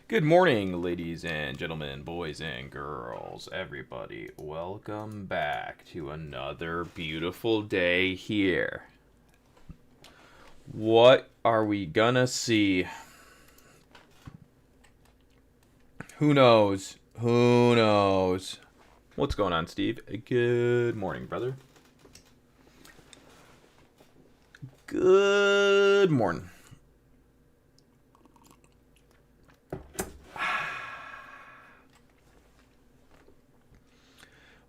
Good morning, ladies and gentlemen, boys and girls, everybody. Welcome back to another beautiful day here. What are we gonna see? Who knows? Who knows? What's going on, Steve? Good morning, brother. Good morning.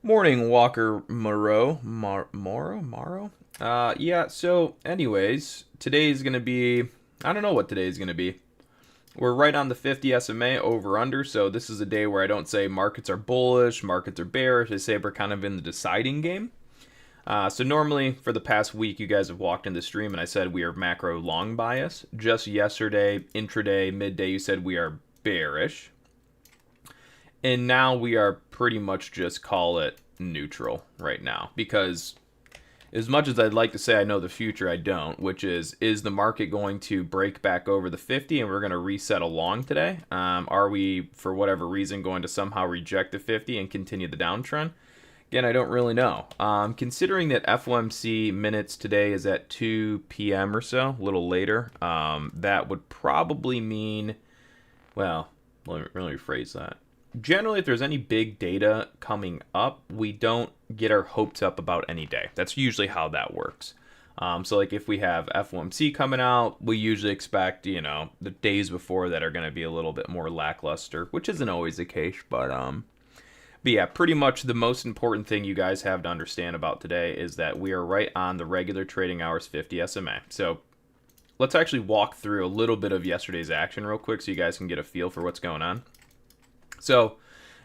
Morning, Walker Moreau. Morrow? Yeah, so, anyways, today's gonna be. I don't know what today's gonna be. We're right on the 50 SMA over under, so this is a day where I don't say markets are bullish, markets are bearish. I say we're kind of in the deciding game. So normally for the past week, you guys have walked in the stream and I said we are macro long bias. Just yesterday, intraday, midday, you said we are bearish. And now we are pretty much just call it neutral right now, because as much as I'd like to say I know the future, I don't, which is the market going to break back over the 50 and we're going to reset along today? Are we, for whatever reason, going to somehow reject the 50 and continue the downtrend? Again, I don't really know. Considering that FOMC minutes today is at 2 p.m. or so, a little later, that would probably mean, well, let me rephrase that. Generally, if there's any big data coming up, we don't get our hopes up about any day. That's usually how that works. So like if we have FOMC coming out, we usually expect, the days before that are going to be a little bit more lackluster, which isn't always the case. But yeah, pretty much the most important thing you guys have to understand about today is that we are right on the regular trading hours 50 SMA. So let's actually walk through a little bit of yesterday's action real quick so you guys can get a feel for what's going on. So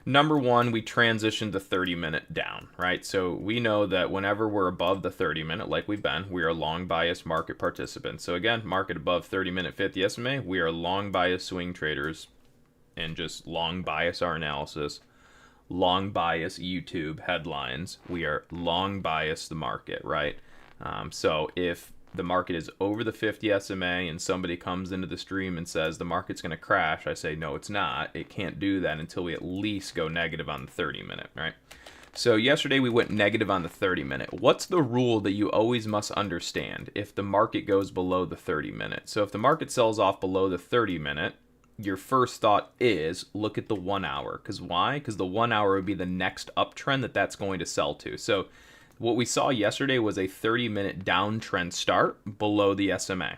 number one, we transitioned the 30-minute down, right? So we know that whenever we're above the 30-minute, like we've been, we are long bias market participants. So again, market above 30-minute 50 SMA, we are long bias swing traders and just long bias our analysis, long bias YouTube headlines. We are long bias the market, right? So if the market is over the 50 SMA and somebody comes into the stream and says the market's going to crash, I say, no, it's not. It can't do that until we at least go negative on the 30-minute, right? So yesterday we went negative on the 30-minute. What's the rule that you always must understand if the market goes below the 30-minute? So if the market sells off below the 30-minute, your first thought is look at the 1 hour. Because why? Because the 1 hour would be the next uptrend that's going to sell to. So what we saw yesterday was a 30-minute downtrend start below the SMA.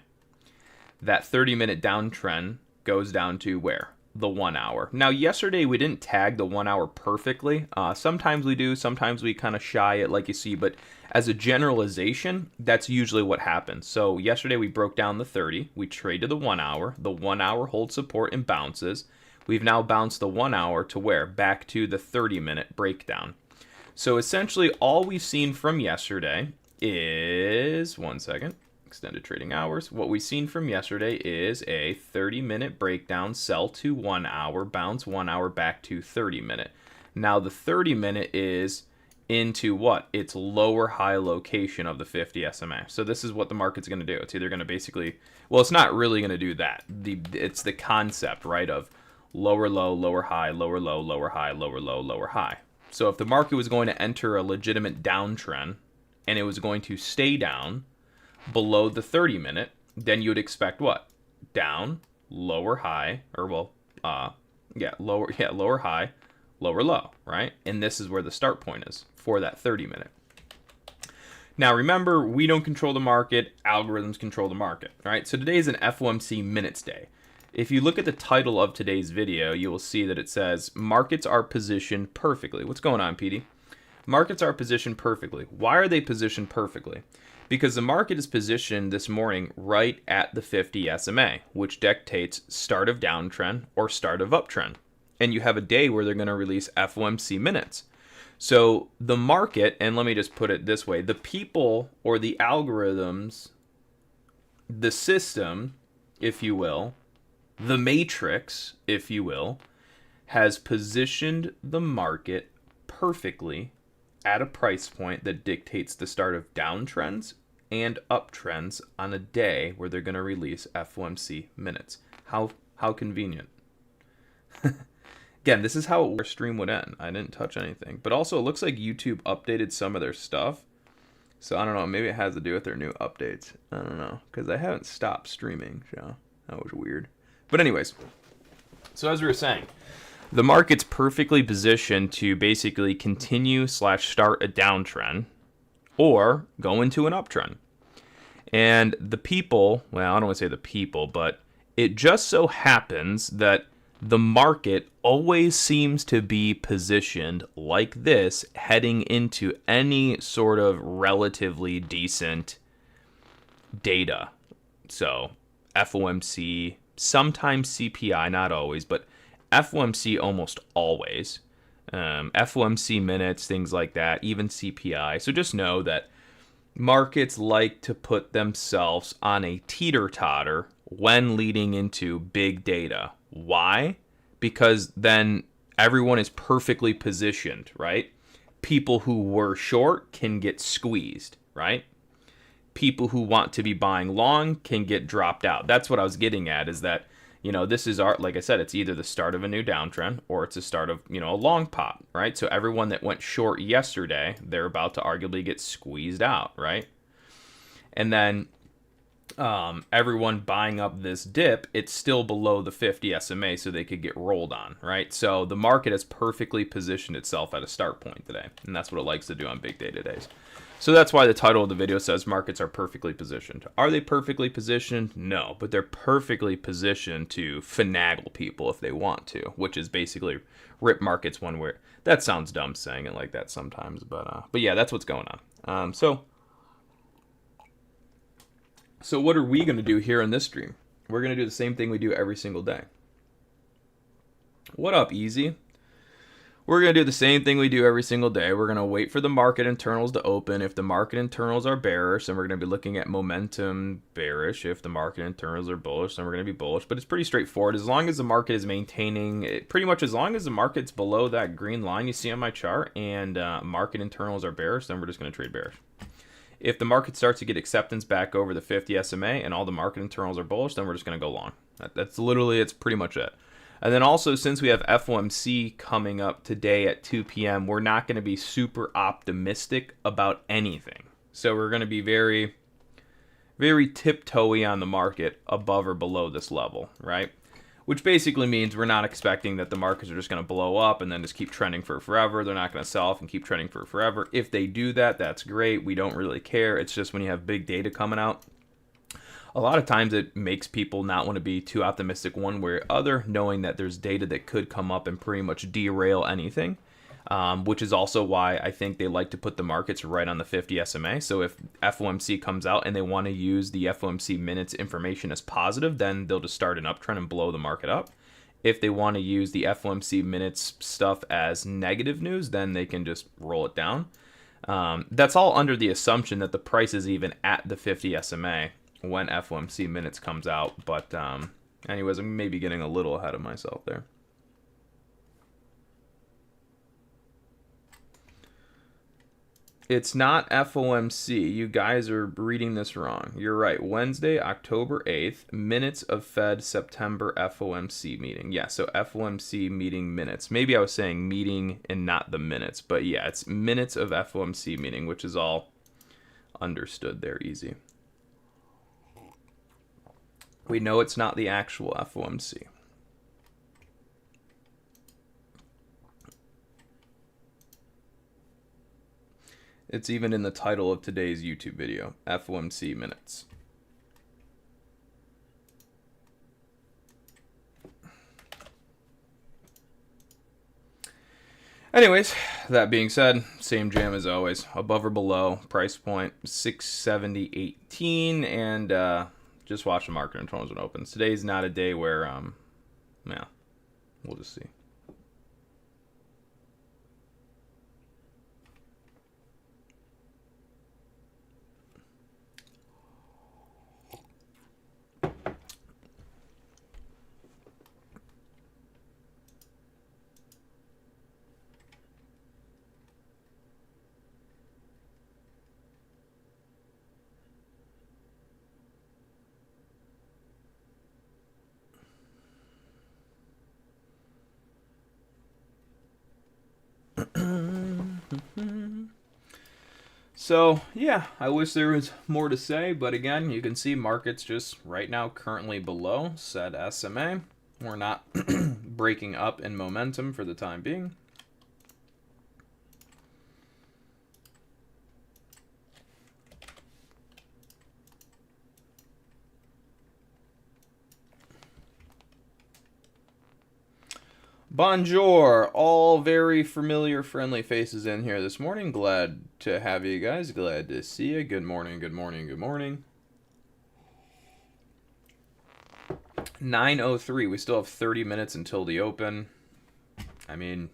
That 30-minute downtrend goes down to where? The 1 hour. Now, yesterday we didn't tag the 1 hour perfectly. Sometimes we do. Sometimes we kind of shy it like you see. But as a generalization, that's usually what happens. So yesterday we broke down the 30. We traded the 1 hour. The 1 hour holds support and bounces. We've now bounced the 1 hour to where? Back to the 30-minute breakdown. So essentially all we've seen from yesterday is, one second, extended trading hours. What we've seen from yesterday is a 30-minute breakdown, sell to 1 hour, bounce 1 hour back to 30-minute. Now the 30-minute is into what? Its lower high location of the 50 SMA. So this is what the market's going to do. It's either going to basically, well, it's not really going to do that. It's the concept, right, of lower low, lower high, lower low, lower high, lower low, lower high. So if the market was going to enter a legitimate downtrend and it was going to stay down below the 30-minute, then you would expect what? Down, lower high, or lower high, lower low, right? And this is where the start point is for that 30-minute. Now remember, we don't control the market, algorithms control the market, right? So today is an FOMC minutes day. If you look at the title of today's video, you will see that it says, markets are positioned perfectly. What's going on, PD? Markets are positioned perfectly. Why are they positioned perfectly? Because the market is positioned this morning right at the 50 SMA, which dictates start of downtrend or start of uptrend. And you have a day where they're going to release FOMC minutes. So the market, and let me just put it this way, the people or the algorithms, the system, if you will, the matrix, if you will, has positioned the market perfectly at a price point that dictates the start of downtrends and uptrends on a day where they're going to release FOMC minutes. How convenient. Again, this is how our stream would end. I didn't touch anything. But also, it looks like YouTube updated some of their stuff. So I don't know. Maybe it has to do with their new updates. I don't know. Because I haven't stopped streaming. So that was weird. But anyways. So as we were saying, the market's perfectly positioned to basically continue / start a downtrend or go into an uptrend. And the people, well, I don't want to say the people, but it just so happens that the market always seems to be positioned like this heading into any sort of relatively decent data. So FOMC, sometimes CPI, not always, but FOMC almost always. FOMC minutes, things like that, even CPI. So just know that markets like to put themselves on a teeter-totter when leading into big data. Why? Because then everyone is perfectly positioned, right? People who were short can get squeezed, right? People who want to be buying long can get dropped out. That's what I was getting at, is that, you know, this is our, like I said, it's either the start of a new downtrend or it's the start of, you know, a long pop, right? So everyone that went short yesterday, they're about to arguably get squeezed out, right? And then everyone buying up this dip, it's still below the 50 SMA, so they could get rolled on, right? So the market has perfectly positioned itself at a start point today, and that's what it likes to do on big data days. So that's why the title of the video says markets are perfectly positioned. Are they perfectly positioned? No, but they're perfectly positioned to finagle people if they want to, which is basically rip markets one way. That sounds dumb saying it like that sometimes, but yeah, that's what's going on. So what are we going to do here in this stream? We're going to do the same thing we do every single day. What up, Easy? We're going to do the same thing we do every single day. We're going to wait for the market internals to open. If the market internals are bearish, then we're going to be looking at momentum bearish. If the market internals are bullish, then we're going to be bullish. But it's pretty straightforward. As long as the market is maintaining, pretty much as long as the market's below that green line you see on my chart and market internals are bearish, then we're just going to trade bearish. If the market starts to get acceptance back over the 50 SMA and all the market internals are bullish, then we're just going to go long. That's literally, it's pretty much it. And then also, since we have FOMC coming up today at 2 p.m., we're not going to be super optimistic about anything. So we're going to be very, very tiptoey on the market above or below this level, right? Which basically means we're not expecting that the markets are just going to blow up and then just keep trending for forever. They're not going to sell off and keep trending for forever. If they do that, that's great. We don't really care. It's just when you have big data coming out, a lot of times it makes people not want to be too optimistic one way or other, knowing that there's data that could come up and pretty much derail anything, which is also why I think they like to put the markets right on the 50 SMA. So if FOMC comes out and they want to use the FOMC minutes information as positive, then they'll just start an uptrend and blow the market up. If they want to use the FOMC minutes stuff as negative news, then they can just roll it down. That's all under the assumption that the price is even at the 50 SMA when FOMC minutes comes out. But anyways, I'm maybe getting a little ahead of myself there. It's not FOMC. You guys are reading this wrong. You're right. Wednesday, October 8th, minutes of Fed September FOMC meeting. Yeah, so FOMC meeting minutes. Maybe I was saying meeting and not the minutes. But yeah, it's minutes of FOMC meeting, which is all understood there, easy. We know it's not the actual FOMC. It's even in the title of today's YouTube video, FOMC minutes. Anyways, that being said, same jam as always. Above or below, price point 670.18, and just watch the market internals when it opens. Today's not a day where, yeah, we'll just see. So, yeah, I wish there was more to say, but again, you can see markets just right now currently below said SMA. We're not breaking up in momentum for the time being. Bonjour, all very familiar, friendly faces in here this morning. Glad to have you guys. Glad to see you. Good morning, good morning, good morning. 9:03. We still have 30 minutes until the open. I mean,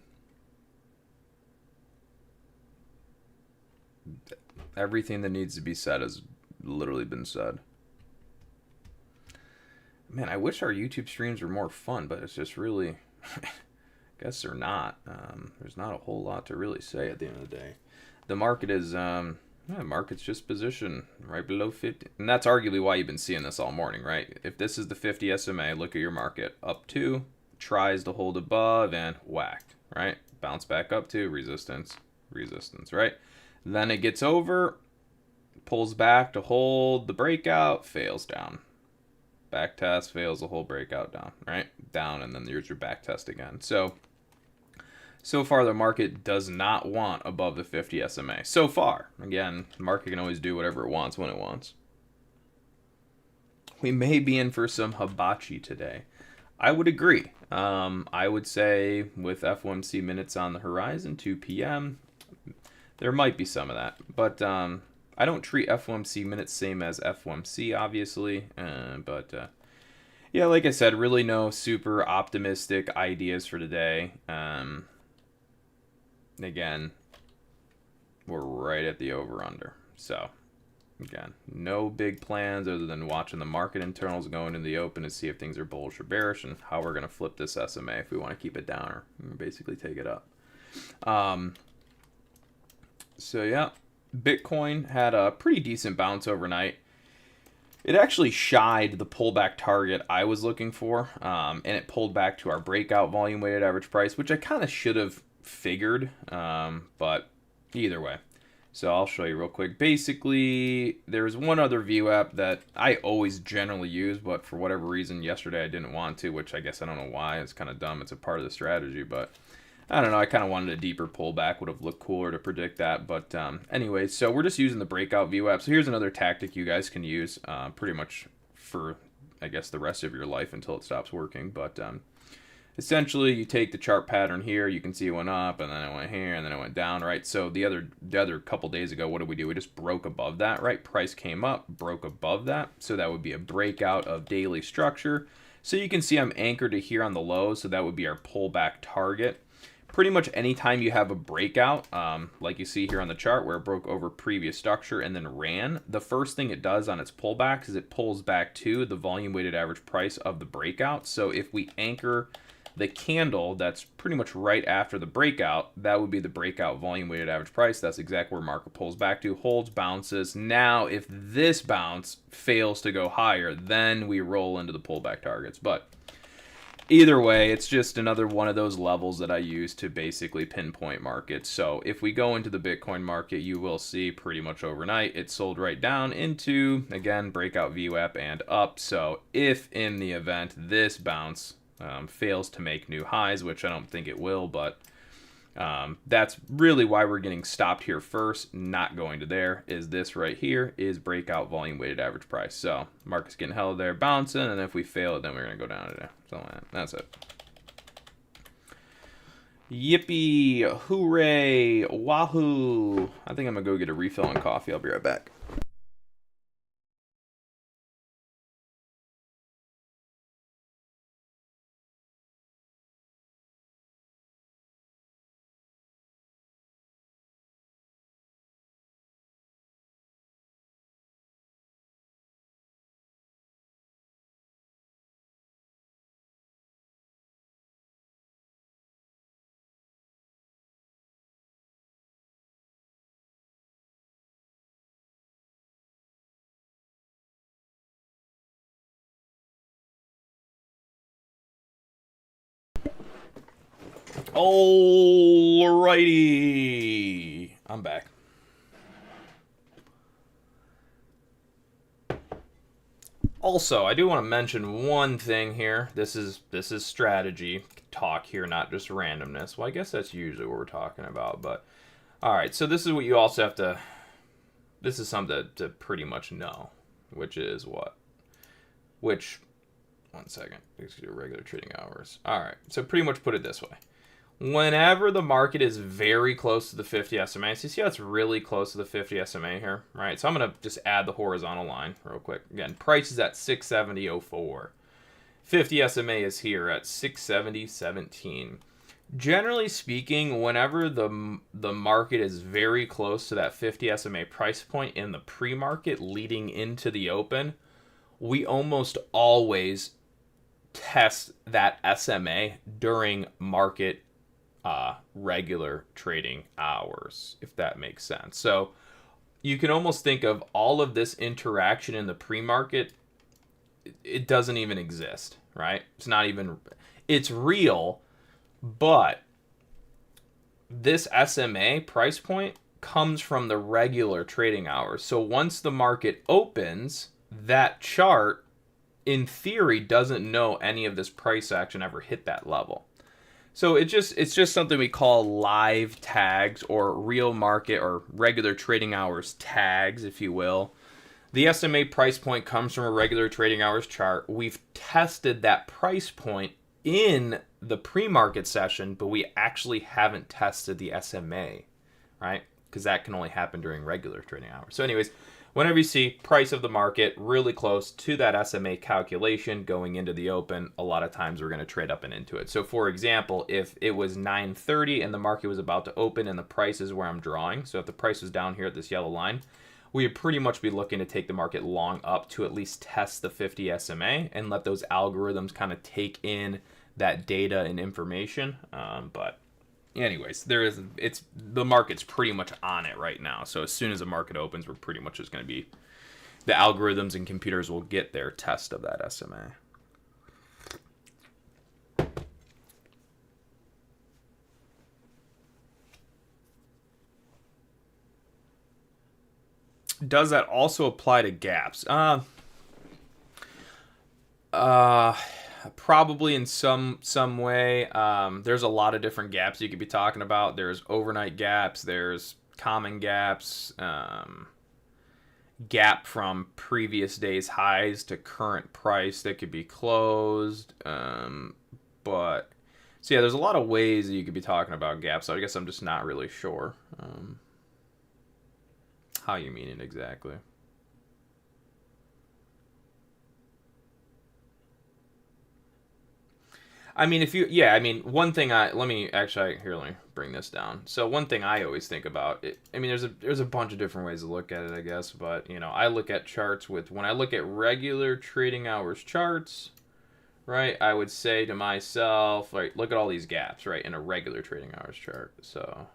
everything that needs to be said has literally been said. Man, I wish our YouTube streams were more fun, but it's just really, I guess they're not. There's not a whole lot to really say at the end of the day. The market is, market's just positioned right below 50. And that's arguably why you've been seeing this all morning, right? If this is the 50 SMA, look at your market. Up to, tries to hold above, and whacked, right? Bounce back up to, resistance, resistance, right? Then it gets over, pulls back to hold the breakout, fails down. Back test, fails the whole breakout down, right? Down, and then there's your back test again. So far, the market does not want above the 50 SMA. So far. Again, the market can always do whatever it wants when it wants. We may be in for some hibachi today. I would agree. I would say with FOMC minutes on the horizon, 2 p.m., there might be some of that. But I don't treat FOMC minutes same as FOMC, obviously. Yeah, like I said, really no super optimistic ideas for today. Again, we're right at the over-under. So, again, no big plans other than watching the market internals going into the open to see if things are bullish or bearish and how we're going to flip this SMA if we want to keep it down or basically take it up. So, yeah, Bitcoin had a pretty decent bounce overnight. It actually shied the pullback target I was looking for, and it pulled back to our breakout volume weighted average price, which I kind of should have figured, but either way. So I'll show you real quick. Basically, there's one other view app that I always generally use, but for whatever reason yesterday I didn't want to, which I guess I don't know why. It's kind of dumb. It's a part of the strategy, but I don't know. I kind of wanted a deeper pullback. Would have looked cooler to predict that. But anyway, so we're just using the breakout view app. So here's another tactic you guys can use pretty much for, I guess, the rest of your life until it stops working. But essentially, you take the chart pattern here. You can see it went up, and then it went here, and then it went down, right? So the other couple days ago, what did we do? We just broke above that, right? Price came up, broke above that. So that would be a breakout of daily structure. So you can see I'm anchored to here on the low. So that would be our pullback target. Pretty much anytime you have a breakout, like you see here on the chart where it broke over previous structure and then ran, the first thing it does on its pullbacks is it pulls back to the volume weighted average price of the breakout. So if we anchor the candle that's pretty much right after the breakout, that would be the breakout volume weighted average price. That's exactly where market pulls back to, holds, bounces. Now, if this bounce fails to go higher, then we roll into the pullback targets. But either way, it's just another one of those levels that I use to basically pinpoint markets. So if we go into the Bitcoin market, you will see pretty much overnight it sold right down into, again, breakout VWAP and up. So if in the event this bounce fails to make new highs, which I don't think it will, but that's really why we're getting stopped here first, not going to there, is this right here is breakout volume weighted average price. So market's getting held there, bouncing, and if we fail it, then we're going to go down to there. So that's it. Yippee, hooray, wahoo. I think I'm going to go get a refill on coffee. I'll be right back. Alrighty, I'm back. Also, I do want to mention one thing here. This is strategy talk here, not just randomness. Well, I guess that's usually what we're talking about, but all right. So this is what you also have to. This is something to pretty much know, which is what? Which? One second. Let's do regular trading hours. All right. So pretty much put it this way. Whenever the market is very close to the 50 SMA, so you see how it's really close to the 50 SMA here, right? So I'm going to just add the horizontal line real quick. Again, price is at 670.04. 50 SMA is here at 670.17. Generally speaking, whenever the market is very close to that 50 SMA price point in the pre-market leading into the open, we almost always test that SMA during market regular trading hours, if that makes sense. So you can almost think of all of this interaction in the pre-market, it doesn't even exist, right? It's not even, it's real, but this SMA price point comes from the regular trading hours. So once the market opens, that chart, in theory, doesn't know any of this price action ever hit that level. So it's just something we call live tags, or real market or regular trading hours tags, if you will. The SMA price point comes from a regular trading hours chart. We've tested that price point in the pre-market session, but we actually haven't tested the SMA, right? Because that can only happen during regular trading hours. So anyways, whenever you see price of the market really close to that SMA calculation going into the open, a lot of times we're going to trade up and into it. So for example, if it was 9:30 and the market was about to open and the price is where I'm drawing, so if the price was down here at this yellow line, we would pretty much be looking to take the market long up to at least test the 50 SMA and let those algorithms kind of take in that data and information. But anyways, the market's pretty much on it right now. So as soon as the market opens, we're pretty much just going to be, the algorithms and computers will get their test of that SMA. Does that also apply to gaps? Probably in some way. There's a lot of different gaps you could be talking about. There's overnight gaps. There's common gaps. Gap from previous day's highs to current price that could be closed. But so yeah, there's a lot of ways that you could be talking about gaps. So I guess I'm just not really sure how you mean it exactly. I mean, one thing let me bring this down. So one thing I always think about, there's a bunch of different ways to look at it, I guess, but, I look at charts when I look at regular trading hours charts, right, I would say to myself, right, look at all these gaps, right, in a regular trading hours chart. So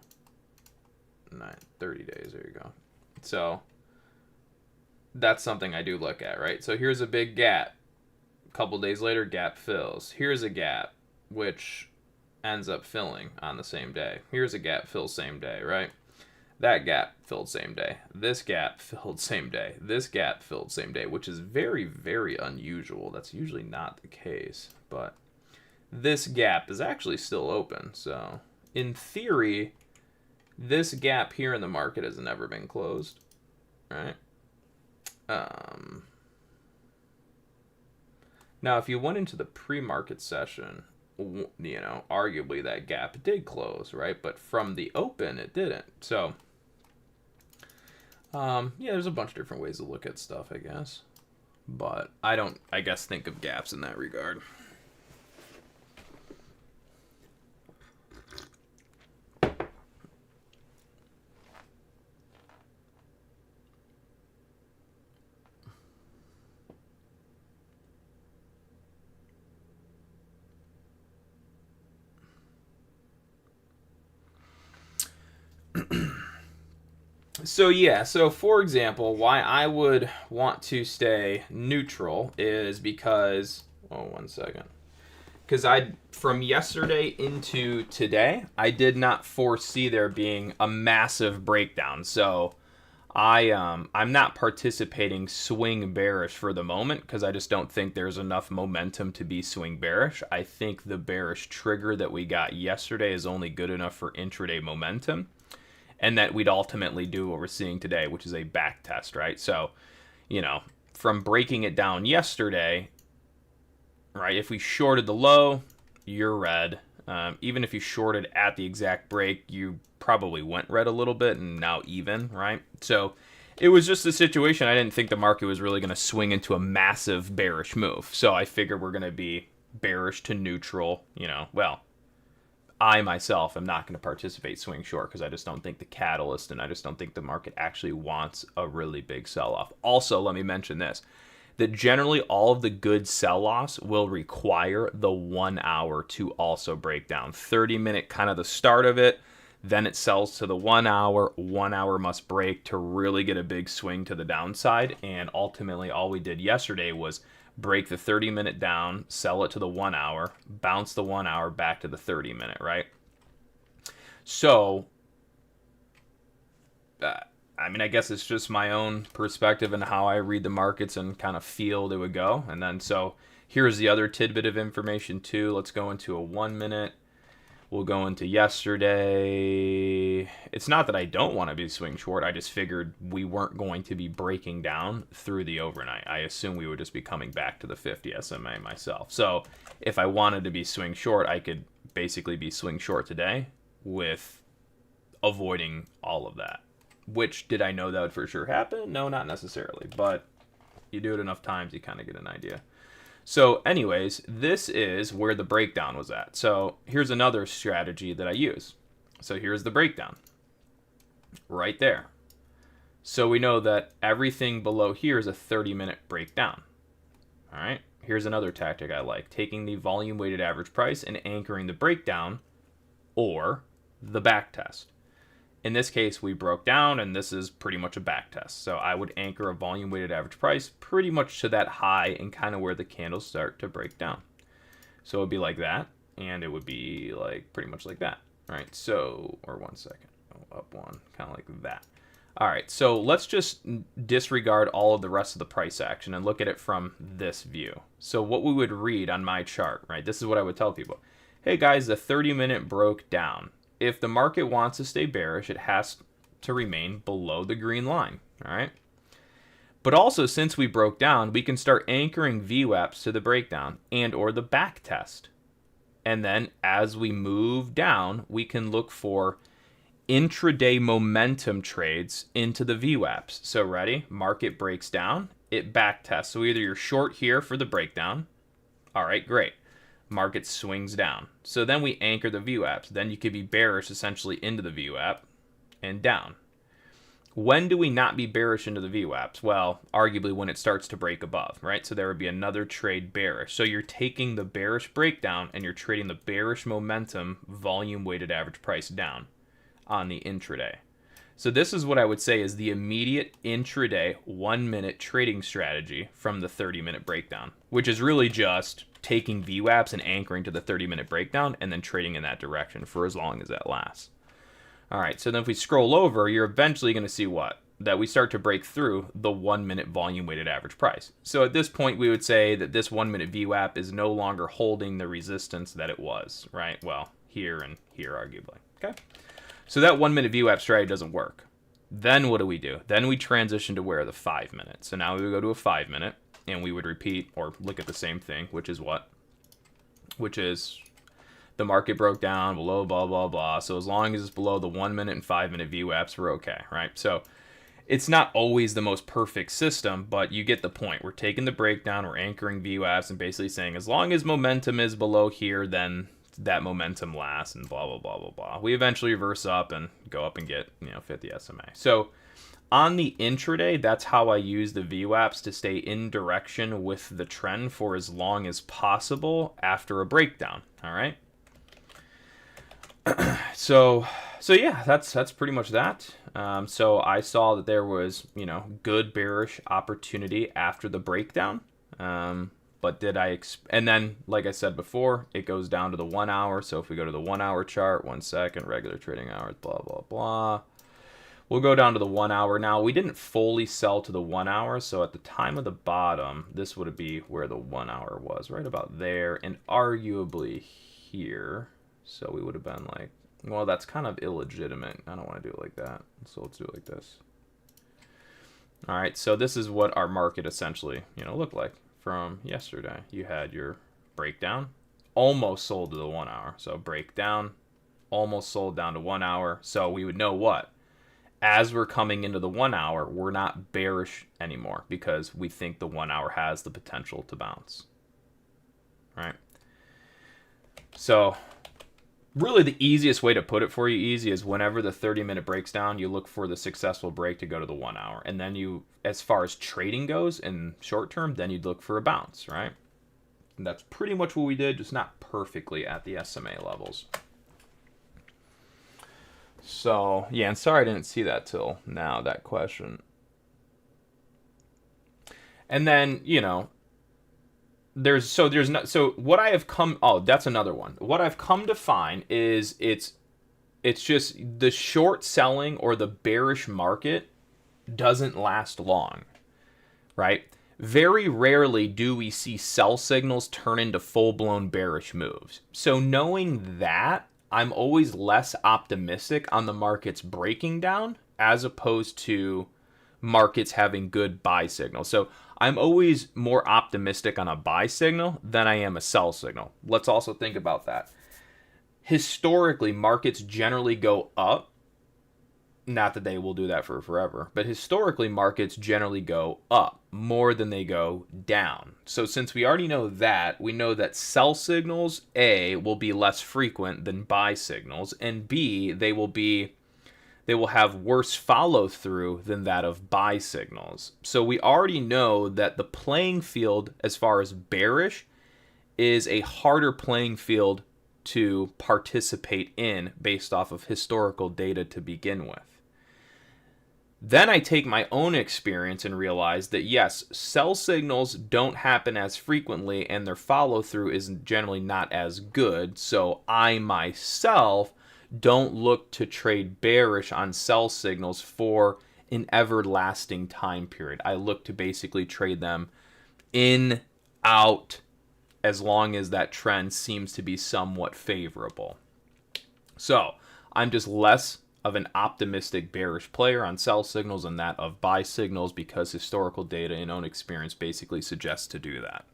30 days, there you go. So that's something I do look at, right? So here's a big gap. Couple days later, gap fills. Here's a gap, which ends up filling on the same day. Here's a gap filled same day, right? That gap filled same day. This gap filled same day. This gap filled same day, which is very, very unusual. That's usually not the case. But this gap is actually still open. So in theory, this gap here in the market has never been closed, right? Now, if you went into the pre-market session, arguably that gap did close, right? But from the open, it didn't. So, yeah, there's a bunch of different ways to look at stuff, I guess. But I don't, think of gaps in that regard. So for example, why I would want to stay neutral is because, one second. Because from yesterday into today, I did not foresee there being a massive breakdown. So I'm not participating swing bearish for the moment because I just don't think there's enough momentum to be swing bearish. I think the bearish trigger that we got yesterday is only good enough for intraday momentum, and that we'd ultimately do what we're seeing today, which is a back test, right? So, from breaking it down yesterday, right, if we shorted the low, you're red. Even if you shorted at the exact break, you probably went red a little bit and now even, right? So it was just a situation. I didn't think the market was really going to swing into a massive bearish move. So I figured we're going to be bearish to neutral, well, I myself am not going to participate swing short because I just don't think the catalyst and I just don't think the market actually wants a really big sell-off. Also, let me mention this, that generally all of the good sell-offs will require the 1 hour to also break down. 30-minute kind of the start of it, then it sells to the 1 hour. 1 hour must break to really get a big swing to the downside. And ultimately all we did yesterday was break the 30-minute down, sell it to the 1 hour, bounce the 1 hour back to the 30-minute, right? So, I guess it's just my own perspective and how I read the markets and kind of feel they would go. And then, so here's the other tidbit of information too. Let's go into a 1 minute. We'll go into yesterday. It's not that I don't want to be swing short. I just figured we weren't going to be breaking down through the overnight. I assume we would just be coming back to the 50 SMA myself. So if I wanted to be swing short, I could basically be swing short today with avoiding all of that. Which, did I know that would for sure happen? No, not necessarily. But you do it enough times, you kind of get an idea. So anyways, this is where the breakdown was at. So here's another strategy that I use. So here's the breakdown. Right there. So we know that everything below here is a 30-minute breakdown. All right. Here's another tactic I like. Taking the volume weighted average price and anchoring the breakdown or the back test. In this case, we broke down, and this is pretty much a back test. So I would anchor a volume-weighted average price pretty much to that high and kind of where the candles start to break down. So it would be like that, and it would be like pretty much like that. All right, so, or 1 second. Oh, up one, kind of like that. All right, so let's just disregard all of the rest of the price action and look at it from this view. So what we would read on my chart, right, this is what I would tell people. Hey, guys, the 30-minute broke down. If the market wants to stay bearish, it has to remain below the green line, all right? But also, since we broke down, we can start anchoring VWAPs to the breakdown and or the back test. And then as we move down, we can look for intraday momentum trades into the VWAPs. So ready? Market breaks down, it back tests. So either you're short here for the breakdown. All right, great. Market swings down. So then we anchor the VWAPs. Then you could be bearish essentially into the VWAP and down. When do we not be bearish into the VWAPs? Well, arguably when it starts to break above, right? So there would be another trade bearish. So you're taking the bearish breakdown and you're trading the bearish momentum volume weighted average price down on the intraday. So this is what I would say is the immediate intraday 1 minute trading strategy from the 30-minute breakdown, which is really just taking VWAPs and anchoring to the 30-minute breakdown and then trading in that direction for as long as that lasts. All right, so then if we scroll over, you're eventually going to see what? That we start to break through the 1 minute volume weighted average price. So at this point, we would say that this 1 minute VWAP is no longer holding the resistance that it was, right? Well, here and here, arguably. Okay. So that 1 minute VWAP strategy doesn't work. Then what do? Then we transition to where? The 5 minutes. So now we would go to a 5 minute and we would repeat or look at the same thing, which is what? Which is the market broke down below blah, blah, blah. So as long as it's below the 1 minute and 5 minute VWAPs, we're okay, right? So it's not always the most perfect system, but you get the point. We're taking the breakdown, we're anchoring VWAPs and basically saying as long as momentum is below here, then that momentum lasts and blah, blah, blah, blah, blah. We eventually reverse up and go up and get, 50 SMA. So on the intraday, that's how I use the VWAPs to stay in direction with the trend for as long as possible after a breakdown, all right? So yeah, that's pretty much that. So I saw that there was, good bearish opportunity after the breakdown. But did I, and then, like I said before, it goes down to the 1 hour. So if we go to the 1 hour chart, 1 second, regular trading hours, blah, blah, blah. We'll go down to the 1 hour. Now, we didn't fully sell to the 1 hour, so at the time of the bottom, this would be where the 1 hour was, right about there, and arguably here. So we would have been like, well, that's kind of illegitimate. I don't want to do it like that, so let's do it like this. All right, so this is what our market essentially, looked like from yesterday. You had your breakdown, almost sold to the 1 hour. So breakdown, almost sold down to 1 hour. So we would know what? As we're coming into the 1 hour, we're not bearish anymore because we think the 1 hour has the potential to bounce. Right? So really the easiest way to put it for you easy is whenever the 30-minute breaks down, you look for the successful break to go to the 1 hour. And then you, as far as trading goes in short term, then you'd look for a bounce, right? And that's pretty much what we did, just not perfectly at the SMA levels. So, yeah, and sorry I didn't see that till now, that question. And then, so what I have come, oh, that's another one. What I've come to find is it's just the short selling or the bearish market doesn't last long, right? Very rarely do we see sell signals turn into full-blown bearish moves. So knowing that, I'm always less optimistic on the markets breaking down as opposed to markets having good buy signals. So I'm always more optimistic on a buy signal than I am a sell signal. Let's also think about that. Historically, markets generally go up. Not that they will do that for forever, but historically, markets generally go up more than they go down. So since we already know that, we know that sell signals, A, will be less frequent than buy signals, and B, they will have worse follow through than that of buy signals. So we already know that the playing field as far as bearish is a harder playing field to participate in based off of historical data to begin with. Then I take my own experience and realize that yes, sell signals don't happen as frequently and their follow through is generally not as good. So I myself don't look to trade bearish on sell signals for an everlasting time period. I look to basically trade them in, out, as long as that trend seems to be somewhat favorable. So I'm just less of an optimistic bearish player on sell signals than that of buy signals because historical data and own experience basically suggests to do that.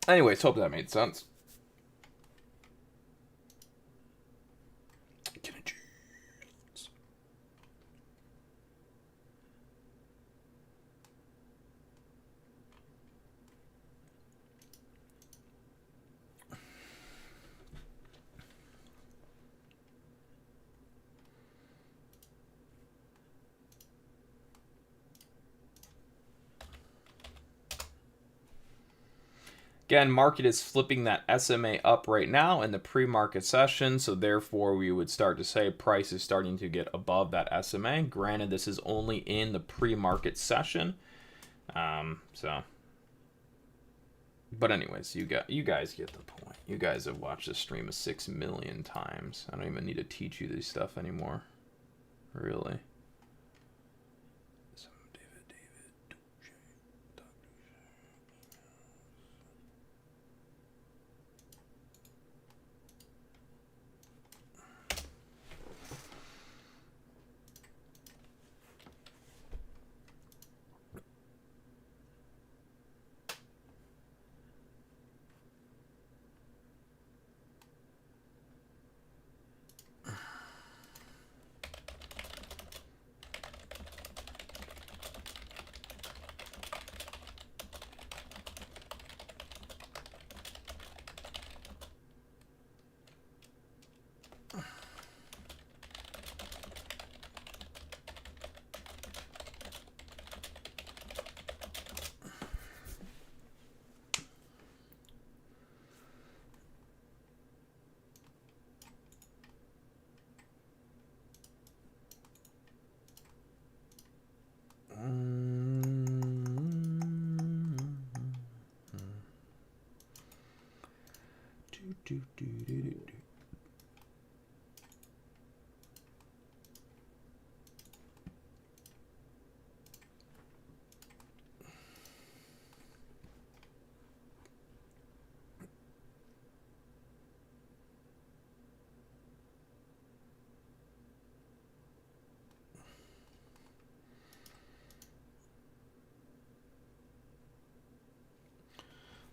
Anyways, hope that made sense. Again, market is flipping that SMA up right now in the pre-market session, so therefore we would start to say price is starting to get above that SMA. Granted, this is only in the pre-market session, but anyways, you guys get the point. You guys have watched this stream 6 million times. I don't even need to teach you this stuff anymore, really.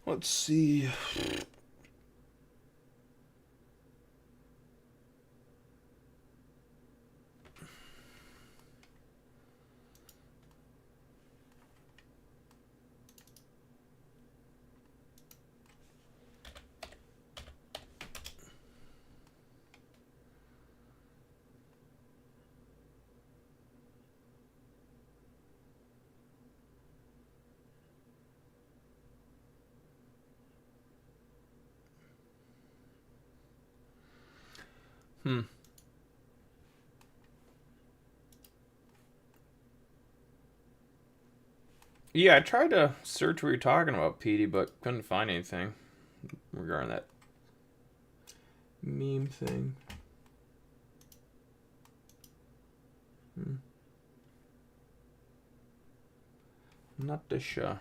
Let's see. Yeah, I tried to search what you're talking about, Petey, but couldn't find anything regarding that meme thing. Not too sure.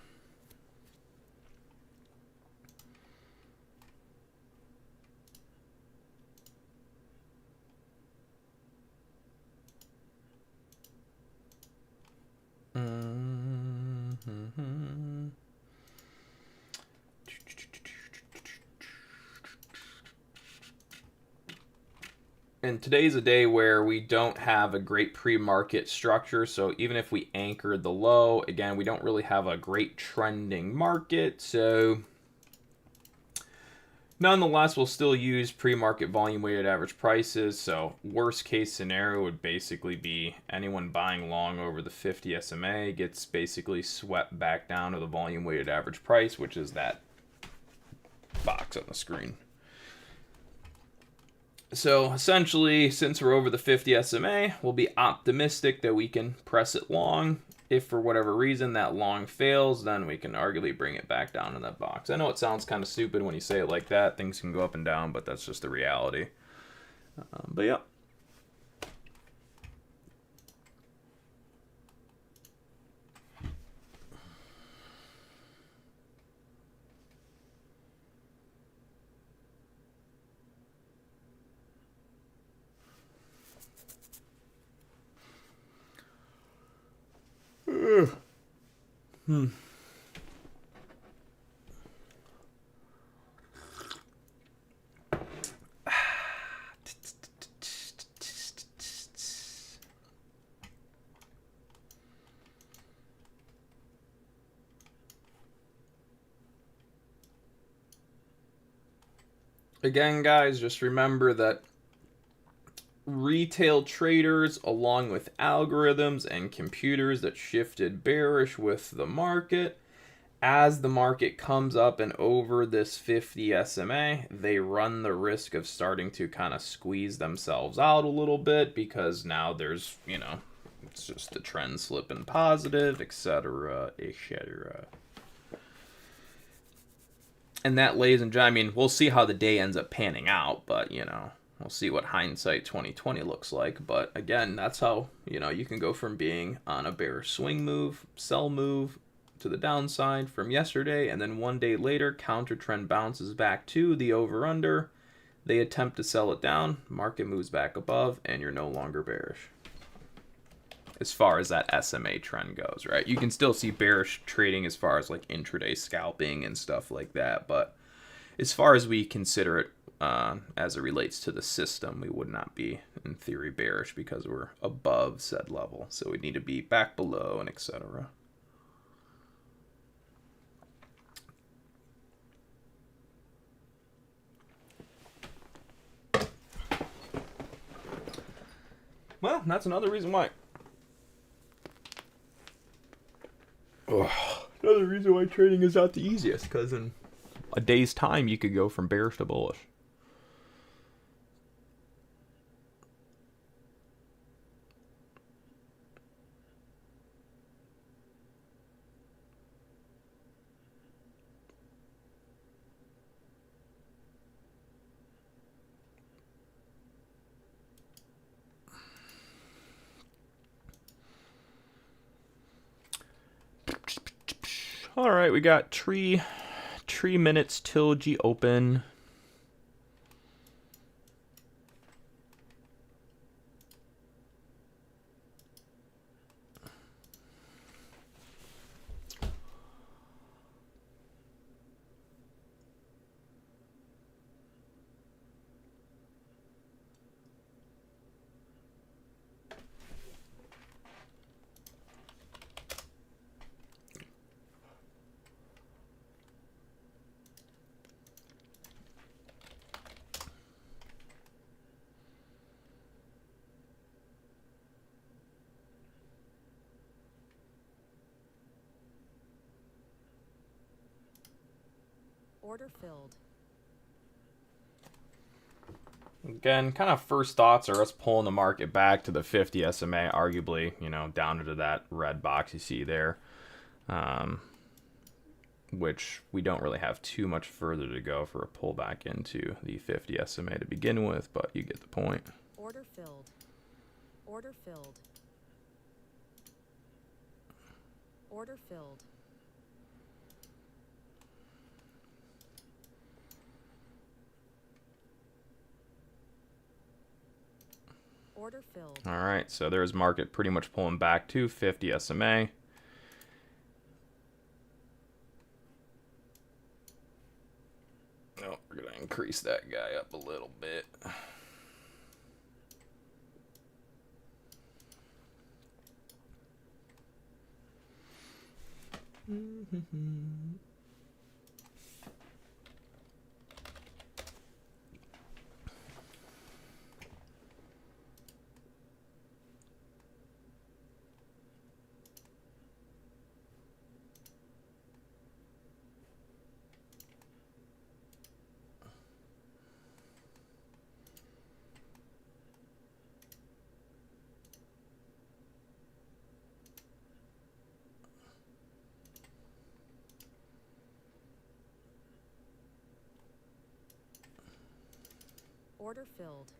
And today's a day where we don't have a great pre-market structure, so even if we anchored the low, again, we don't really have a great trending market, so nonetheless, we'll still use pre-market volume weighted average prices. So worst case scenario would basically be anyone buying long over the 50 SMA gets basically swept back down to the volume weighted average price, which is that box on the screen. So essentially, since we're over the 50 SMA, we'll be optimistic that we can press it long. If for whatever reason that long fails, then we can arguably bring it back down in that box. I know it sounds kind of stupid when you say it like that. Things can go up and down, but that's just the reality. But yeah. Again, guys, just remember that retail traders, along with algorithms and computers that shifted bearish with the market, as the market comes up and over this 50 SMA, they run the risk of starting to kind of squeeze themselves out a little bit because now there's, it's just the trend slipping positive, etc., etc. And that, ladies and gentlemen, we'll see how the day ends up panning out, but, we'll see what hindsight 2020 looks like. But again, that's how, you can go from being on a bearish swing move, sell move, to the downside from yesterday, and then one day later, counter trend bounces back to the over-under. They attempt to sell it down, market moves back above, and you're no longer bearish. As far as that SMA trend goes, right? You can still see bearish trading as far as like intraday scalping and stuff like that, but as far as we consider it as it relates to the system, we would not be, in theory, bearish because we're above said level. So we need to be back below and etc. Well, that's another reason why. Another reason why trading is not the easiest, because in a day's time, you could go from bearish to bullish. All right, we got 3 minutes till G open. Order filled. Again, kind of first thoughts are us pulling the market back to the 50 SMA, arguably, you know, down into that red box you see there, which we don't really have too much further to go for a pullback into the 50 SMA to begin with, but you get the point. Order filled. Order filled. Order filled. Order filled. All right, so there's market pretty much pulling back to 50 SMA. Oh, we're going to increase that guy up a little bit. Order filled.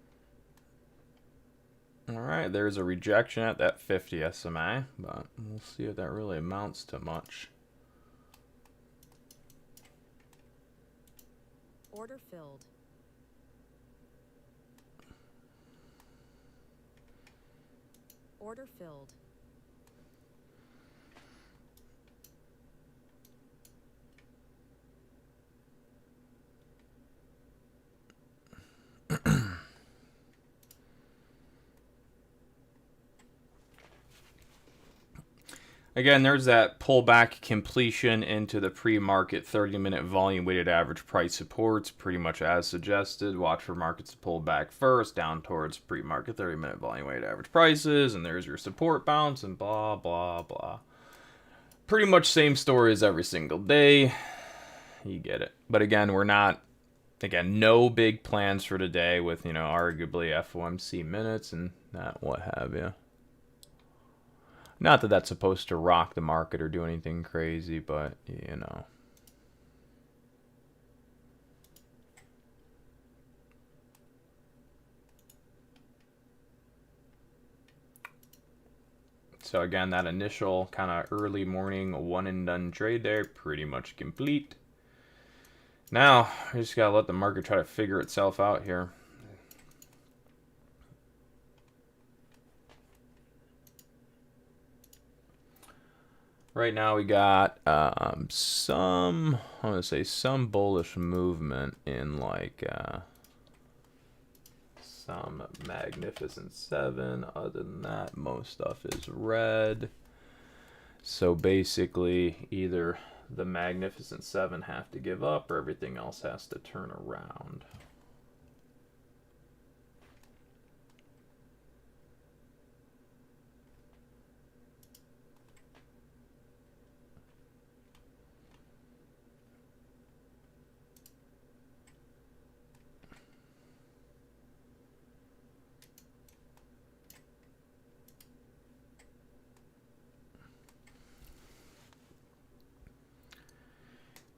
All right, there's a rejection at that 50 SMA, but we'll see if that really amounts to much. Order filled. Order filled. Again, there's that pullback completion into the pre-market 30-minute volume weighted average price supports, pretty much as suggested. Watch for markets to pull back first, down towards pre-market 30-minute volume weighted average prices, and there's your support bounce, and blah, blah, blah. Pretty much same story as every single day. You get it. But again, we're not, again, no big plans for today with, you know, arguably FOMC minutes and that what have you. Not that that's supposed to rock the market or do anything crazy, but, you know. So again, that initial kind of early morning one and done trade there, pretty much complete. Now, we just got to let the market try to figure itself out here. Right now we got some, I want to say some bullish movement in like some Magnificent 7. Other than that, most stuff is red. So basically either the Magnificent 7 have to give up or everything else has to turn around.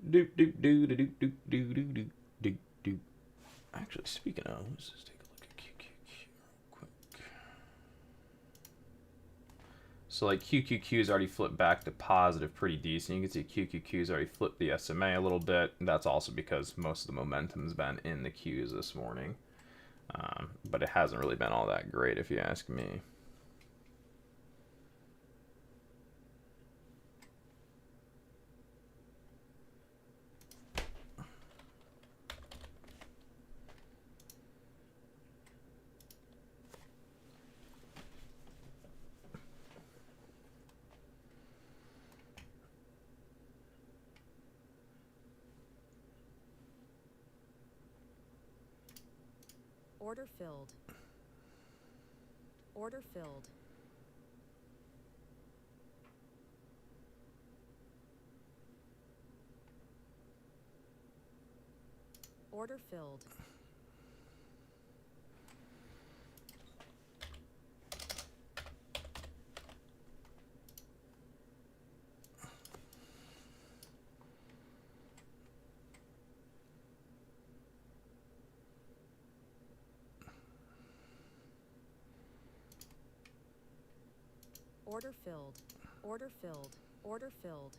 Doop doop doo doo doo doo doo doo doo doo. Actually, speaking of, let's just take a look at QQQ real quick. So like QQQ's already flipped back to positive pretty decent. You can see QQQ's already flipped the SMA a little bit. That's also because most of the momentum's been in the Qs this morning. But it hasn't really been all that great if you ask me. Order filled. Order filled. Order filled. Order filled. Order filled. Order filled.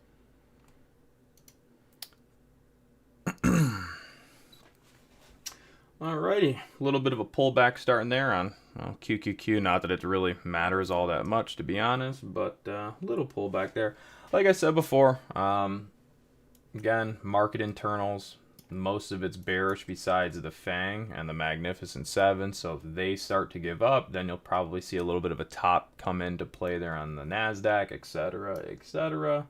Alrighty, a little bit of a pullback starting there on QQQ. Not that it really matters all that much, to be honest, but a little pullback there. Like I said before, again, market internals, most of it's bearish besides the FANG and the Magnificent Seven. So if they start to give up, then you'll probably see a little bit of a top come into play there on the NASDAQ, etc., etc.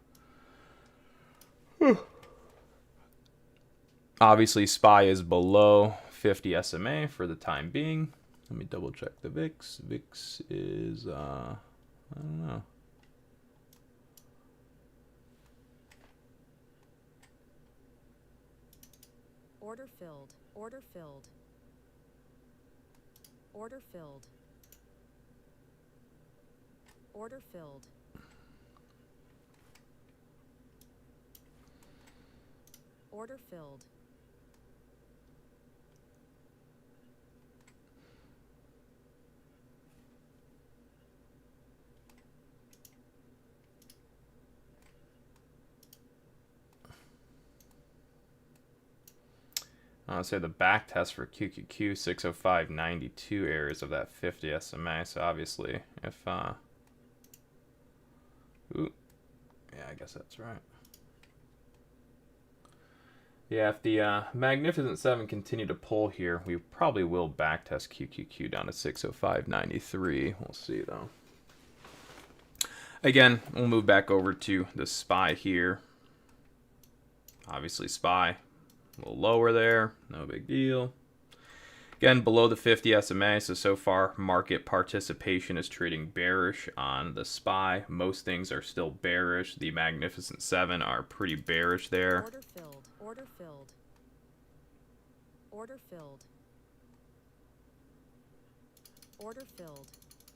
Obviously, SPY is below 50 SMA for the time being. Let me double check the VIX. VIX is, I don't know. Order filled. Order filled. Order filled. Order filled. Order filled. I'll say the back test for QQQ 605.92 areas of that 50 SMA. So obviously, if ooh, yeah, I guess that's right. Yeah, if the Magnificent Seven continue to pull here, we probably will backtest QQQ down to 605.93. We'll see though. Again, we'll move back over to the SPY here. Obviously, SPY a little lower there, no big deal. Again, below the 50 SMA, so far market participation is trading bearish on the SPY. Most things are still bearish. The Magnificent Seven are pretty bearish there. Order filled. Order filled. Order filled. Order filled.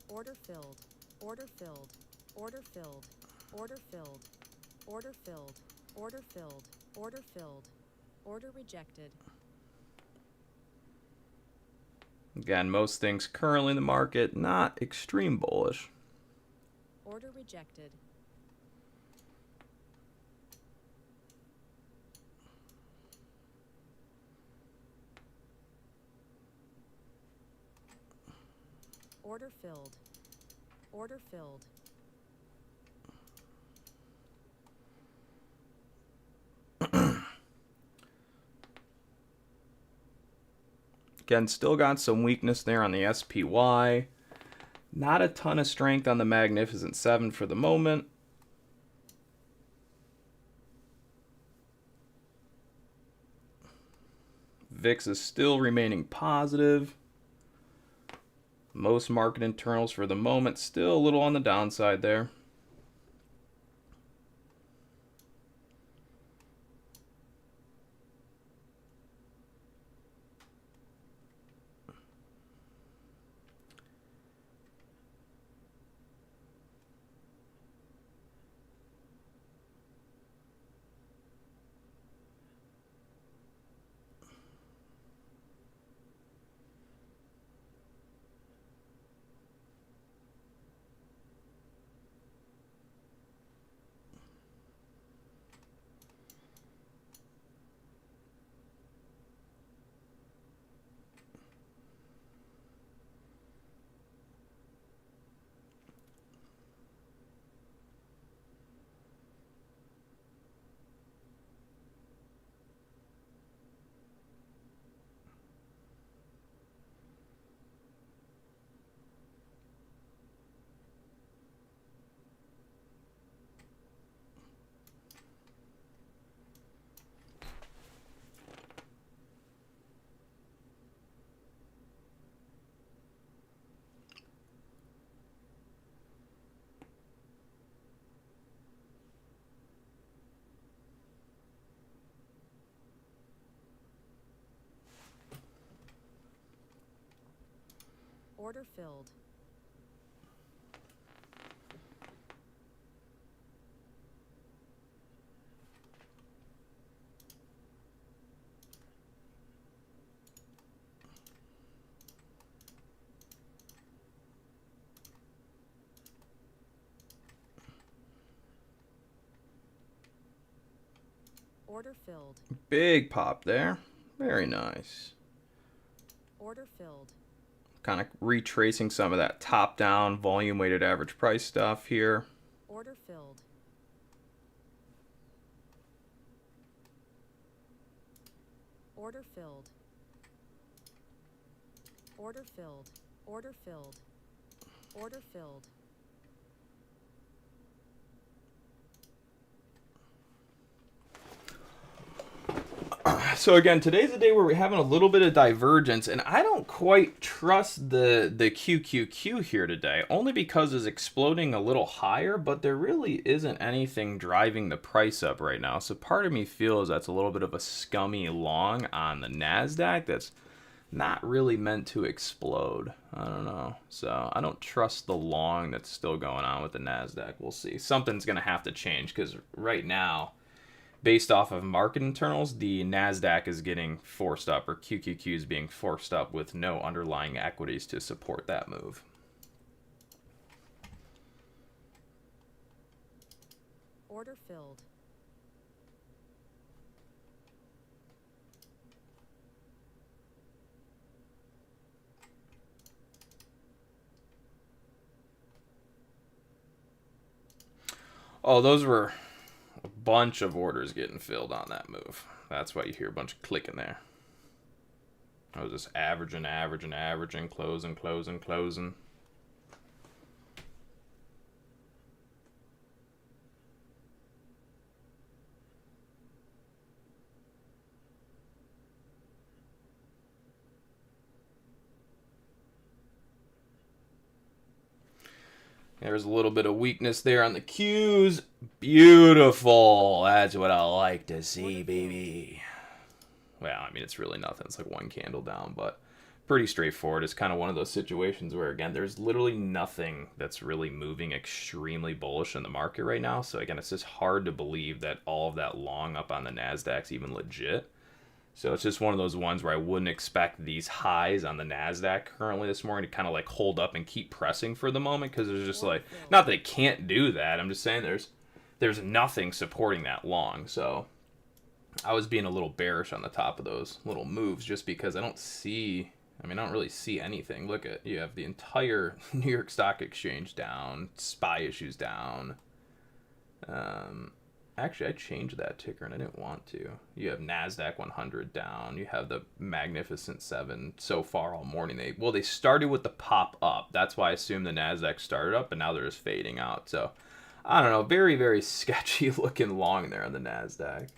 Order filled. Order filled. Order filled. Order filled. Order filled. Order filled. Order filled. Order rejected. Again, most things currently in the market, not extreme bullish. Order rejected. Order filled. Order filled. Again, still got some weakness there on the SPY. Not a ton of strength on the Magnificent Seven for the moment. VIX is still remaining positive. Most market internals for the moment still a little on the downside there. Order filled. Order filled. Big pop there. Very nice. Order filled. Kind of retracing some of that top-down volume-weighted average price stuff here. Order filled. Order filled. Order filled. Order filled. Order filled. So again, today's the day where we're having a little bit of divergence, and I don't quite trust the QQQ here today, only because it's exploding a little higher, but there really isn't anything driving the price up right now. So part of me feels that's a little bit of a scummy long on the NASDAQ that's not really meant to explode. I don't know. So I don't trust the long that's still going on with the NASDAQ. We'll see. Something's going to have to change, because right now, based off of market internals, the NASDAQ is getting forced up, or QQQ is being forced up with no underlying equities to support that move. Order filled. Oh, those were a bunch of orders getting filled on that move. That's why you hear a bunch of clicking there. I was just averaging, closing, closing, closing. There's a little bit of weakness there on the Qs. Beautiful. That's what I like to see, baby. Well, I mean, it's really nothing. It's like one candle down, but pretty straightforward. It's kind of one of those situations where, again, there's literally nothing that's really moving extremely bullish in the market right now. So, again, it's just hard to believe that all of that long up on the NASDAQ's even legit. So it's just one of those ones where I wouldn't expect these highs on the NASDAQ currently this morning to kind of like hold up and keep pressing for the moment, because there's just like, not that it can't do that, I'm just saying there's nothing supporting that long. So I was being a little bearish on the top of those little moves just because I don't really see anything. Look at, you have the entire New York Stock Exchange down, SPY issues down. Actually, I changed that ticker and I didn't want to. You have NASDAQ 100 down. You have the Magnificent 7 so far all morning. They started with the pop up. That's why I assume the NASDAQ started up, and now they're just fading out. So, I don't know. Very, very sketchy looking long there on the NASDAQ.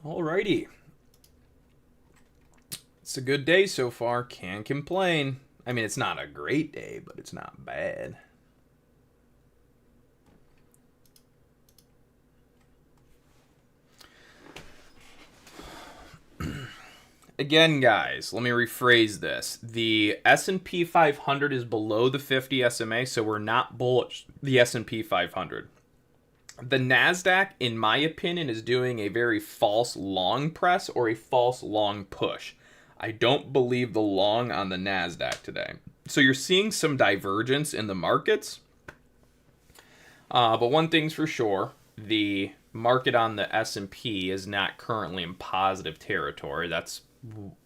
Alrighty. It's a good day so far. Can't complain. I mean, it's not a great day, but it's not bad. Again, guys, let me rephrase this. The S&P 500 is below the 50 SMA, so we're not bullish the S&P 500. The NASDAQ, in my opinion, is doing a very false long press or a false long push. I don't believe the long on the NASDAQ today. So you're seeing some divergence in the markets. But one thing's for sure, the market on the S&P is not currently in positive territory. That's,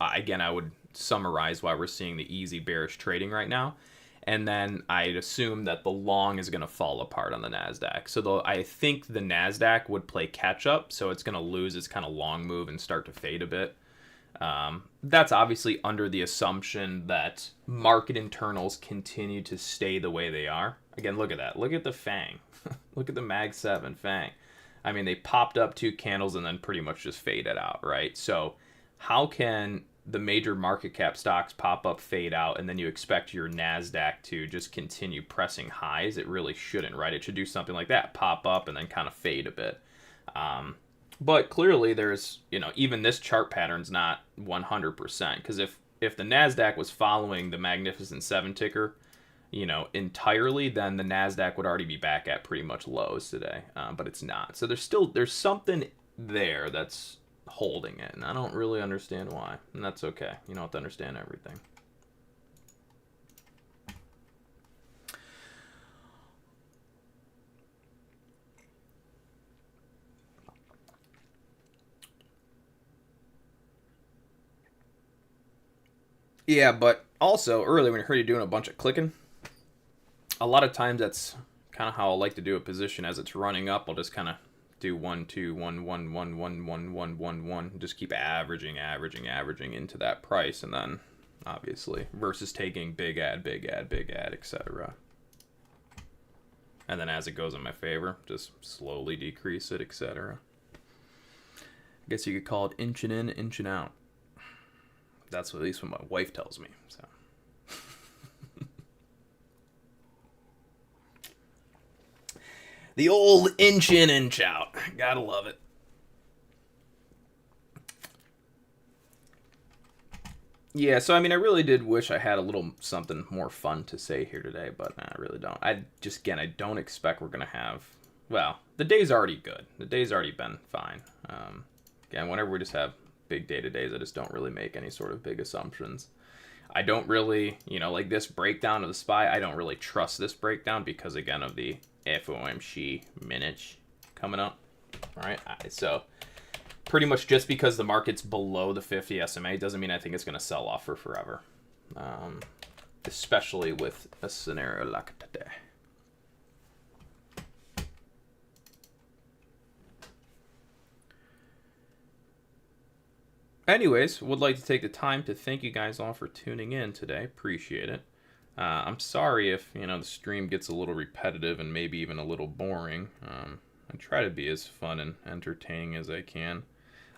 again, I would summarize why we're seeing the easy bearish trading right now. And then I'd assume that the long is going to fall apart on the NASDAQ. So I think the NASDAQ would play catch up, so it's going to lose its kind of long move and start to fade a bit. That's obviously under the assumption that market internals continue to stay the way they are. Again, look at that. Look at the FANG. Look at the Mag 7 FANG. They popped up 2 candles and then pretty much just faded out, right? So how can the major market cap stocks pop up, fade out, and then you expect your NASDAQ to just continue pressing highs. It really shouldn't, right? It should do something like that, pop up and then kind of fade a bit. But clearly there's, even this chart pattern's not 100%, because if the NASDAQ was following the Magnificent Seven ticker, entirely, then the NASDAQ would already be back at pretty much lows today, but it's not. So there's something there that's holding it, and I don't really understand why, and that's okay. You don't have to understand everything. Yeah, but also earlier when I heard you doing a bunch of clicking, a lot of times that's kind of how I like to do a position as it's running up. I'll just kind of do 1 2 1 1 1 1 1 1 1 1, just keep averaging into that price, and then obviously versus taking big ad, etc. And then as it goes in my favor, just slowly decrease it, etc. I guess you could call it inching in, inching out. That's at least what my wife tells me. So. The old inch in, inch out. Gotta love it. Yeah, so I mean, I really did wish I had a little something more fun to say here today, but I really don't. I don't expect we're gonna have. Well, the day's already good. The day's already been fine. Again, whenever we just have big day-to days, I just don't really make any sort of big assumptions. I don't really, like this breakdown of the SPY, I don't really trust this breakdown because, again, of the FOMC minutes coming up. All right, so pretty much just because the market's below the 50 SMA doesn't mean I think it's going to sell off for forever, especially with a scenario like today. Anyways, would like to take the time to thank you guys all for tuning in today. Appreciate it. I'm sorry if, the stream gets a little repetitive and maybe even a little boring. I try to be as fun and entertaining as I can.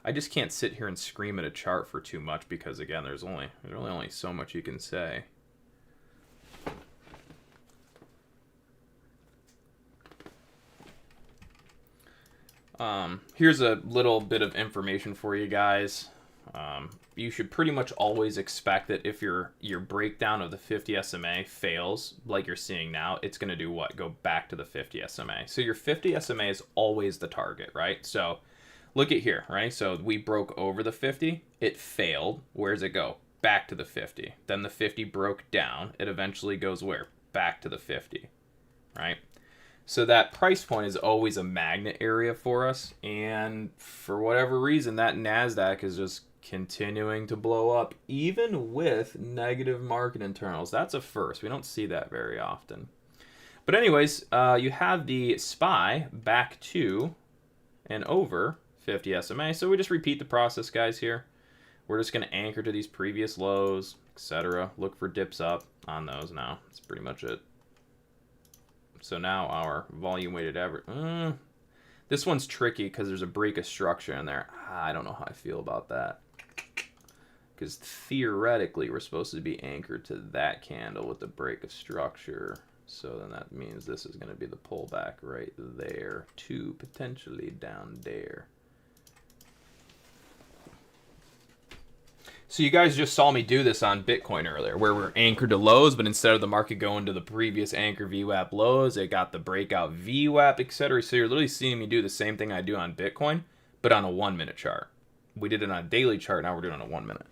I just can't sit here and scream at a chart for too much because, again, there's really only so much you can say. Here's a little bit of information for you guys. You should pretty much always expect that if your breakdown of the 50 SMA fails, like you're seeing now, it's going to do what? Go back to the 50 SMA. So your 50 SMA is always the target, right? So look at here, right? So we broke over the 50. It failed. Where does it go? Back to the 50. Then the 50 broke down. It eventually goes where? Back to the 50, right? So that price point is always a magnet area for us. And for whatever reason, that NASDAQ is just continuing to blow up, even with negative market internals. That's a first. We don't see that very often. But anyways, you have the SPY back to and over 50 SMA. So we just repeat the process, guys, here. We're just going to anchor to these previous lows, etc. Look for dips up on those now. That's pretty much it. So now our volume weighted average. This one's tricky because there's a break of structure in there. I don't know how I feel about that. Because theoretically, we're supposed to be anchored to that candle with the break of structure. So then that means this is going to be the pullback right there to potentially down there. So you guys just saw me do this on Bitcoin earlier, where we're anchored to lows, but instead of the market going to the previous anchor VWAP lows, it got the breakout VWAP, etc. So you're literally seeing me do the same thing I do on Bitcoin, but on a 1 minute chart. We did it on a daily chart, now we're doing it on a 1 minute.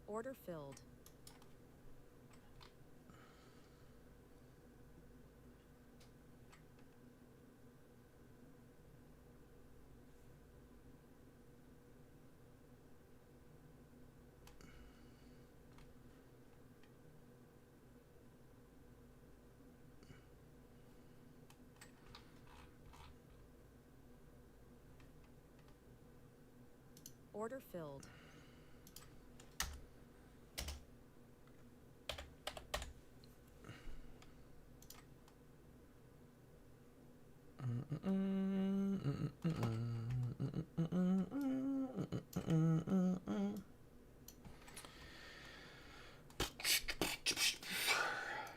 Order filled. Order filled.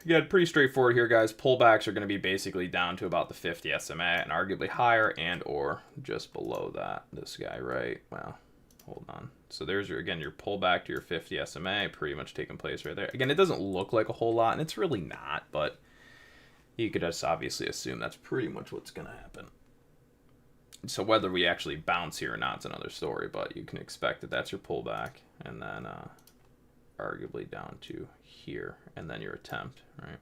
Again, pretty straightforward here, guys. Pullbacks are going to be basically down to about the 50 SMA and arguably higher and or just below that. This guy, right? Well, hold on. So there's your, again, your pullback to your 50 SMA pretty much taking place right there. Again, it doesn't look like a whole lot, and it's really not, but you could just obviously assume that's pretty much what's going to happen. So whether we actually bounce here or not is another story, but you can expect that that's your pullback, and then arguably down to here, and then your attempt, right?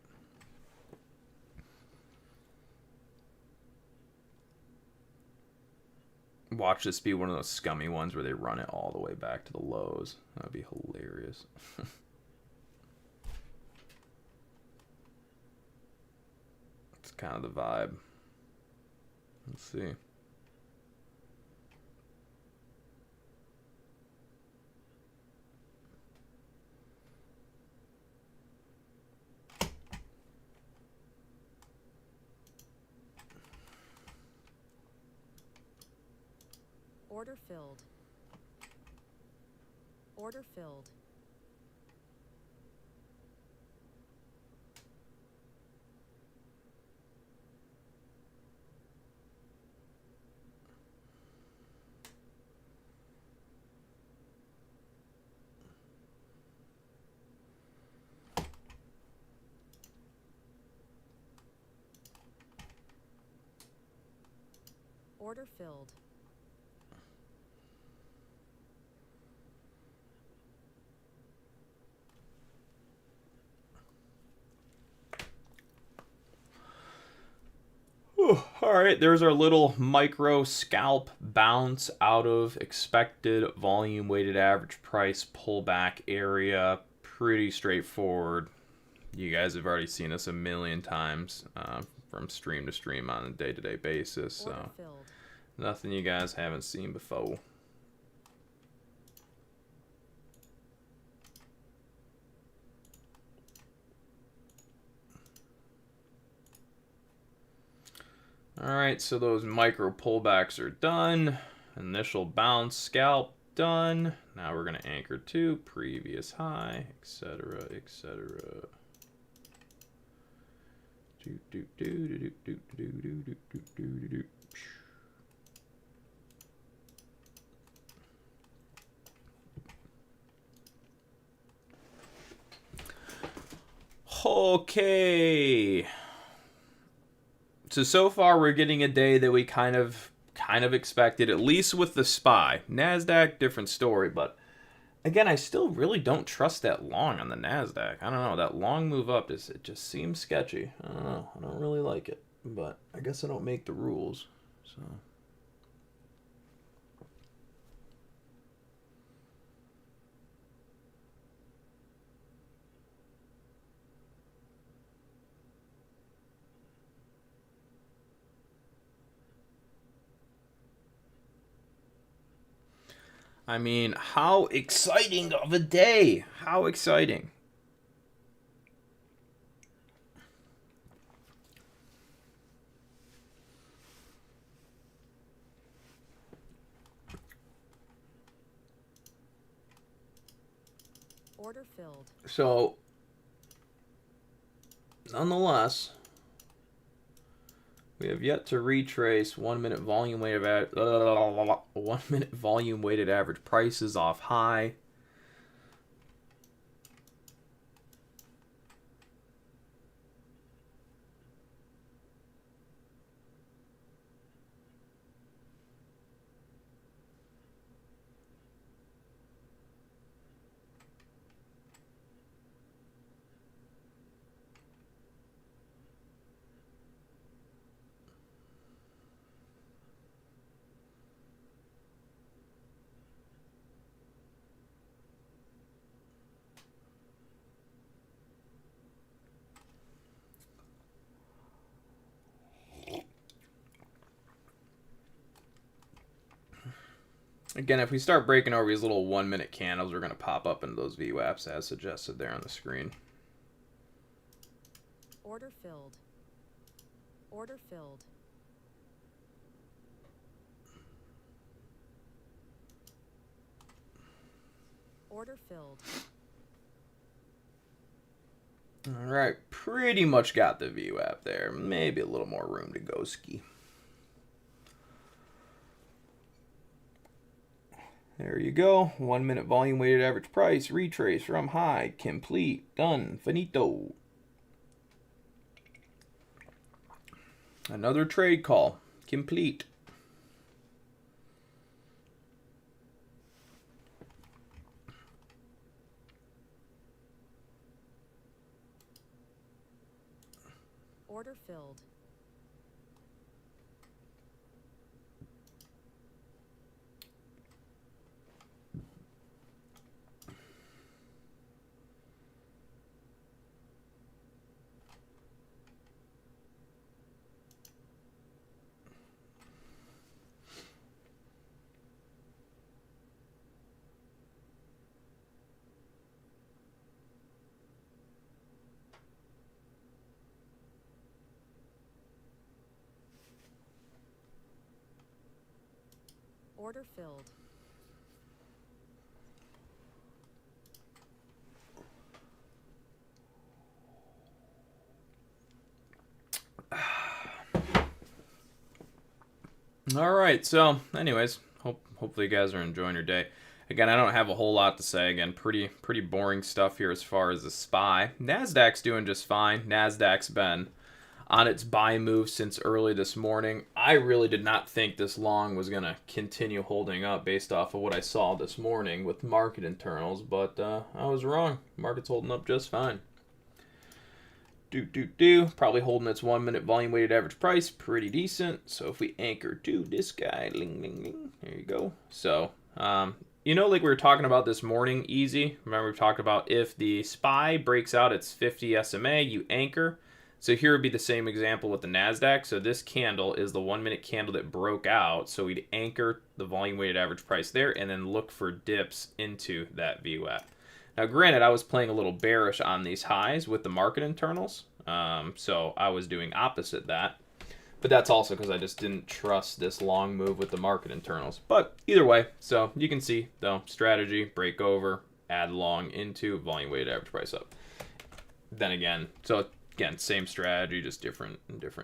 Watch this be one of those scummy ones where they run it all the way back to the lows. That would be hilarious. It's kind of the vibe. Let's see. Order filled. Order filled. Order filled. All right, there's our little micro scalp bounce out of expected volume weighted average price pullback area. Pretty straightforward. You guys have already seen this a million times from stream to stream on a day-to-day basis. So nothing you guys haven't seen before. Alright, so those micro pullbacks are done. Initial bounce, scalp, done. Now we're going to anchor to previous high, etc., etc. Okay. So far we're getting a day that we kind of expected, at least with the SPY. NASDAQ, different story, but again, I still really don't trust that long on the NASDAQ. I don't know, that long move up, it just seems sketchy. I don't know, I don't really like it, but I guess I don't make the rules, so... I mean, how exciting of a day! How exciting! Order filled. So, nonetheless, we have yet to retrace 1 minute volume weighted 1 minute volume weighted average prices off high. Again, if we start breaking over these little 1 minute candles, we're going to pop up into those VWAPs as suggested there on the screen. Order filled. Order filled. Order filled. All right, pretty much got the VWAP there. Maybe a little more room to go ski. There you go. 1 minute volume weighted average price. Retrace from high. Complete. Done. Finito. Another trade call. Complete. Order filled. Order filled. All right, so anyways, hopefully you guys are enjoying your day. Again, I don't have a whole lot to say. Again, pretty boring stuff here as far as the SPY. Nasdaq's doing just fine. Nasdaq's been on its buy move since early this morning. I really did not think this long was going to continue holding up based off of what I saw this morning with market internals, but I was wrong. Market's holding up just fine. Probably holding its 1 minute volume weighted average price pretty decent. So if we anchor to this guy, ling, ling, ling, there you go. So, you know, like we were talking about this morning, easy. Remember we talked about if the SPY breaks out its 50 SMA, you anchor. So here would be the same example with the NASDAQ. So this candle is the 1 minute candle that broke out. So we'd anchor the volume weighted average price there and then look for dips into that VWAP. Now, granted, I was playing a little bearish on these highs with the market internals. So I was doing opposite that. But that's also because I just didn't trust this long move with the market internals. But either way, so you can see, though, strategy, break over, add long into, volume weighted average price up. Then again, so again, same strategy, just different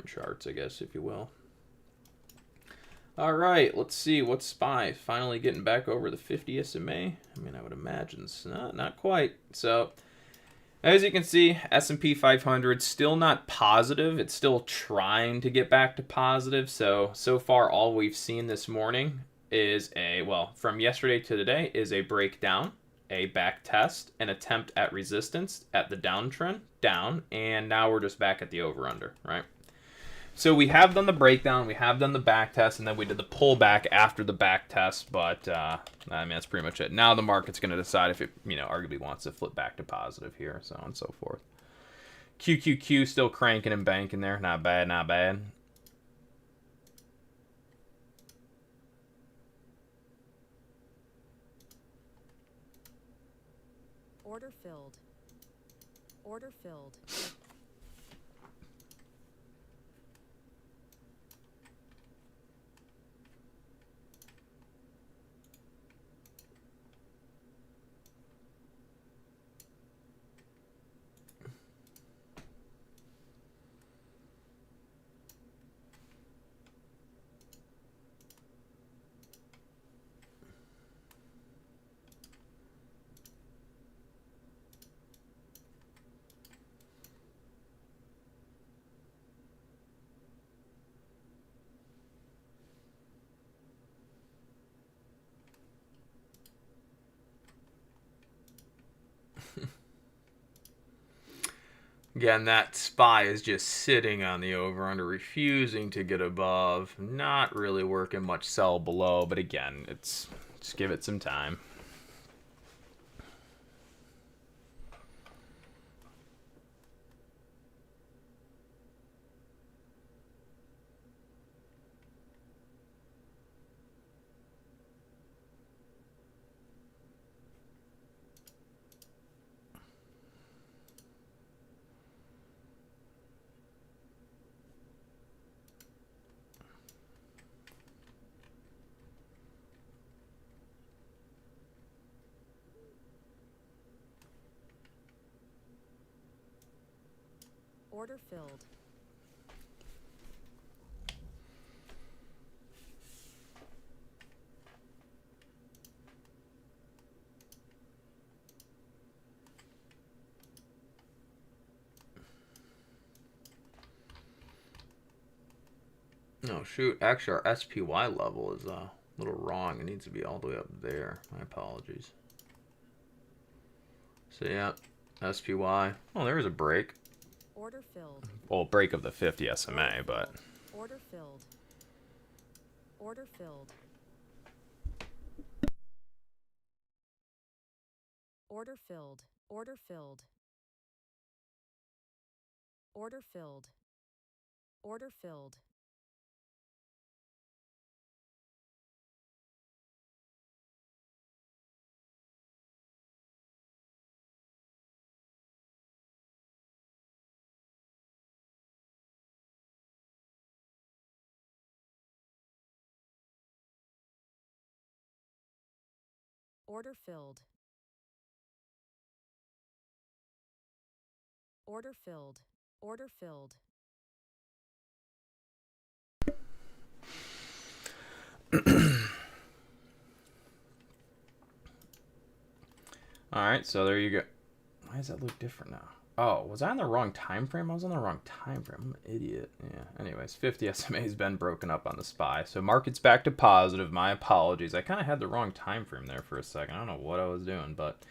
charts, I guess, if you will. All right, let's see. What's SPY? Finally getting back over the 50 SMA? I mean, I would imagine it's not quite. So, as you can see, S&P 500 still not positive. It's still trying to get back to positive. So far, all we've seen this morning is from yesterday to today, is a breakdown, a back test, an attempt at resistance at the downtrend, down, and now we're just back at the over-under, right? So we have done the breakdown, we have done the back test, and then we did the pullback after the back test, but I mean, that's pretty much it. Now the market's going to decide if it, arguably wants to flip back to positive here, so on and so forth. QQQ still cranking and banking there. Not bad, not bad. Order filled. Order filled. Again, that SPY is just sitting on the over-under, refusing to get above. Not really working much sell below, but again, just give it some time. Order filled. Oh, shoot. Actually, our SPY level is a little wrong. It needs to be all the way up there. My apologies. So, yeah, SPY. Oh, there is a break. Order filled. Well, break of the 50 SMA, but... Order filled. Order filled. Order filled. Order filled. Order filled. Order filled. Order filled. Order filled. Order filled. All right, so there you go. Why does that look different now? Oh, was I on the wrong time frame? I was on the wrong time frame. I'm an idiot. Yeah. Anyways, 50 SMA has been broken up on the SPY. So market's back to positive. My apologies. I kind of had the wrong time frame there for a second. I don't know what I was doing, but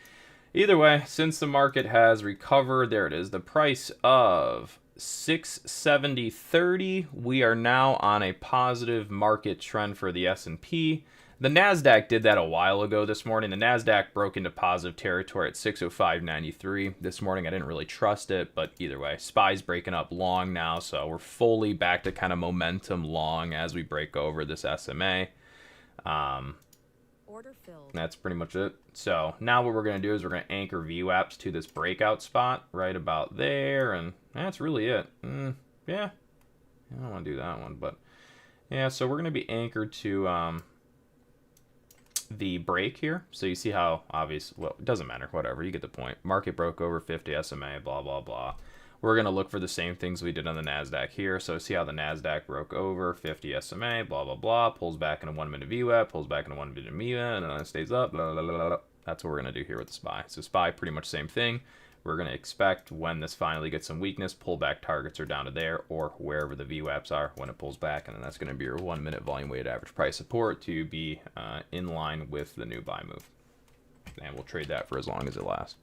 either way, since the market has recovered, there it is. The price of 670.30. We are now on a positive market trend for the S&P. The NASDAQ did that a while ago this morning. The NASDAQ broke into positive territory at 605.93. This morning I didn't really trust it, but either way, SPY's breaking up long now, so we're fully back to kind of momentum long as we break over this SMA. Order filled. That's pretty much it. So now what we're going to do is we're going to anchor VWAPs to this breakout spot right about there, and that's really it. Yeah, I don't want to do that one, but yeah, so we're going to be anchored to the break here. So you see how obvious, well, it doesn't matter, whatever, you get the point. Market broke over 50 SMA, blah, blah, blah. We're going to look for the same things we did on the NASDAQ here. So see how the NASDAQ broke over 50 SMA, blah, blah, blah, pulls back in a 1 minute VWAP, pulls back in a 1 minute MIVA, and then it stays up, blah, blah, blah, blah. That's what we're going to do here with the SPY. So SPY, pretty much same thing. We're going to expect when this finally gets some weakness, pullback targets are down to there or wherever the VWAPs are when it pulls back. And then that's going to be your 1 minute volume weighted average price support to be in line with the new buy move. And we'll trade that for as long as it lasts.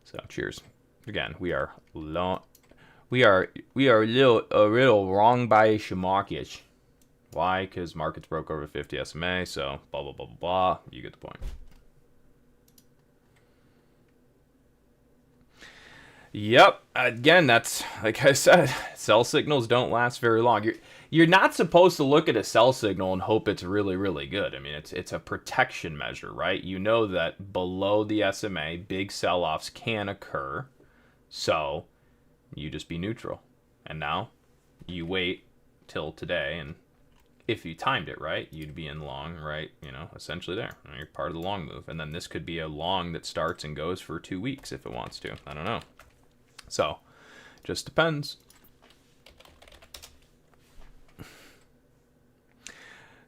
So cheers. Again, we are long. We are a little wrong by market. Why? Because markets broke over 50 SMA. So blah, blah, blah, blah, blah. You get the point. Yep. Again, that's like I said, sell signals don't last very long. You're not supposed to look at a sell signal and hope it's really, really good. I mean, it's a protection measure, right? You know that below the SMA, big sell-offs can occur. So you just be neutral. And now you wait till today, and if you timed it right, you'd be in long, right? You know, essentially there. You're part of the long move. And then this could be a long that starts and goes for 2 weeks if it wants to. I don't know. So, just depends.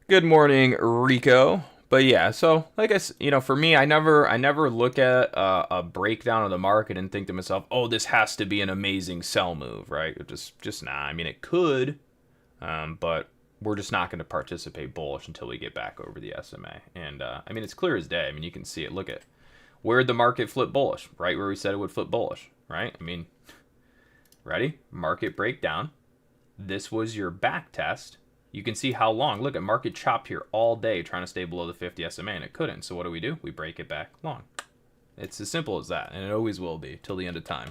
Good morning, Rico. But yeah, so like I said, you know, for me, I never look at a breakdown of the market and think to myself, oh, this has to be an amazing sell move, right? Just nah. I mean, it could, but we're just not going to participate bullish until we get back over the SMA. And I mean, it's clear as day. I mean, you can see it. Look at where'd the market flip bullish, right where we said it would flip bullish, right? I mean, ready? Market breakdown. This was your back test. You can see how long. Look at market chopped here all day trying to stay below the 50 SMA, and it couldn't. So what do? We break it back long. It's as simple as that, and it always will be till the end of time.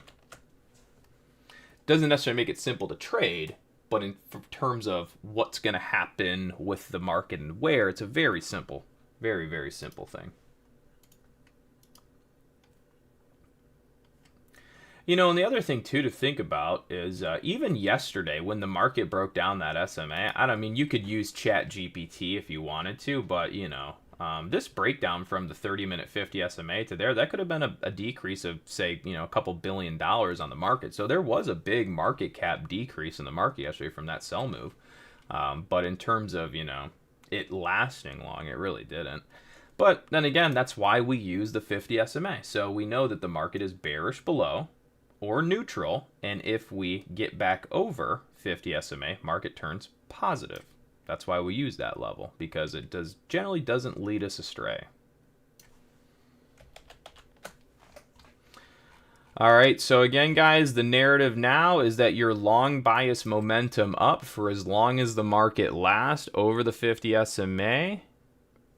Doesn't necessarily make it simple to trade, but in terms of what's going to happen with the market and where, it's a very simple, very, very simple thing. You know, and the other thing, too, to think about is even yesterday when the market broke down that SMA, I mean, you could use Chat GPT if you wanted to, but, you know, This breakdown from the 30-minute 50 SMA to there, that could have been a decrease of, say, a couple $1 billion on the market. So there was a big market cap decrease in the market yesterday from that sell move. But in terms of, it lasting long, it really didn't. But then again, that's why we use the 50 SMA. So we know that the market is bearish below or neutral. And if we get back over 50 SMA, market turns positive. That's why we use that level, because it generally doesn't lead us astray. All right, so again, guys, the narrative now is that your long bias momentum up for as long as the market lasts over the 50 SMA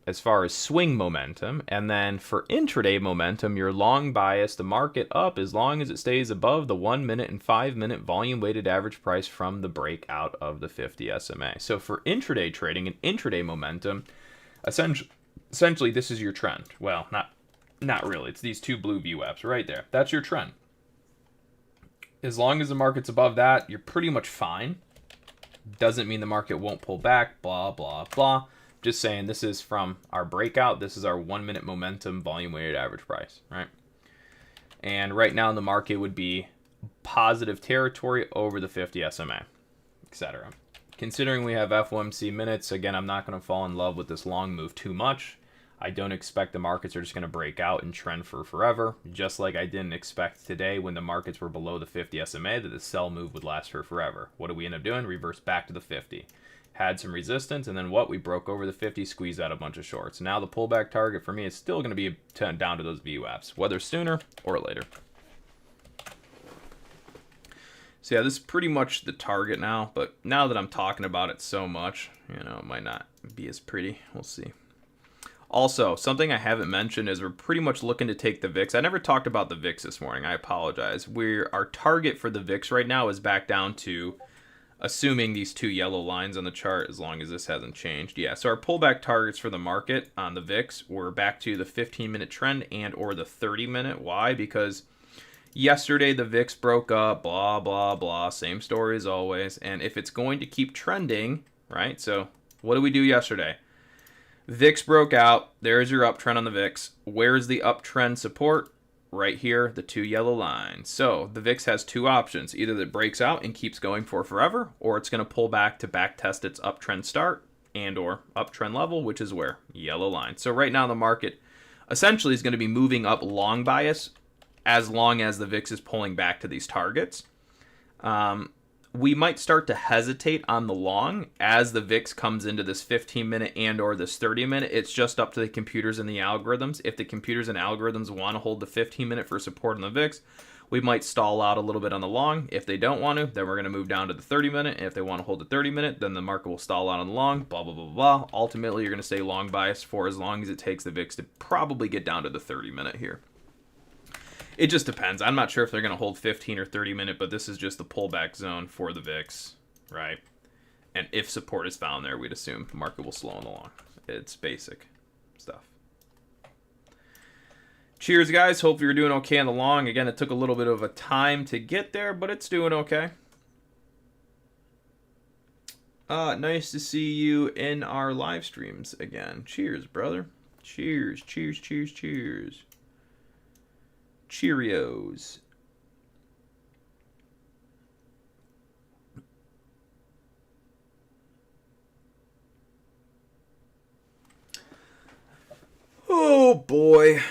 as far as swing momentum. And then for intraday momentum, your long bias, the market up as long as it stays above the 1 minute and 5 minute volume weighted average price from the breakout of the 50 SMA. So for intraday trading and intraday momentum, essentially this is your trend. Well, not really. It's these two blue VWAPs right there. That's your trend. As long as the market's above that, you're pretty much fine. Doesn't mean the market won't pull back, blah, blah, blah. Just saying, this is from our breakout. This is our 1 minute momentum volume weighted average price, right? And right now the market would be positive territory over the 50 SMA, etc. Considering we have FOMC minutes, again, I'm not going to fall in love with this long move too much. I don't expect the markets are just going to break out and trend for forever, just like I didn't expect today when the markets were below the 50 SMA that the sell move would last for forever. What did we end up doing? Reverse back to the 50. Had some resistance, and then what? We broke over the 50, squeezed out a bunch of shorts. Now the pullback target for me is still going to be down to those VWAPs, whether sooner or later. So yeah, this is pretty much the target now, but now that I'm talking about it so much, it might not be as pretty. We'll see. Also, something I haven't mentioned is we're pretty much looking to take the VIX. I never talked about the VIX this morning. I apologize. Our target for the VIX right now is back down to, assuming these two yellow lines on the chart, as long as this hasn't changed. Yeah, so our pullback targets for the market on the VIX were back to the 15-minute trend and or the 30-minute. Why? Because yesterday the VIX broke up, blah, blah, blah. Same story as always. And if it's going to keep trending, right? So what did we do yesterday? VIX broke out. There's your uptrend on the VIX. Where's the uptrend support? Right here, the two yellow lines. So the VIX has two options. Either that breaks out and keeps going for forever, or it's going to pull back to back test its uptrend start and or uptrend level, which is where? Yellow line. So right now the market essentially is going to be moving up long bias as long as the VIX is pulling back to these targets. We might start to hesitate on the long as the VIX comes into this 15-minute and or this 30-minute. It's just up to the computers and the algorithms. If the computers and algorithms want to hold the 15-minute for support on the VIX, we might stall out a little bit on the long. If they don't want to, then we're going to move down to the 30-minute. And if they want to hold the 30-minute, then the market will stall out on the long, blah, blah, blah, blah. Ultimately, you're going to stay long bias for as long as it takes the VIX to probably get down to the 30-minute here. It just depends. I'm not sure if they're going to hold 15 or 30-minute, but this is just the pullback zone for the VIX, right? And if support is found there, we'd assume the market will slow on the long. It's basic stuff. Cheers, guys. Hope you're doing okay on the long. Again, it took a little bit of a time to get there, but it's doing okay. Nice to see you in our live streams again. Cheers, brother. Cheers, cheers, cheers, cheers. Cheerios. Oh boy.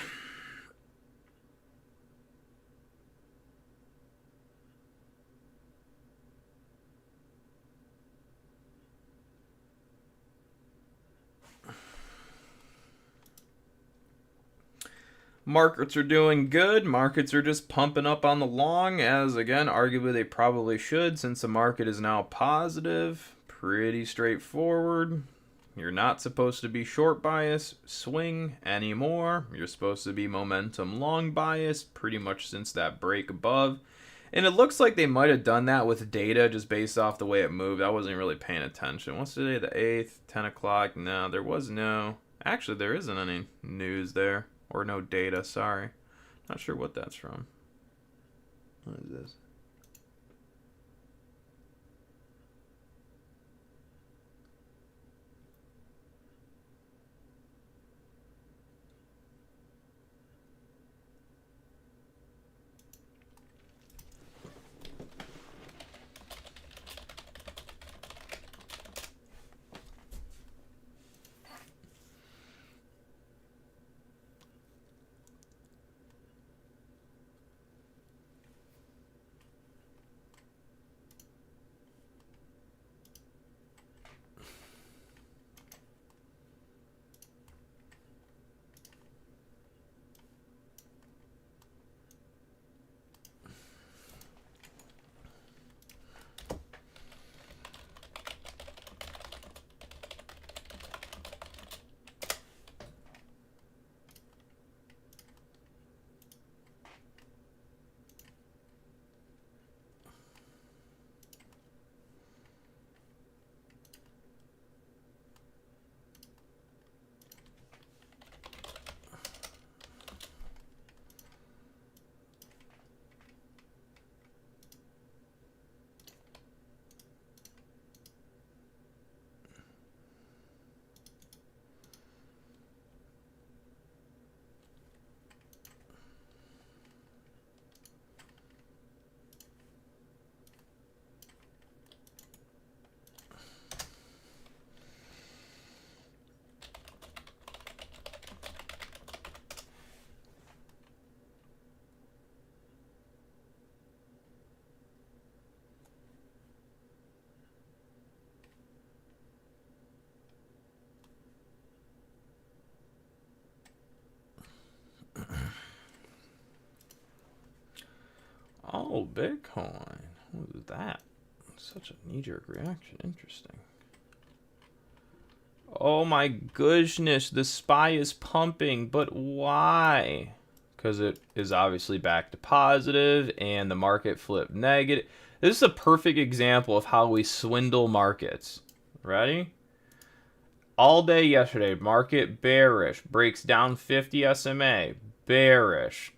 Markets are doing good. Markets are just pumping up on the long, as again, arguably they probably should since the market is now positive. Pretty straightforward. You're not supposed to be short bias swing anymore. You're supposed to be momentum long bias pretty much since that break above. And it looks like they might have done that with data just based off the way it moved. I wasn't really paying attention. What's today? The 8th, 10 o'clock? No, there was no... Actually, there isn't any news there. Or no data, sorry. Not sure what that's from. What is this? Oh, Bitcoin. What was that? Such a knee-jerk reaction. Interesting. Oh my goodness, the SPY is pumping, but why? Because it is obviously back to positive and the market flipped negative. This is a perfect example of how we swindle markets. Ready? All day yesterday, market bearish, breaks down 50 SMA, bearish,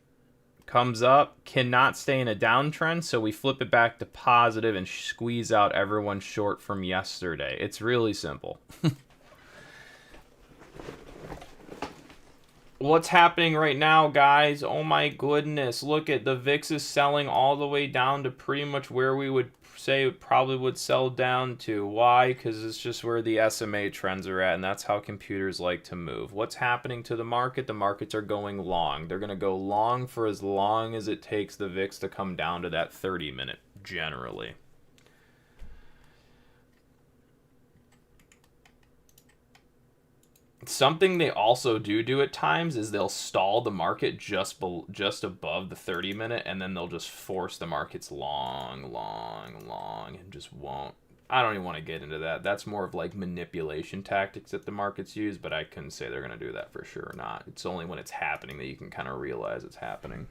comes up, cannot stay in a downtrend, so we flip it back to positive and squeeze out everyone short from yesterday. It's really simple. What's happening right now, guys? Oh my goodness. Look at the VIX is selling all the way down to pretty much where we would say it probably would sell down to. Why? Because it's just where the SMA trends are at, and that's how computers like to move. What's happening to the market? The markets are going long. They're going to go long for as long as it takes the VIX to come down to that 30-minute, generally. Something they also do at times is they'll stall the market just above the 30-minute, and then they'll just force the markets long, and just won't. I don't even want to get into that. That's more of like manipulation tactics that the markets use, but I couldn't say they're going to do that for sure or not. It's only when it's happening that you can kind of realize it's happening.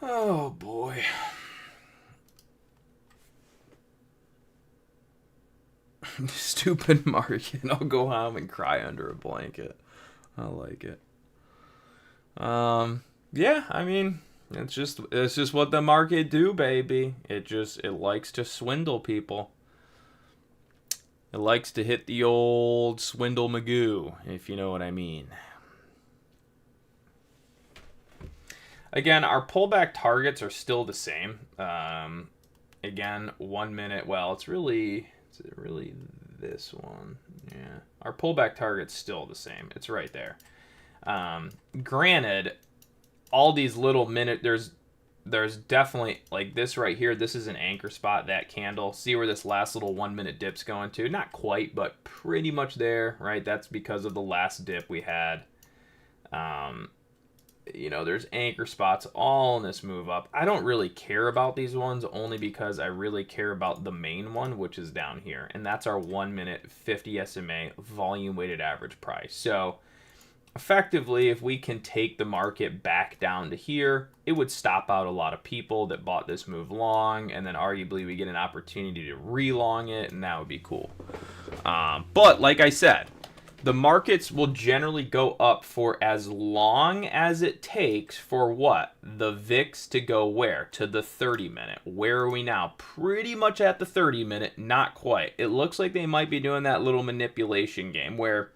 Oh boy. Stupid market. I'll go home and cry under a blanket. I like it. Yeah, I mean, it's just what the market do, baby. It likes to swindle people. It likes to hit the old swindle Magoo, if you know what I mean. Again, our pullback targets are still the same. Again, 1 minute. Well, is it really this one? Yeah. Our pullback target's still the same. It's right there. Granted, all these little there's definitely, like this right here, this is an anchor spot, that candle. See where this last little 1 minute dip's going to? Not quite, but pretty much there, right? That's because of the last dip we had. There's anchor spots all in this move up. I don't really care about these ones only because I really care about the main one, which is down here. And that's our 1 minute 50 SMA volume weighted average price. So effectively, if we can take the market back down to here, it would stop out a lot of people that bought this move long, and then arguably we get an opportunity to re-long it, and that would be cool. But like I said, the markets will generally go up for as long as it takes for what? The VIX to go where? To the 30-minute. Where are we now? Pretty much at the 30-minute, not quite. It looks like they might be doing that little manipulation game where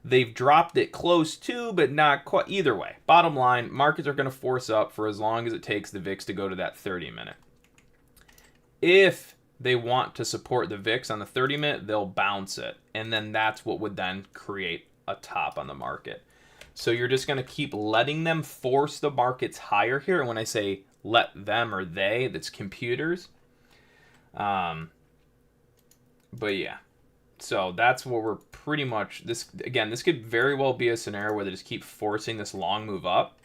they've dropped it close to, but not quite. Either way, bottom line, markets are going to force up for as long as it takes the VIX to go to that 30-minute. If they want to support the VIX on the 30-minute, they'll bounce it. And then that's what would then create a top on the market. So you're just going to keep letting them force the markets higher here. And when I say let them or they, that's computers. But yeah. So that's what we're pretty much, this could very well be a scenario where they just keep forcing this long move up,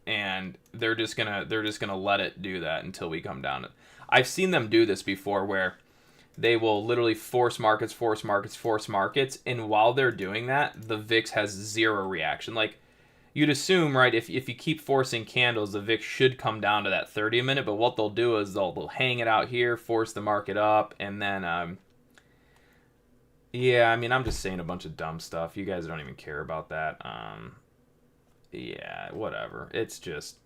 and they're just gonna let it do that until we come down. I've seen them do this before where they will literally force markets, and while they're doing that, the VIX has zero reaction. Like, you'd assume, right, if you keep forcing candles, the VIX should come down to that 30-minute, but what they'll do is they'll hang it out here, force the market up, and then yeah, I mean, I'm just saying a bunch of dumb stuff. You guys don't even care about that. Yeah, whatever. It's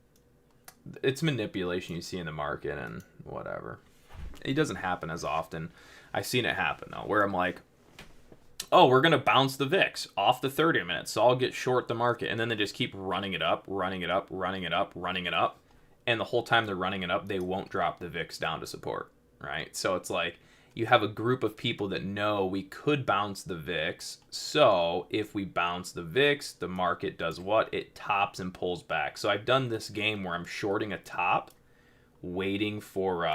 manipulation you see in the market, and whatever. It doesn't happen as often. I've seen it happen, though, where I'm like, oh, we're going to bounce the VIX off the 30 minutes, so I'll get short the market. And then they just keep running it up. And the whole time they're running it up, they won't drop the VIX down to support, right? So it's like, you have a group of people that know we could bounce the VIX. So if we bounce the VIX, the market does what? It tops and pulls back. So I've done this game where I'm shorting a top waiting for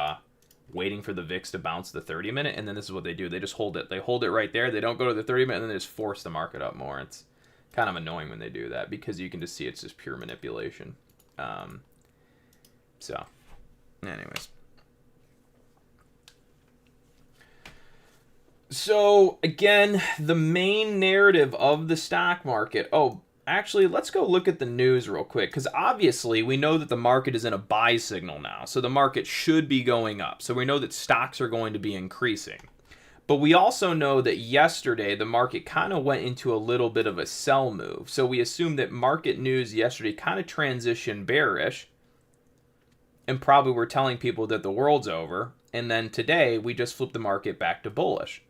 the VIX to bounce the 30-minute, and then this is what they do. They just hold it. They hold it right there. They don't go to the 30-minute, and then they just force the market up more. It's kind of annoying when they do that because you can just see it's just pure manipulation. So, anyways. So, again, the main narrative of the stock market. Oh, actually, let's go look at the news real quick, because obviously we know that the market is in a buy signal now. So the market should be going up. So we know that stocks are going to be increasing. But we also know that yesterday the market kind of went into a little bit of a sell move. So we assume that market news yesterday kind of transitioned bearish. And probably we're telling people that the world's over. And then today we just flipped the market back to bullish.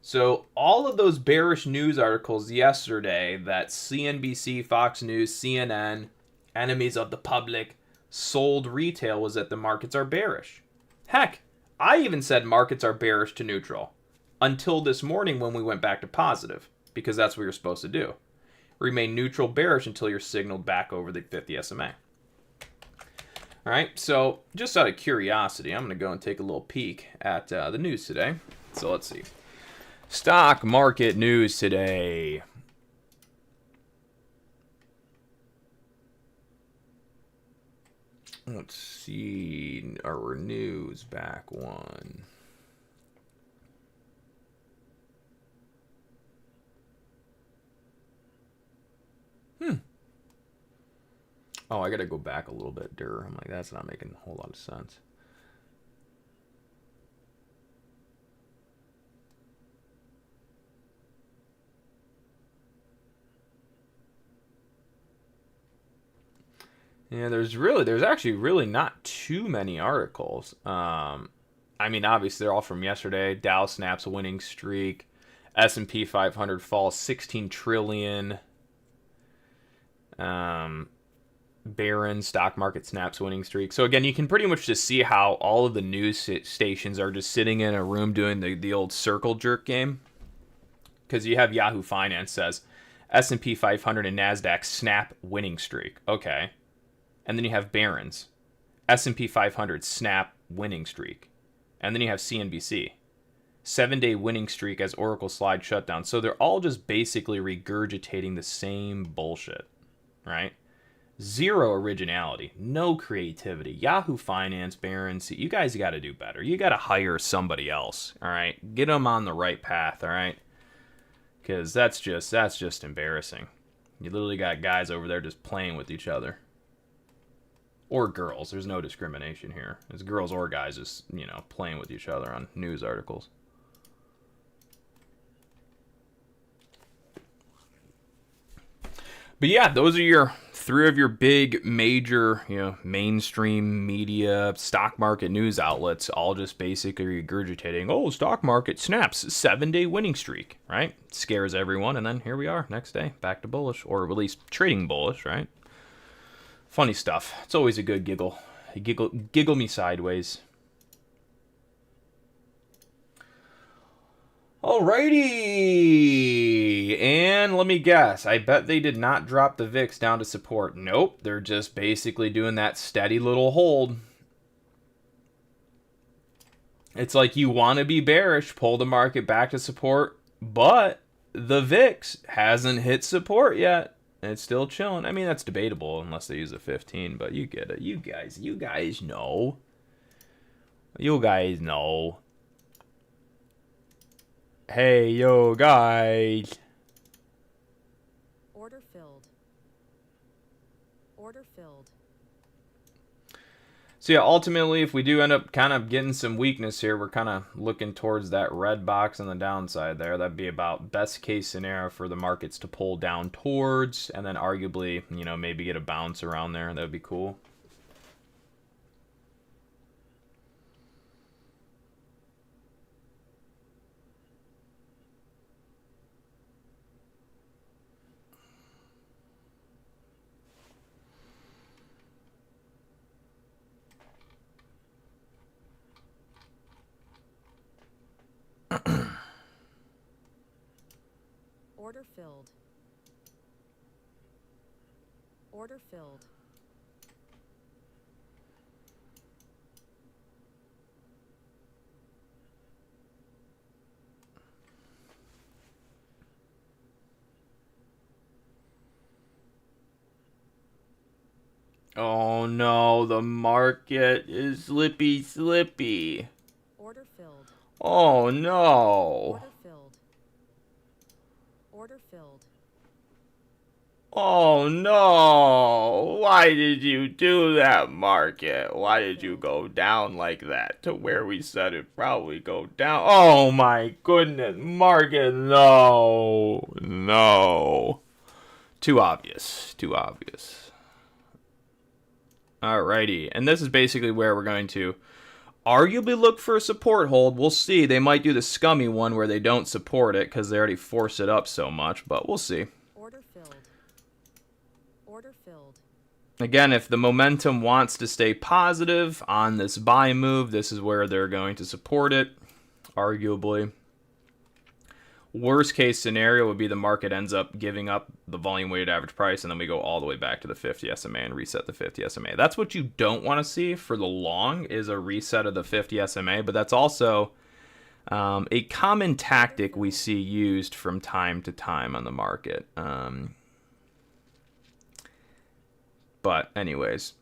So all of those bearish news articles yesterday that CNBC, Fox News, CNN, enemies of the public, sold retail was that the markets are bearish. Heck, I even said markets are bearish to neutral until this morning when we went back to positive, because that's what you're supposed to do. Remain neutral bearish until you're signaled back over the 50 SMA. All right, so just out of curiosity, I'm going to go and take a little peek at the news today. So let's see. Stock market news today. Let's see our news back one. Oh, I got to go back a little bit. I'm like, that's not making a whole lot of sense. Yeah, there's actually really not too many articles. I mean, obviously they're all from yesterday. Dow snaps a winning streak. S&P 500 falls 16 trillion. Barron stock market snaps winning streak. So again, you can pretty much just see how all of the news stations are just sitting in a room doing the old circle jerk game. Because you have Yahoo Finance says S&P 500 and NASDAQ snap winning streak. Okay. And then you have Barron's S&P 500 snap winning streak. And then you have CNBC 7-day winning streak as Oracle slide shutdown. So they're all just basically regurgitating the same bullshit, right? Zero originality, no creativity. Yahoo Finance, Barron's, you guys got to do better. You got to hire somebody else, all right? Get them on the right path, all right? Because that's just embarrassing. You literally got guys over there just playing with each other. Or girls. There's no discrimination here. It's girls or guys just, playing with each other on news articles. But yeah, those are your three of your big major, mainstream media, stock market news outlets, all just basically regurgitating, oh, stock market snaps 7-day winning streak, right? Scares everyone, and then here we are, next day, back to bullish, or at least trading bullish, right? Funny stuff. It's always a good giggle. Giggle me sideways. Alrighty, and let me guess. I bet they did not drop the VIX down to support. Nope, they're just basically doing that steady little hold. It's like you want to be bearish, pull the market back to support, but the VIX hasn't hit support yet. It's still chilling. I mean, that's debatable unless they use a 15, but you get it. You guys know. You guys know. Hey, yo, guys. Order filled. Order filled. So yeah, ultimately, if we do end up kind of getting some weakness here, we're kind of looking towards that red box on the downside there. That'd be about best case scenario for the markets to pull down towards, and then arguably, maybe get a bounce around there. That'd be cool. Order filled. Order filled. Oh no, the market is slippy. Order filled. Oh no. Order filled. Order filled. Oh no. Why did you do that, market? Why Order did you filled. go down like that to where we said it'd probably go down? Oh my goodness, market. No. No. Too obvious. Too obvious. Alrighty. And this is basically where we're going to arguably look for a support hold. We'll see. They might do the scummy one where they don't support it because they already force it up so much, but we'll see. Order filled. Order filled. Again, if the momentum wants to stay positive on this buy move, this is where they're going to support it, arguably. Worst case scenario would be the market ends up giving up the volume weighted average price, and then we go all the way back to the 50 SMA and reset the 50 SMA. That's what you don't want to see for the long, is a reset of the 50 SMA, but that's also a common tactic we see used from time to time on the market. But anyways,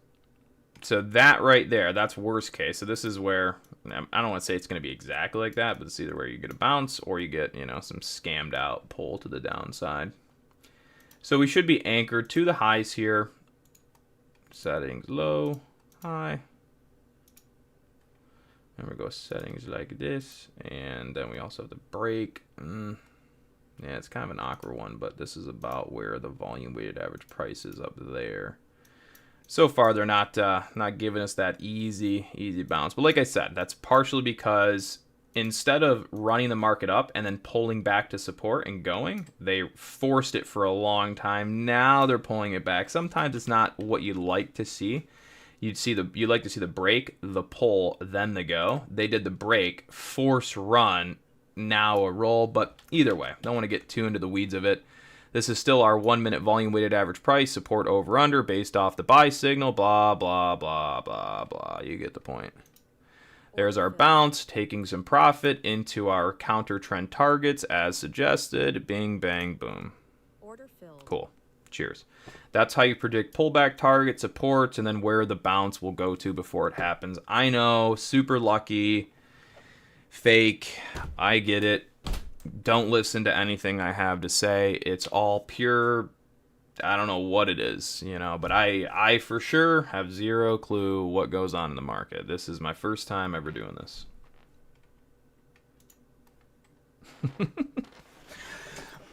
so that right there, that's worst case. So this is where, I don't want to say it's going to be exactly like that, but it's either where you get a bounce or you get, some scammed out pull to the downside. So we should be anchored to the highs here. Settings low, high. And we go settings like this. And then we also have the break. Yeah, it's kind of an awkward one, but this is about where the volume weighted average price is up there. So far, they're not giving us that easy bounce. But like I said, that's partially because instead of running the market up and then pulling back to support and going, they forced it for a long time. Now they're pulling it back. Sometimes it's not what you'd like to see. You'd like to see the break, the pull, then the go. They did the break, force run, now a roll. But either way, don't want to get too into the weeds of it. This is still our 1 minute volume weighted average price, support over under based off the buy signal, blah, blah, blah, blah, blah. You get the point. There's our bounce, taking some profit into our counter trend targets as suggested. Bing, bang, boom. Order filled. Cool. Cheers. That's how you predict pullback target, supports, and then where the bounce will go to before it happens. I know, super lucky, fake, I get it. Don't listen to anything I have to say. It's all pure, I don't know what it is, but I for sure have zero clue what goes on in the market. This is my first time ever doing this.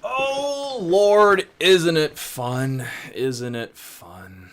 Oh, Lord, isn't it fun? Isn't it fun?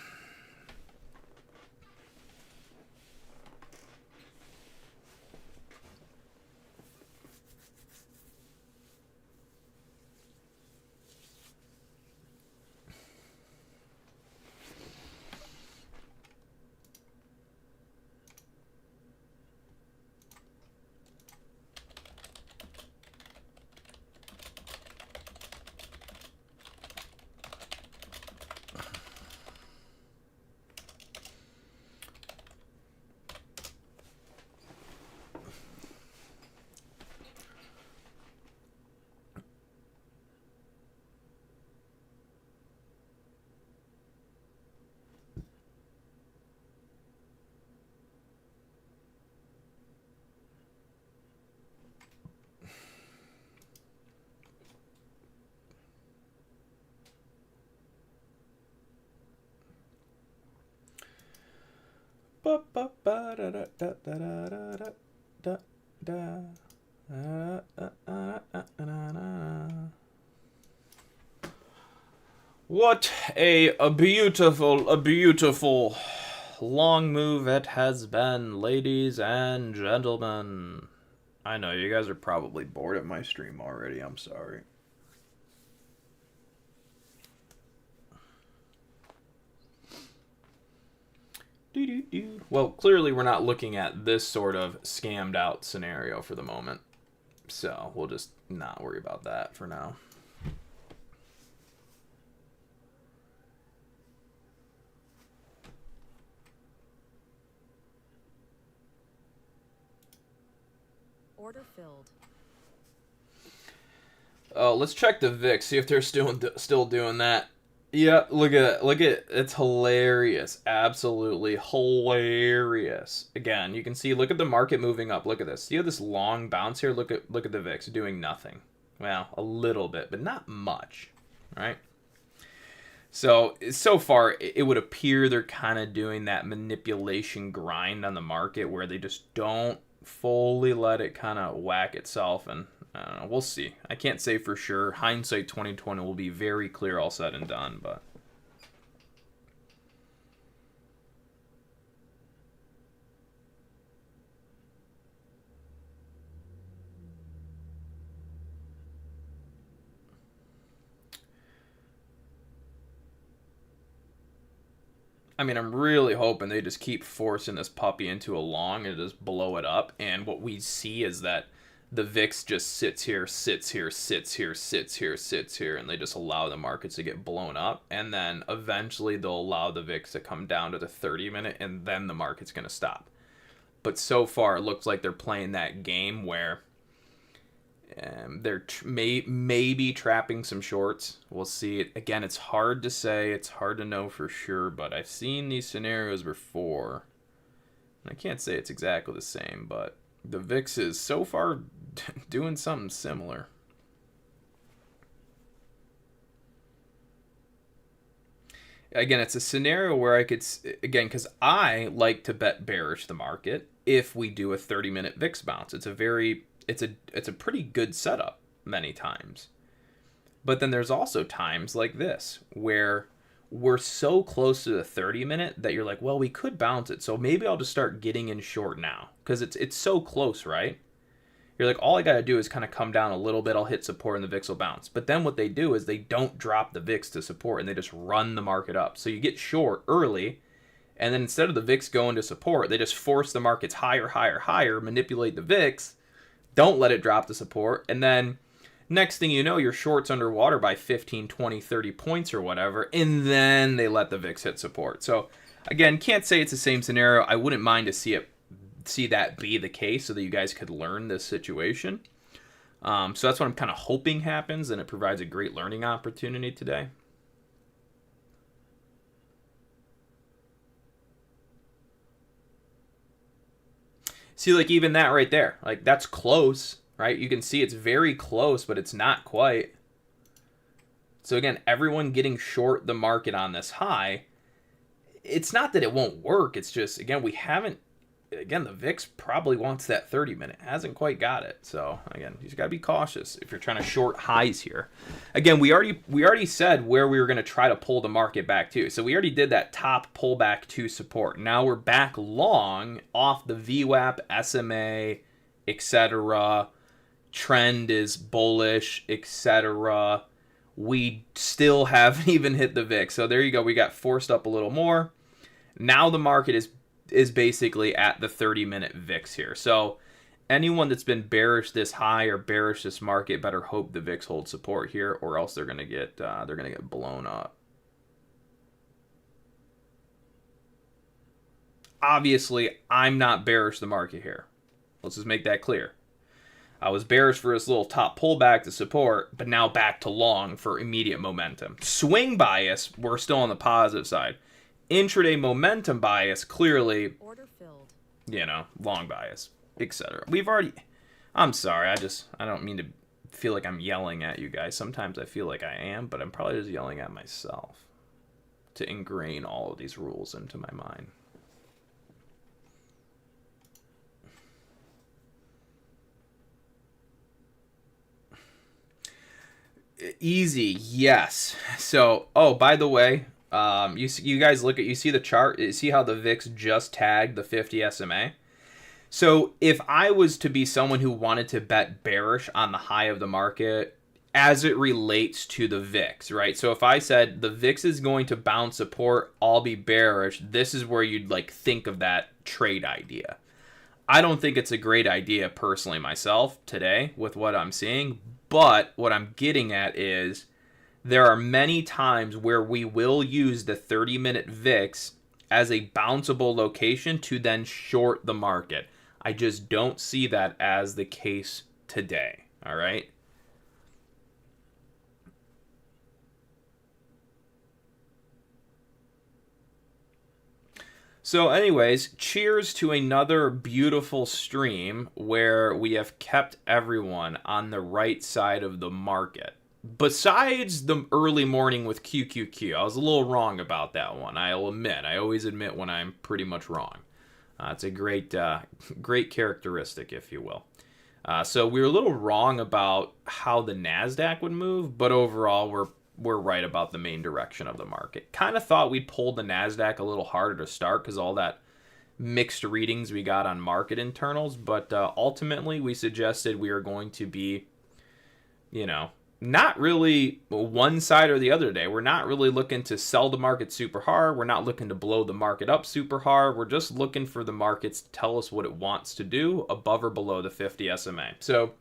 What a beautiful long move it has been, ladies and gentlemen. I know you guys are probably bored of my stream already. I'm sorry. Well, clearly we're not looking at this sort of scammed out scenario for the moment. So we'll just not worry about that for now. Order filled. Let's check the VIX, see if they're still doing that. Yeah, look at it's hilarious. Absolutely hilarious. Again, you can see look at the market moving up. Look at this. See how this long bounce here? Look at the VIX doing nothing. Well, a little bit, but not much. Right? So far it would appear they're kind of doing that manipulation grind on the market where they just don't fully let it kind of whack itself, and I don't know, we'll see. I can't say for sure. Hindsight 2020 will be very clear all said and done, but I mean, I'm really hoping they just keep forcing this puppy into a long and just blow it up. And what we see is that the VIX just sits here, sits here, sits here, sits here, sits here, and they just allow the markets to get blown up. And then eventually they'll allow the VIX to come down to the 30-minute, and then the market's going to stop. But so far, it looks like they're playing that game where they're maybe trapping some shorts. We'll see. Again, it's hard to say. It's hard to know for sure, but I've seen these scenarios before. And I can't say it's exactly the same, but the VIX is so far doing something similar. Again, it's a scenario where I could, again, because I like to bet bearish the market if we do a 30-minute VIX bounce. It's a pretty good setup many times. But then there's also times like this where we're so close to the 30-minute that you're like, well, we could bounce it, so maybe I'll just start getting in short now because it's so close, right? You're like, all I got to do is kind of come down a little bit, I'll hit support and the VIX will bounce. But then what they do is they don't drop the VIX to support and they just run the market up. So you get short early, and then instead of the VIX going to support, they just force the markets higher, higher, higher, manipulate the VIX, don't let it drop to support, and then next thing you know, your short's underwater by 15, 20, 30 points or whatever, and then they let the VIX hit support. So again, can't say it's the same scenario. I wouldn't mind to see that be the case so that you guys could learn this situation. So that's what I'm kind of hoping happens, and it provides a great learning opportunity today. See, like even that right there, like that's close, right? You can see it's very close, but it's not quite. So again, everyone getting short the market on this high. It's not that it won't work. It's just, again, the VIX probably wants that 30-minute. Hasn't quite got it. So again, you just gotta be cautious if you're trying to short highs here. Again, we already said where we were gonna try to pull the market back to. So we already did that top pullback to support. Now we're back long off the VWAP, SMA, etc. Trend is bullish, etc. We still haven't even hit the VIX. So there you go. We got forced up a little more. Now the market is basically at the 30-minute VIX here. So anyone that's been bearish this high or bearish this market better hope the VIX holds support here, or else they're gonna get blown up. Obviously, I'm not bearish the market here. Let's just make that clear. I was bearish for this little top pullback to support, but now back to long for immediate momentum. Swing bias, we're still on the positive side. Intraday momentum bias, clearly, Order filled. Long bias, etc. I'm sorry, I don't mean to feel like I'm yelling at you guys. Sometimes I feel like I am, but I'm probably just yelling at myself to ingrain all of these rules into my mind. Easy, yes. So, by the way, you guys you see the chart, you see how the VIX just tagged the 50 SMA? So if I was to be someone who wanted to bet bearish on the high of the market as it relates to the VIX, right? So if I said the VIX is going to bounce support, I'll be bearish, this is where you'd think of that trade idea. I don't think it's a great idea personally myself today with what I'm seeing, but what I'm getting at is there are many times where we will use the 30-minute VIX as a bounceable location to then short the market. I just don't see that as the case today, all right? So, anyways, cheers to another beautiful stream where we have kept everyone on the right side of the market. Besides the early morning with QQQ, I was a little wrong about that one. I'll admit. I always admit when I'm pretty much wrong. It's a great characteristic, if you will. So we were a little wrong about how the Nasdaq would move, but overall we're right about the main direction of the market. Kind of thought we'd pull the Nasdaq a little harder to start because all that mixed readings we got on market internals, but ultimately we suggested we are going to be, not really one side or the other today. We're not really looking to sell the market super hard. We're not looking to blow the market up super hard. We're just looking for the markets to tell us what it wants to do above or below the 50 SMA. So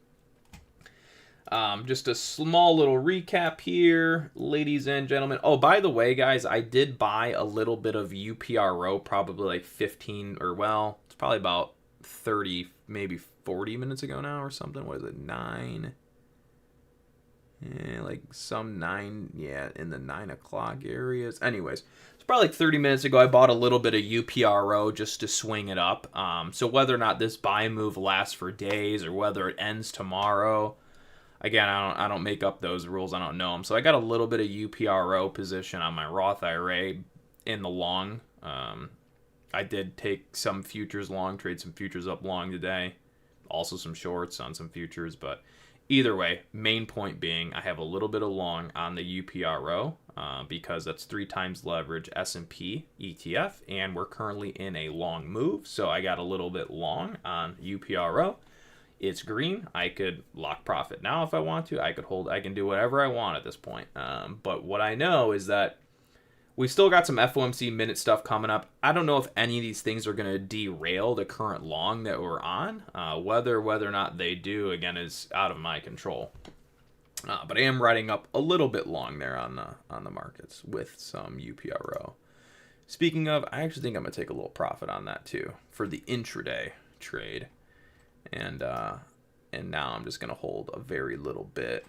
just a small little recap here, ladies and gentlemen. Oh, by the way, guys, I did buy a little bit of UPRO, probably like 15, or well, it's probably about 30, maybe 40 minutes ago now or something. What is it, 9? Yeah, like some 9, in the 9 o'clock areas. Anyways, it's probably like 30 minutes ago I bought a little bit of UPRO just to swing it up. So whether or not this buy move lasts for days or whether it ends tomorrow, again, I don't make up those rules. I don't know them. So I got a little bit of UPRO position on my Roth IRA in the long. I did take some futures long, trade some futures up long today. Also some shorts on some futures, but either way, main point being I have a little bit of long on the UPRO because that's 3 times leverage S&P ETF, and we're currently in a long move. So I got a little bit long on UPRO. It's green. I could lock profit now if I want to. I could hold. I can do whatever I want at this point. But what I know is that we still got some FOMC minute stuff coming up. I don't know if any of these things are going to derail the current long that we're on. Whether or not they do, again, is out of my control. But I am riding up a little bit long there on the markets with some UPRO. Speaking of, I actually think I'm going to take a little profit on that too for the intraday trade. And now I'm just going to hold a very little bit.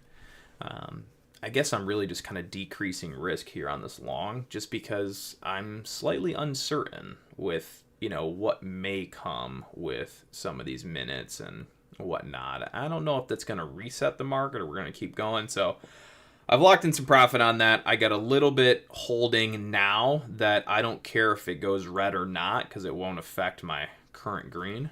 I guess I'm really just kind of decreasing risk here on this long just because I'm slightly uncertain with, what may come with some of these minutes and whatnot. I don't know if that's going to reset the market or we're going to keep going. So I've locked in some profit on that. I got a little bit holding now that I don't care if it goes red or not because it won't affect my current green.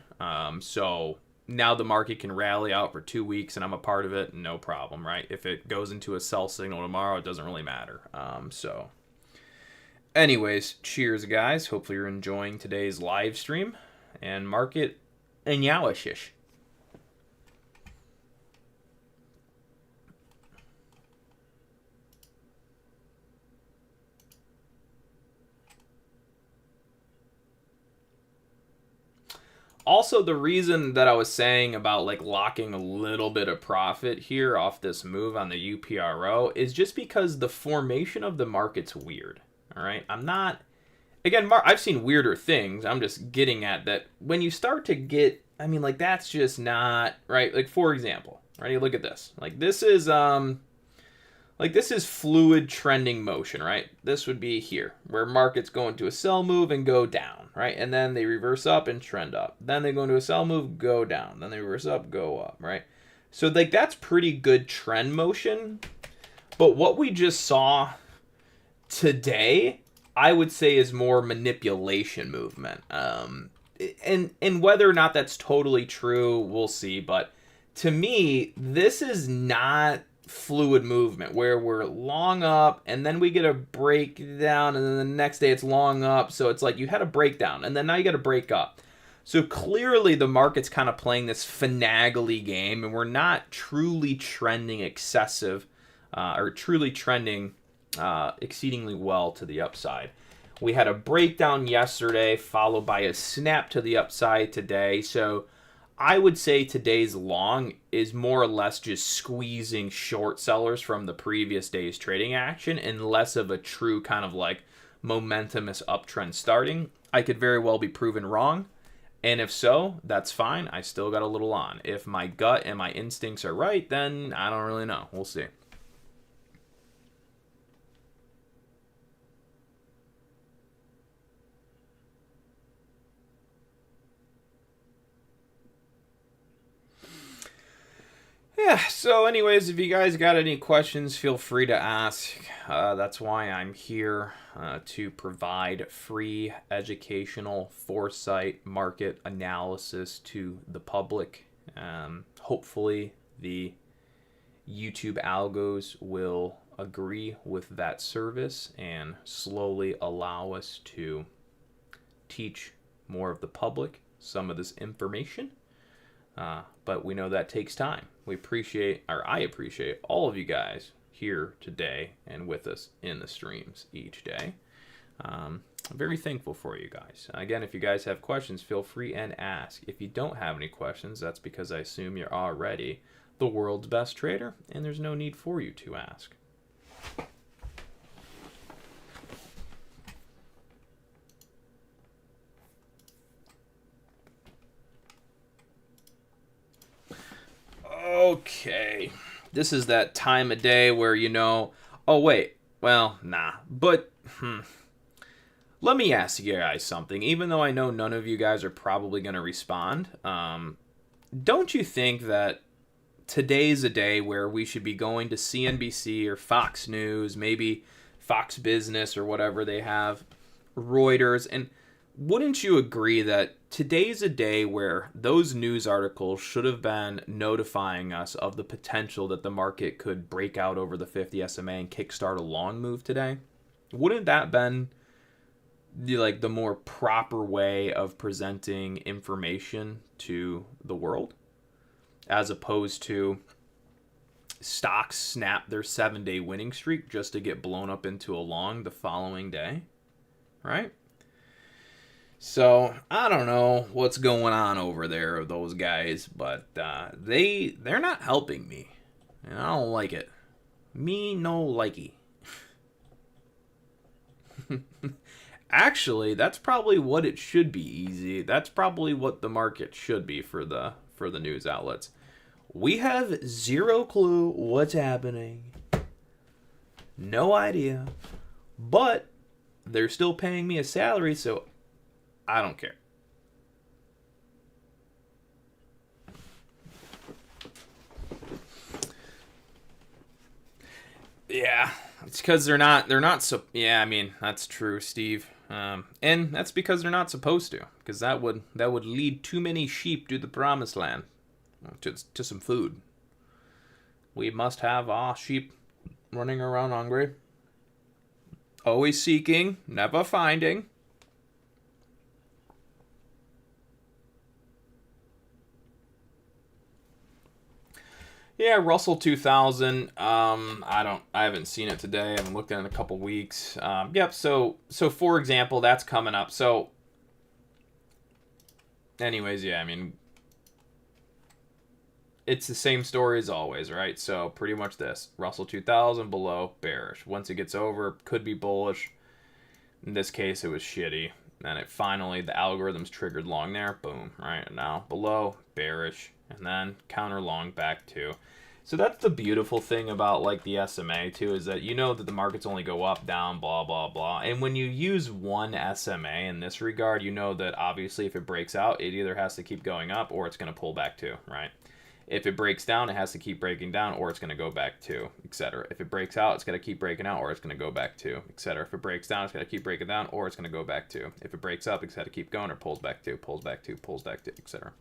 So now the market can rally out for 2 weeks and I'm a part of it, no problem, right? If it goes into a sell signal tomorrow, it doesn't really matter. So anyways, cheers, guys. Hopefully you're enjoying today's live stream and market and yowishish. Also, the reason that I was saying about like locking a little bit of profit here off this move on the UPRO is just because the formation of the market's weird. All right. I'm not, again, I've seen weirder things. I'm just getting at that when you start to get, that's just not right. Like, for example, right, you look at this. This is fluid trending motion, right? This would be here, where markets go into a sell move and go down, right? And then they reverse up and trend up. Then they go into a sell move, go down. Then they reverse up, go up, right? So that's pretty good trend motion. But what we just saw today, I would say, is more manipulation movement. And whether or not that's totally true, we'll see. But to me, this is not fluid movement where we're long up and then we get a breakdown and then the next day it's long up. So it's like you had a breakdown and then now you got to break up. So clearly the market's kind of playing this finagly game and we're not truly trending excessive or truly trending exceedingly well to the upside. We had a breakdown yesterday followed by a snap to the upside today. So I would say today's long is more or less just squeezing short sellers from the previous day's trading action and less of a true kind of like momentumous uptrend starting. I could very well be proven wrong. And if so, that's fine. I still got a little on. If my gut and my instincts are right, then I don't really know. We'll see. Yeah, so anyways, if you guys got any questions, feel free to ask. That's why I'm here, to provide free educational foresight market analysis to the public. Hopefully, the YouTube algos will agree with that service and slowly allow us to teach more of the public some of this information. But we know that takes time. I appreciate all of you guys here today and with us in the streams each day. I'm very thankful for you guys. Again, if you guys have questions, feel free and ask. If you don't have any questions, that's because I assume you're already the world's best trader, and there's no need for you to ask. Okay. This is that time of day where, oh, wait. Well, nah. But, let me ask you guys something. Even though I know none of you guys are probably going to respond, don't you think that today's a day where we should be going to CNBC or Fox News, maybe Fox Business or whatever they have, Reuters, and wouldn't you agree that today's a day where those news articles should have been notifying us of the potential that the market could break out over the 50 SMA and kickstart a long move today? Wouldn't that been the more proper way of presenting information to the world, as opposed to stocks snap their 7-day winning streak just to get blown up into a long the following day, right? So I don't know what's going on over there with those guys, but they're not helping me, and I don't like it. Me no likey. Actually, that's probably what it should be, Easy. That's probably what the market should be for the news outlets. We have zero clue what's happening. No idea. But they're still paying me a salary, so I don't care. Yeah, it's because they're not so. Yeah, I mean that's true, Steve. And that's because they're not supposed to, because that would lead too many sheep to the promised land, to some food. We must have our sheep running around hungry, always seeking, never finding. Yeah, Russell 2000. I haven't seen it today. I haven't looked at it in a couple weeks. Yep. So for example, that's coming up. So, anyways, yeah. I mean, it's the same story as always, right? So pretty much this: Russell 2000 below, bearish. Once it gets over, could be bullish. In this case, it was shitty. Then it finally, the algorithm's triggered long there. Boom. Right now, below, bearish. And then counter long back too. So that's the beautiful thing about the SMA too, is that that the markets only go up, down, blah, blah, blah. And when you use one SMA in this regard, that obviously if it breaks out, it either has to keep going up or it's going to pull back too, right? If it breaks down, it has to keep breaking down or it's going to go back to, etc. If it breaks out, it's going to keep breaking out or it's going to go back to, etc. If it breaks down, it's going to keep breaking down or it's going to go back to. If it breaks up, it's got to keep going or pulls back to, pulls back to, pulls back to, etc.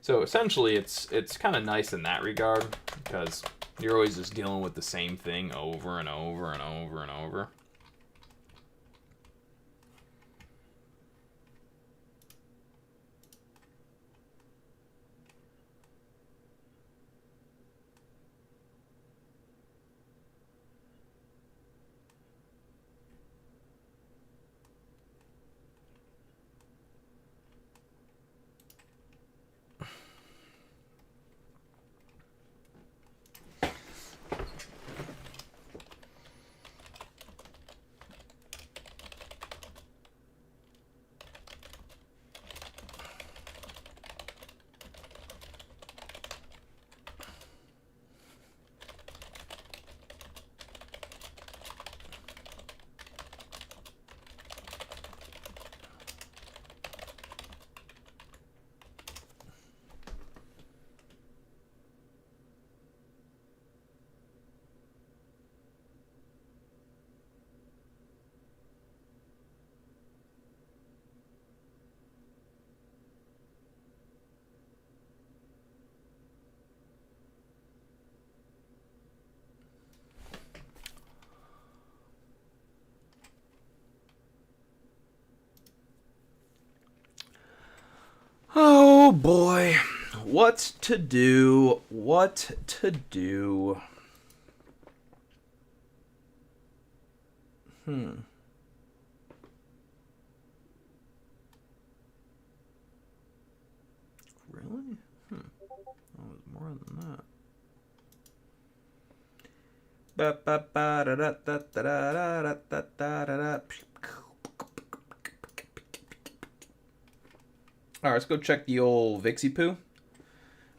So essentially, it's kind of nice in that regard because you're always just dealing with the same thing over and over and over and over. Oh boy, what to do? What to do? Really? Oh, it was more than that. Alright, let's go check the old Vixie poo.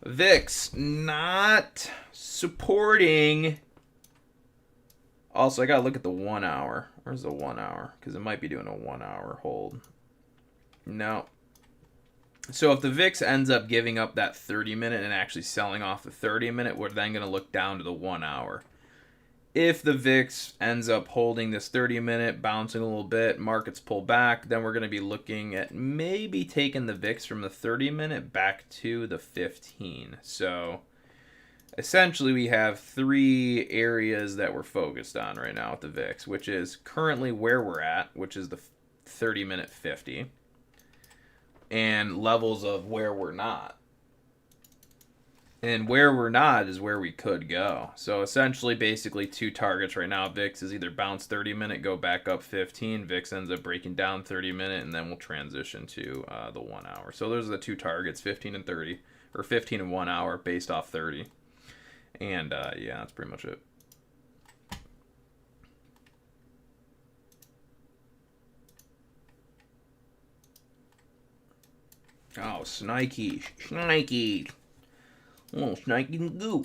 VIX not supporting. Also, I gotta look at the 1 hour. Where's the 1 hour? Because it might be doing a 1 hour hold. No. So if the VIX ends up giving up that 30-minute and actually selling off the 30-minute, we're then going to look down to the 1 hour. If the VIX ends up holding this 30-minute, bouncing a little bit, markets pull back, then we're going to be looking at maybe taking the VIX from the 30-minute back to the 15. So essentially we have 3 areas that we're focused on right now with the VIX, which is currently where we're at, which is the 30-minute 50, and levels of where we're not. And where we're not is where we could go. So essentially, basically 2 targets right now. VIX is either bounce 30-minute, go back up 15. VIX ends up breaking down 30-minute, and then we'll transition to the 1 hour. So those are the 2 targets, 15 and 30, or 15 and 1 hour based off 30. And yeah, that's pretty much it. Oh, Snikey. Oh, Snikey and goo.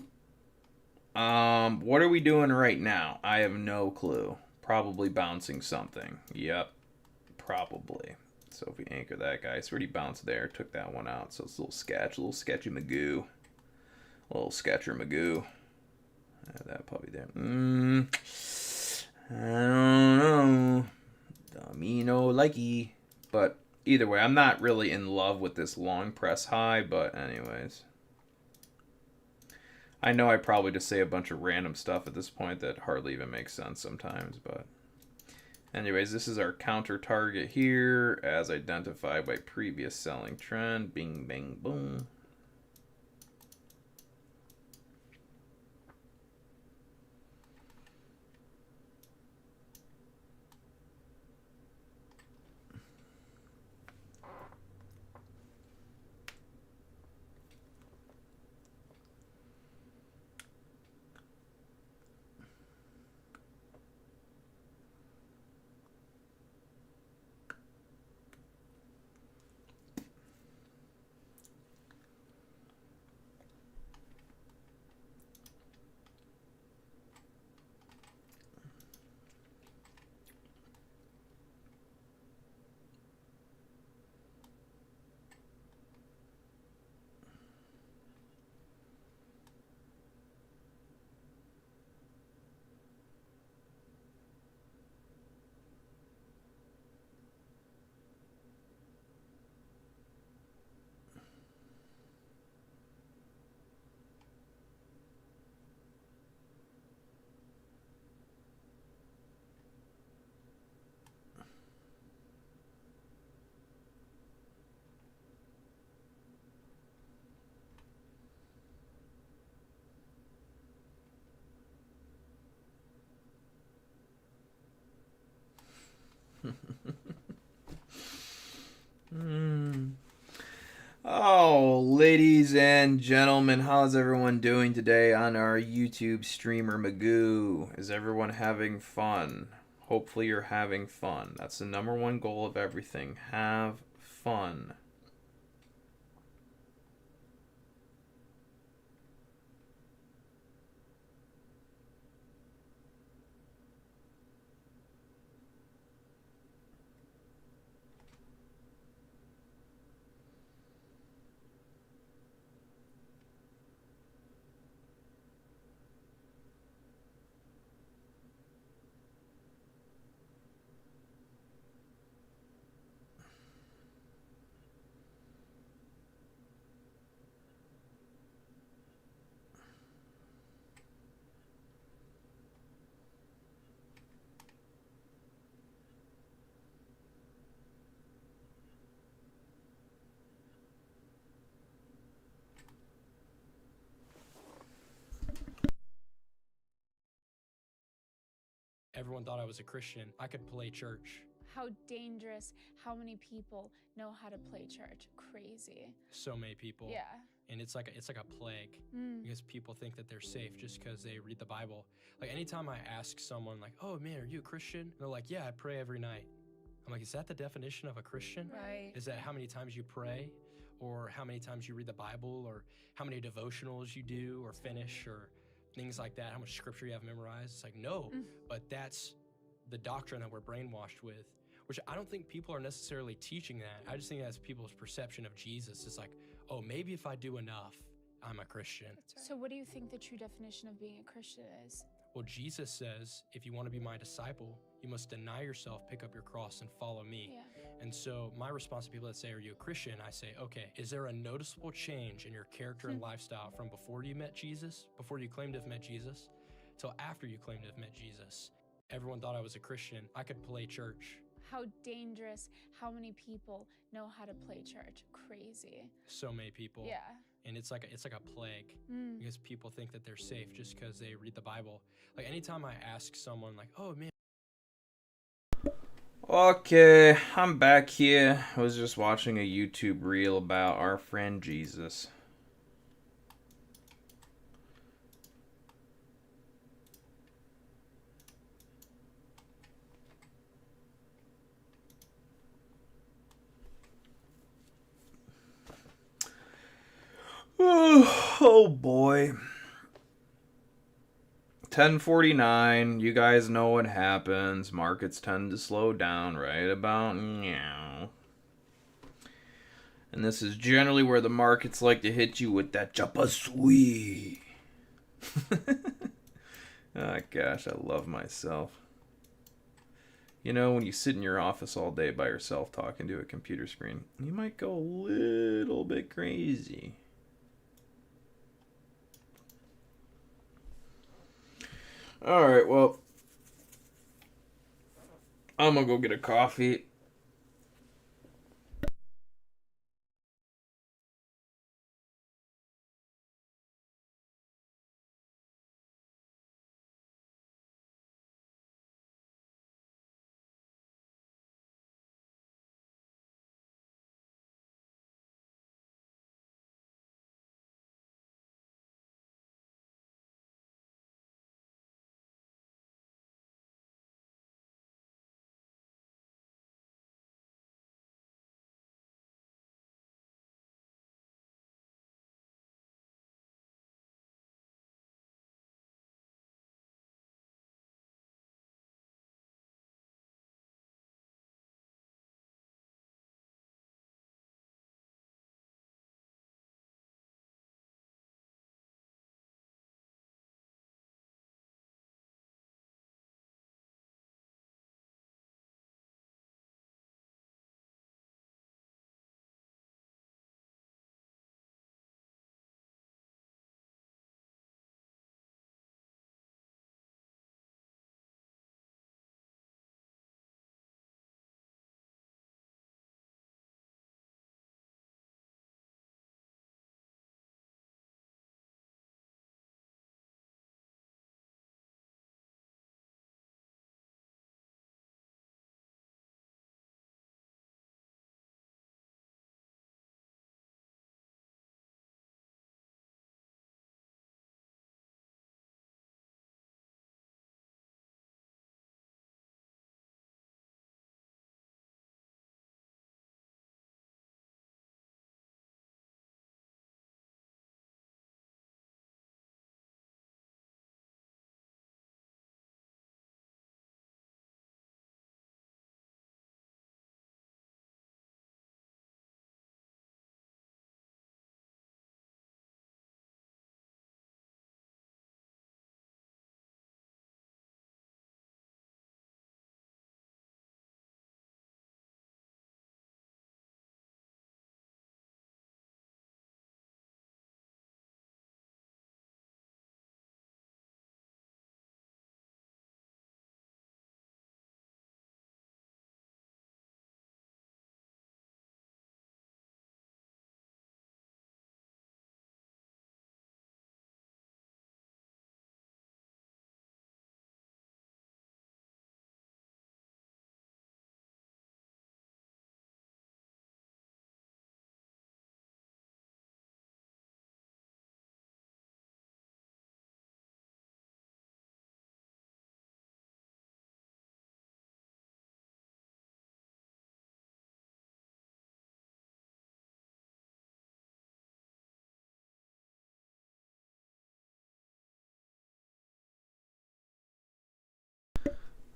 What are we doing right now? I have no clue. Probably bouncing something. Yep, probably. So if we anchor that guy, it's already bounced there. Took that one out. So it's a little sketchy Magoo. A little sketcher Magoo. That puppy there. I don't know. Me no likey. But either way, I'm not really in love with this long press high. But anyways. I know I probably just say a bunch of random stuff at this point that hardly even makes sense sometimes, but anyways, this is our counter target here as identified by previous selling trend. Bing, bang, boom. Oh, ladies and gentlemen, how's everyone doing today on our YouTube streamer Magoo? Is everyone having fun? Hopefully you're having fun. That's the #1 goal of everything. Have fun. Everyone thought I was a Christian. I could play church. How dangerous. How many people know how to play church? Crazy. So many people. Yeah. And it's like a plague because people think that they're safe just because they read the Bible. Like anytime I ask someone like, oh man, are you a Christian? And they're like, yeah, I pray every night. I'm like, is that the definition of a Christian? Right. Is that how many times you pray, or how many times you read the Bible, or how many devotionals you do or finish, or things like that, how much scripture you have memorized? It's like, no, but that's the doctrine that we're brainwashed with, which I don't think people are necessarily teaching that. I just think that's people's perception of Jesus. It's like, oh, maybe if I do enough, I'm a Christian. So what do you think the true definition of being a Christian is? Well, Jesus says, if you want to be my disciple, you must deny yourself, pick up your cross, and follow me. Yeah. And so my response to people that say, are you a Christian? I say, okay, is there a noticeable change in your character and lifestyle from before you met Jesus, before you claimed to have met Jesus, till after you claimed to have met Jesus? Everyone thought I was a Christian. I could play church. How dangerous. How many people know how to play church? Crazy. So many people. Yeah. And it's like a plague because people think that they're safe just because they read the Bible. Like anytime I ask someone like, oh man. Okay, I'm back here. I was just watching a YouTube reel about our friend Jesus. Oh boy. 10:49. You guys know what happens. Markets tend to slow down right about now. And this is generally where the markets like to hit you with that chapa sui. Oh gosh, I love myself. You know, when you sit in your office all day by yourself talking to a computer screen, you might go a little bit crazy. Alright, well, I'm gonna go get a coffee.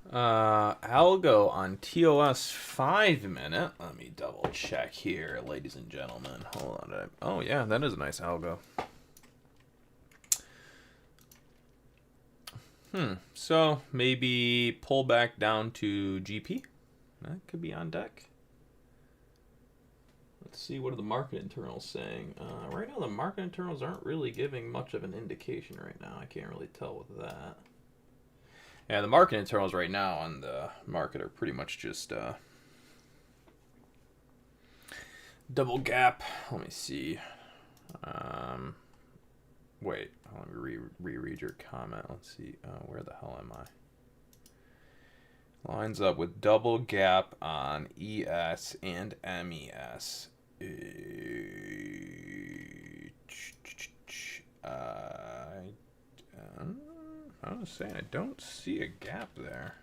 Algo on TOS 5 minute. Let me double check here, ladies and gentlemen. Hold on. Oh yeah, that is a nice algo. So maybe pull back down to GP. That could be on deck. Let's see, what are the market internals saying? Right now, the market internals aren't really giving much of an indication right now. I can't really tell with that. Yeah, the market internals right now on the market are pretty much just double gap. Let me see. Wait, let me reread your comment. Let's see. Where the hell am I? Lines up with double gap on ES and MES. I was saying I don't see a gap there.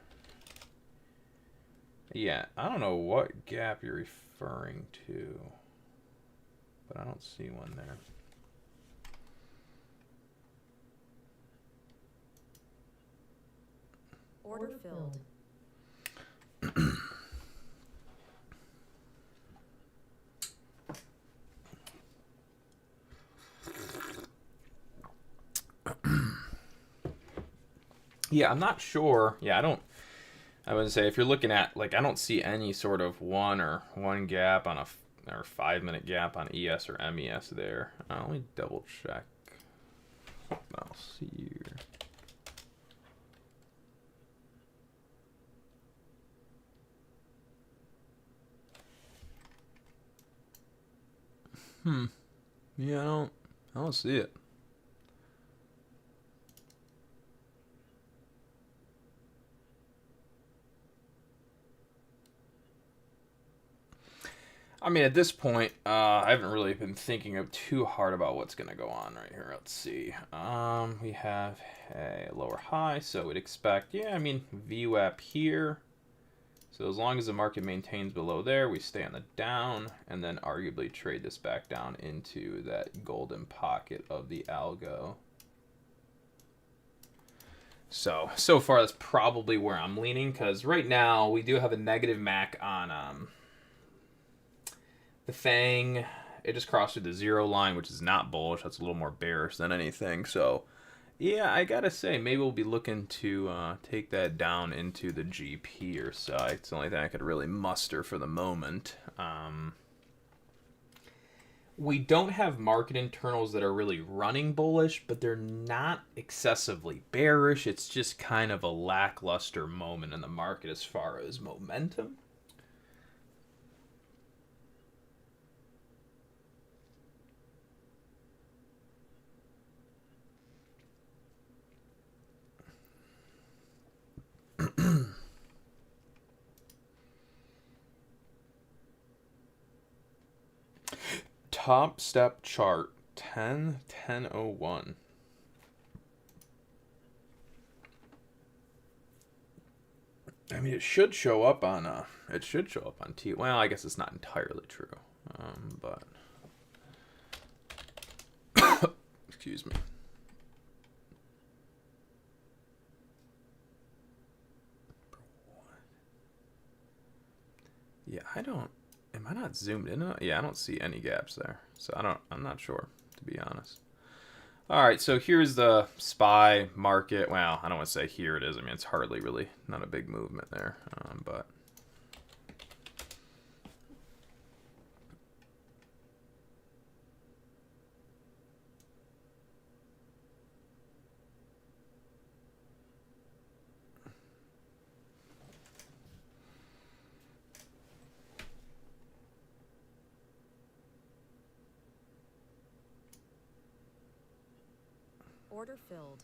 Yeah, I don't know what gap you're referring to, but I don't see one there. Order filled. Yeah, I'm not sure. Yeah, I would say if you're looking at, like, I don't see any sort of one gap on or 5 minute gap on ES or MES there. Let me double check. I'll see here. Yeah, I don't see it. I mean, at this point, I haven't really been thinking of too hard about what's going to go on right here. Let's see. We have a lower high, so we'd expect, yeah, I mean, VWAP here. So as long as the market maintains below there, we stay on the down, and then arguably trade this back down into that golden pocket of the algo. So far, that's probably where I'm leaning, because right now, we do have a negative MAC on the FANG. It just crossed through the 0 line, which is not bullish. That's a little more bearish than anything. So, yeah, I gotta say, maybe we'll be looking to take that down into the GP or so. It's the only thing I could really muster for the moment. We don't have market internals that are really running bullish, but they're not excessively bearish. It's just kind of a lackluster moment in the market as far as momentum. Top step chart 10-10-01. I mean, it should show up on T. Well, I guess it's not entirely true, but excuse me. Yeah, am I not zoomed in? Yeah, I don't see any gaps there. So I'm not sure, to be honest. All right, so here's the SPY market. Well, I don't want to say here it is. I mean, it's hardly really, not a big movement there, but. Order filled.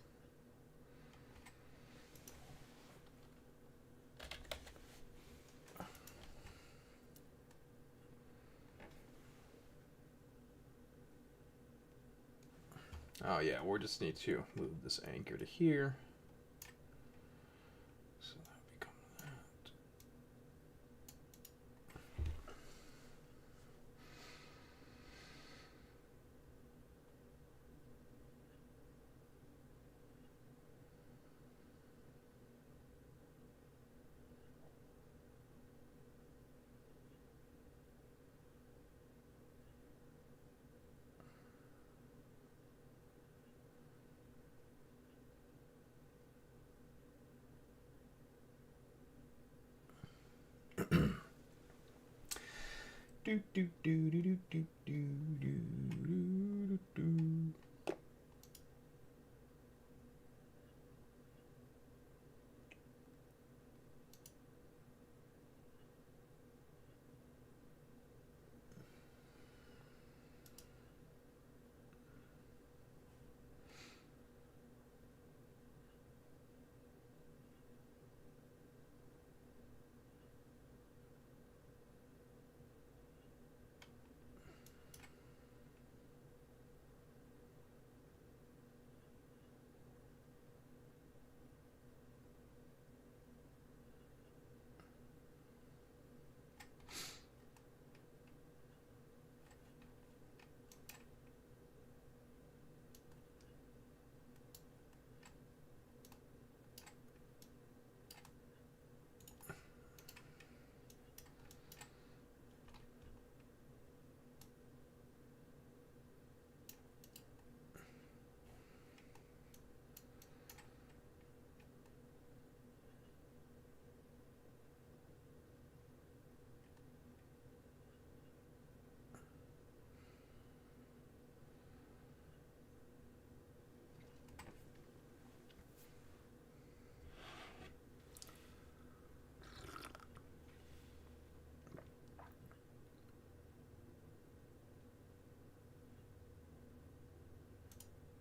Oh yeah, we just need to move this anchor to here. So that would become that.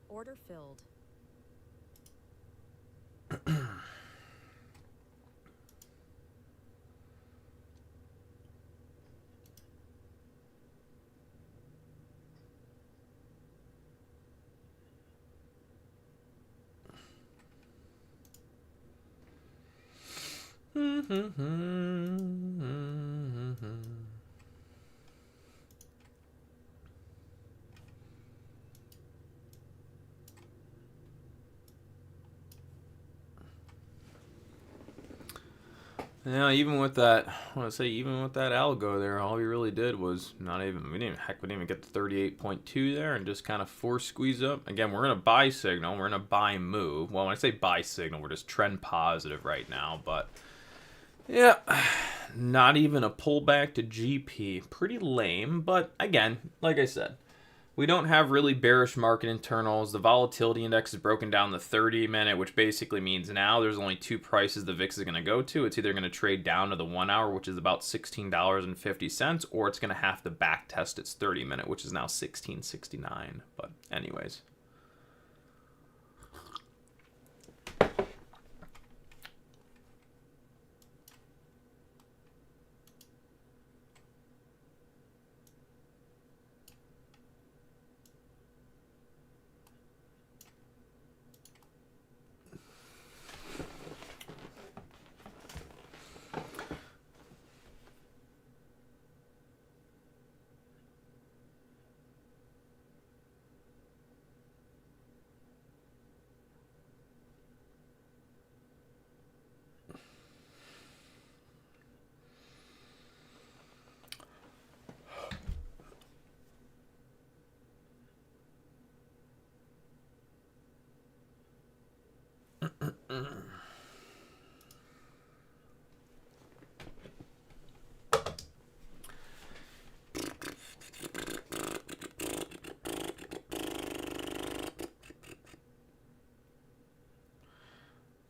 Order filled. Yeah, even with that, I want to say, even with that algo there, all we really did was we didn't even get the 38.2 there and just kind of force squeeze up. Again, we're in a buy signal, we're in a buy move. Well, when I say buy signal, we're just trend positive right now, but yeah, not even a pullback to GP. Pretty lame, but again, like I said, we don't have really bearish market internals. The volatility index is broken down the 30-minute, which basically means now there's only two prices the VIX is going to go to. It's either going to trade down to the 1 hour, which is about $16.50, or it's going to have to back test its 30-minute, which is now $16.69. But anyways.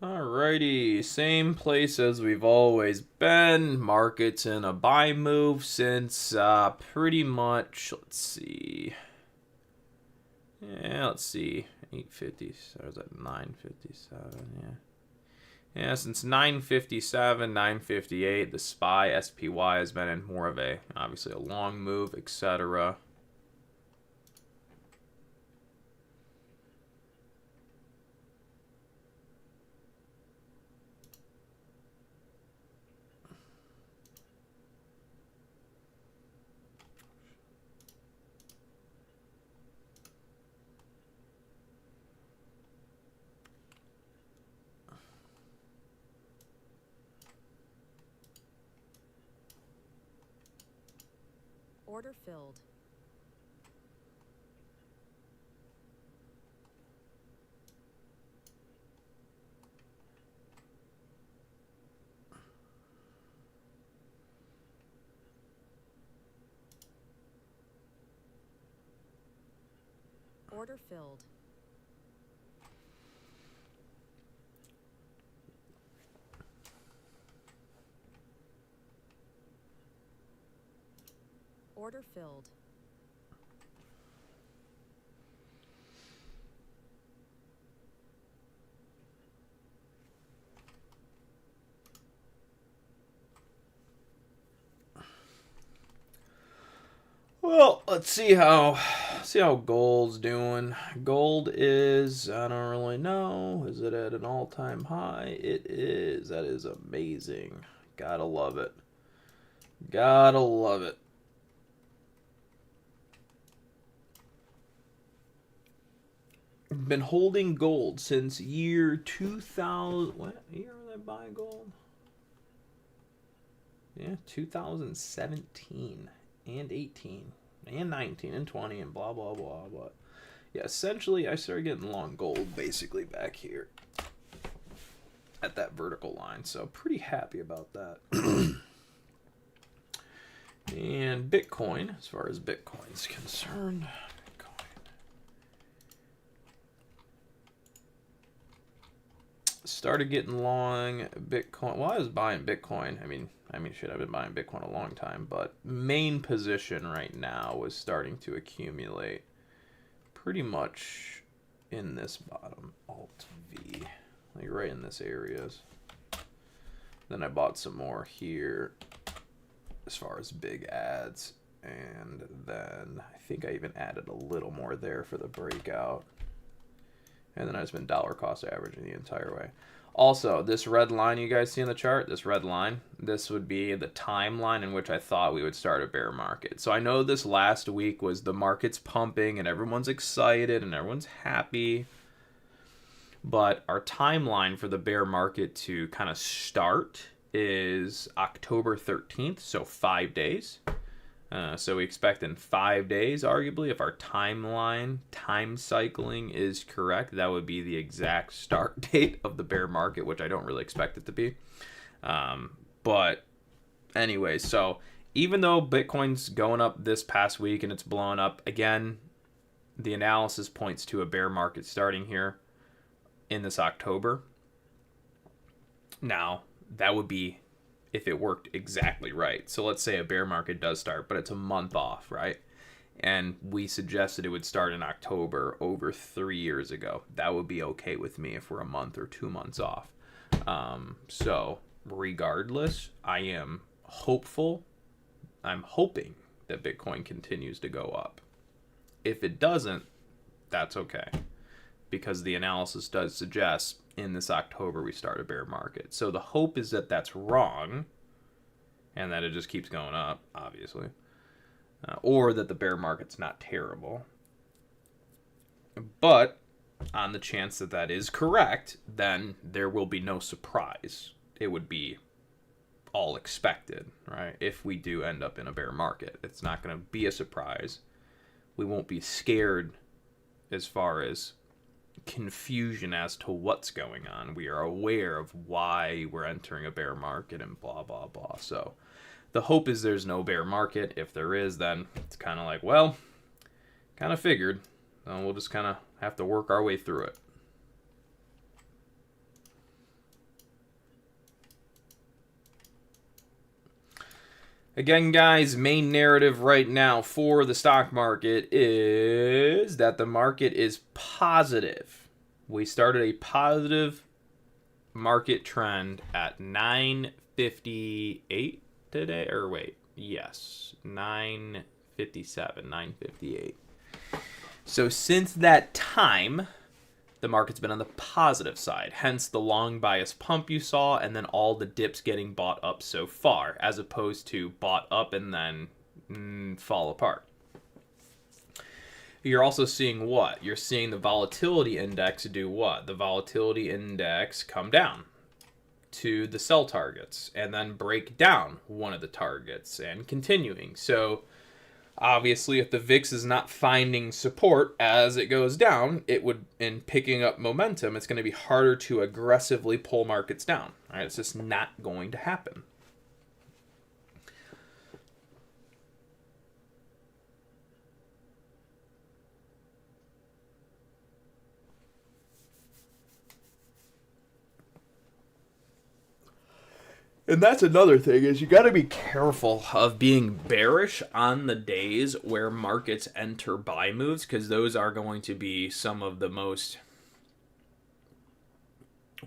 Alrighty, same place as we've always been. Markets in a buy move since pretty much, let's see. Yeah, let's see. 850, or is that 957? Yeah. Yeah, since 957, 958, the SPY, SPY has been in more of a, obviously a long move, etc. Order filled. Order filled. Order filled. Well, let's see how gold's doing. Gold is, I don't really know. Is it at an all-time high? It is. That is amazing. Gotta love it. Gotta love it. Been holding gold since year 2000. What year was I buying gold? Yeah, 2017 and 18 and 19 and 20 and blah blah blah. But yeah, essentially I started getting long gold basically back here at that vertical line, so pretty happy about that. And Bitcoin, as far as Bitcoin's concerned, started getting long Bitcoin. Well, I was buying Bitcoin. I mean, shit, I've been buying Bitcoin a long time, but main position right now was starting to accumulate pretty much in this bottom Alt V, like right in this areas. Then I bought some more here as far as big ads, and then I think I even added a little more there for the breakout. And then I've just been dollar cost averaging the entire way. Also, this red line you guys see in the chart, this red line, this would be the timeline in which I thought we would start a bear market. So I know this last week was the market's pumping and everyone's excited and everyone's happy. But our timeline for the bear market to kind of start is October 13th, so 5 days. So we expect in 5 days, arguably, if our time cycling is correct, that would be the exact start date of the bear market, which I don't really expect it to be. But anyway, so even though Bitcoin's going up this past week and it's blowing up, again, the analysis points to a bear market starting here in this October. Now, that would be if it worked exactly right. So let's say a bear market does start, but it's a month off, right? And we suggested it would start in October over 3 years ago. That would be okay with me if we're a month or 2 months off. So regardless, I am hopeful. I'm hoping that Bitcoin continues to go up. If it doesn't, that's okay, because the analysis does suggest in this October we start a bear market. So the hope is that that's wrong and that it just keeps going up, obviously. Or that the bear market's not terrible. But on the chance that that is correct, then there will be no surprise. It would be all expected, right? If we do end up in a bear market, it's not going to be a surprise. We won't be scared as far as confusion as to what's going on. We are aware of why we're entering a bear market and blah blah blah. So the hope is there's no bear market. If there is, then it's kind of like, well, kind of figured. We'll just kind of have to work our way through it. Again, guys, main narrative right now for the stock market is that the market is positive. We started a positive market trend at 9:58 today, or wait, yes, 9:57, 9:58. So since that time, the market's been on the positive side, hence the long bias pump you saw, and then all the dips getting bought up so far, as opposed to bought up and then fall apart. You're also seeing what? You're seeing the volatility index do what? The volatility index come down to the sell targets and then break down one of the targets and continuing. So obviously, if the VIX is not finding support as it goes down, it would, in picking up momentum, it's going to be harder to aggressively pull markets down. All right, it's just not going to happen. And that's another thing is you got to be careful of being bearish on the days where markets enter buy moves, because those are going to be some of the most,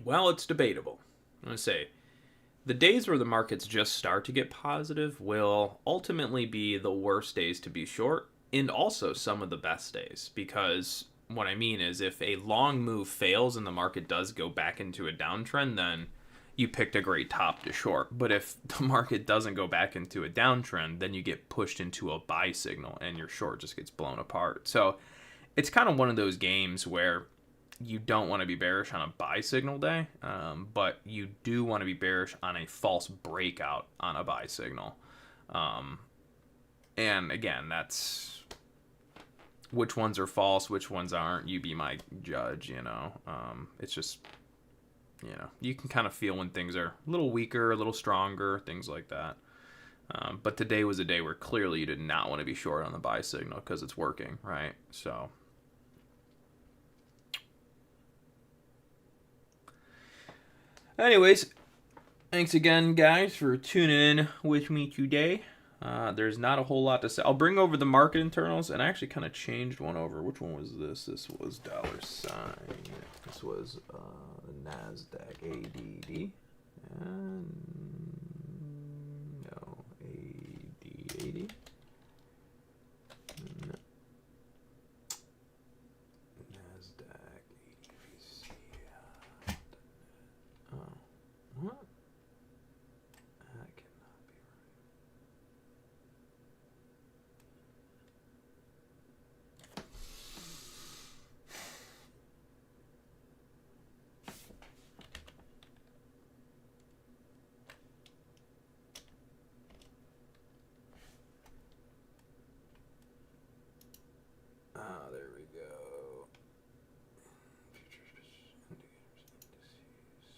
well, it's debatable. I'm going to say the days where the markets just start to get positive will ultimately be the worst days to be short, and also some of the best days, because what I mean is if a long move fails and the market does go back into a downtrend, then you picked a great top to short. But if the market doesn't go back into a downtrend, then you get pushed into a buy signal and your short just gets blown apart. So it's kind of one of those games where you don't want to be bearish on a buy signal day, but you do want to be bearish on a false breakout on a buy signal. And again, that's which ones are false, which ones aren't. You be my judge, you know. It's just, you know, you can kind of feel when things are a little weaker, a little stronger, things like that. But today was a day where clearly you did not want to be short on the buy signal because it's working, right? So anyways, thanks again, guys, for tuning in with me today. There's not a whole lot to say. I'll bring over the market internals, and I actually kind of changed one over. Which one was this? This was $. This was the NASDAQ ADD. No, AD80. No. NASDAQ ADVC. Oh, what? That cannot be right. Ah, there we go. Futures, indicators, indices.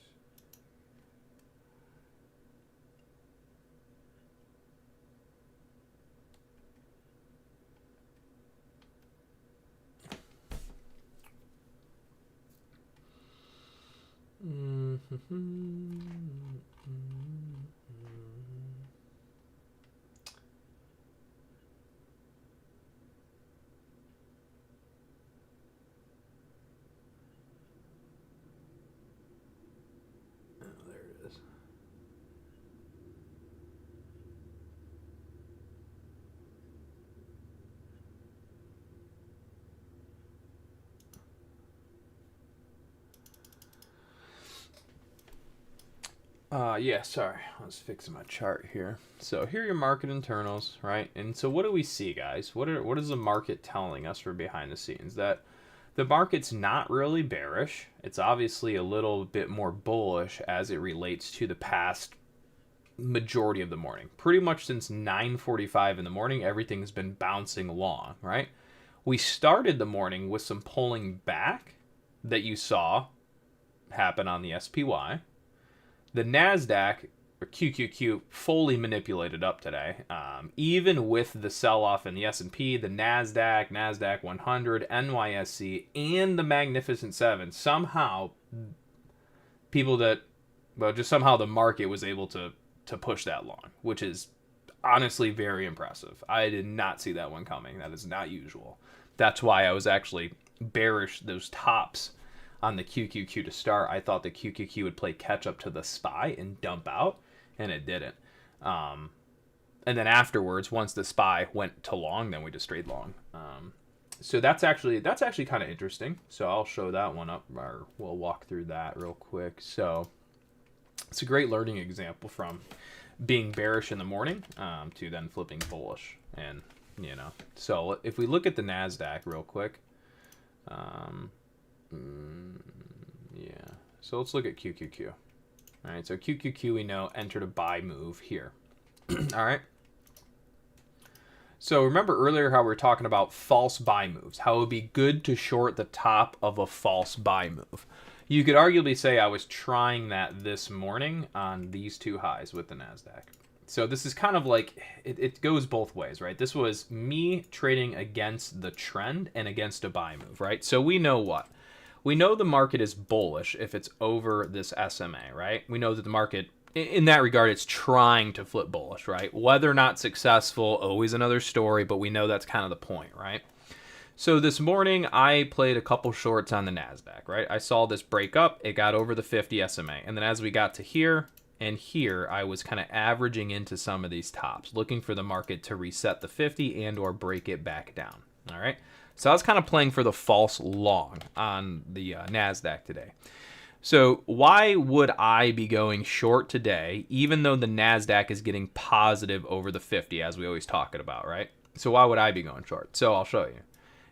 Oh, there it is. Yeah, sorry. I was fixing my chart here. So here are your market internals, right? And so what do we see, guys? What is the market telling us from behind the scenes? That the market's not really bearish. It's obviously a little bit more bullish as it relates to the past majority of the morning. Pretty much since 9:45 in the morning, everything's been bouncing along, right? We started the morning with some pulling back that you saw happen on the SPY. The NASDAQ, or QQQ, fully manipulated up today. Even with the sell-off in the S&P, the NASDAQ 100, NYSE, and the Magnificent Seven, somehow somehow the market was able to push that long, which is honestly very impressive. I did not see that one coming. That is not usual. That's why I was actually bearish those tops on the QQQ to start. I thought the QQQ would play catch up to the SPY and dump out, and it didn't. And then afterwards, once the SPY went to long, then we just stayed long. So that's actually kind of interesting. So I'll show that one up, or we'll walk through that real quick. So it's a great learning example from being bearish in the morning to then flipping bullish. And, you know, so if we look at the NASDAQ real quick, yeah. So let's look at QQQ. All right. So QQQ, we know, entered a buy move here. All right. So remember earlier how we were talking about false buy moves, how it would be good to short the top of a false buy move. You could arguably say I was trying that this morning on these two highs with the NASDAQ. So this is kind of like, it goes both ways, right? This was me trading against the trend and against a buy move, right? So we know what? We know the market is bullish if it's over this SMA, right? We know that the market in that regard, it's trying to flip bullish, right? Whether or not successful, always another story, but we know that's kind of the point, right? So this morning, I played a couple shorts on the NASDAQ, right? I saw this break up. It got over the 50 SMA. And then as we got to here and here, I was kind of averaging into some of these tops, looking for the market to reset the 50 and or break it back down, all right? So I was kind of playing for the false long on the NASDAQ today. So why would I be going short today, even though the NASDAQ is getting positive over the 50, as we always talk about, right? So why would I be going short? So I'll show you.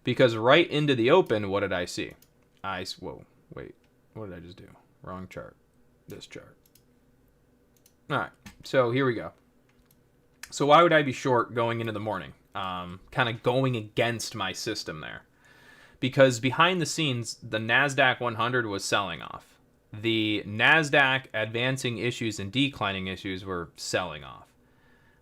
Because right into the open, what did I see? Whoa, wait, what did I just do? Wrong chart. This chart. All right, so here we go. So why would I be short going into the morning? Kind of going against my system there. Because behind the scenes, the NASDAQ 100 was selling off. The NASDAQ advancing issues and declining issues were selling off.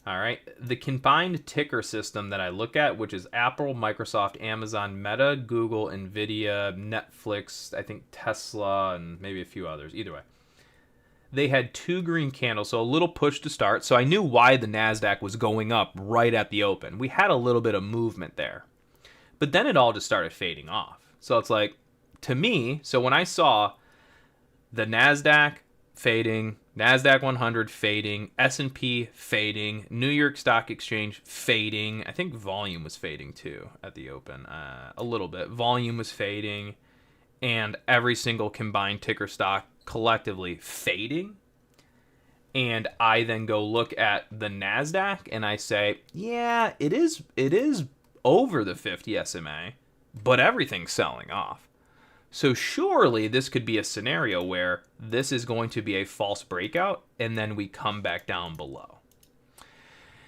All right. The combined ticker system that I look at, which is Apple, Microsoft, Amazon, Meta, Google, Nvidia, Netflix, I think Tesla, and maybe a few others. Either way. They had 2 green candles, so a little push to start. So I knew why the NASDAQ was going up right at the open. We had a little bit of movement there. But then it all just started fading off. So it's like, to me, so when I saw the NASDAQ fading, NASDAQ 100 fading, S&P fading, New York Stock Exchange fading. I think volume was fading too at the open, a little bit. Volume was fading, and every single combined ticker stock collectively fading. And I then go look at the NASDAQ and I say, yeah, it is over the 50 SMA, but everything's selling off. So surely this could be a scenario where this is going to be a false breakout and then we come back down below.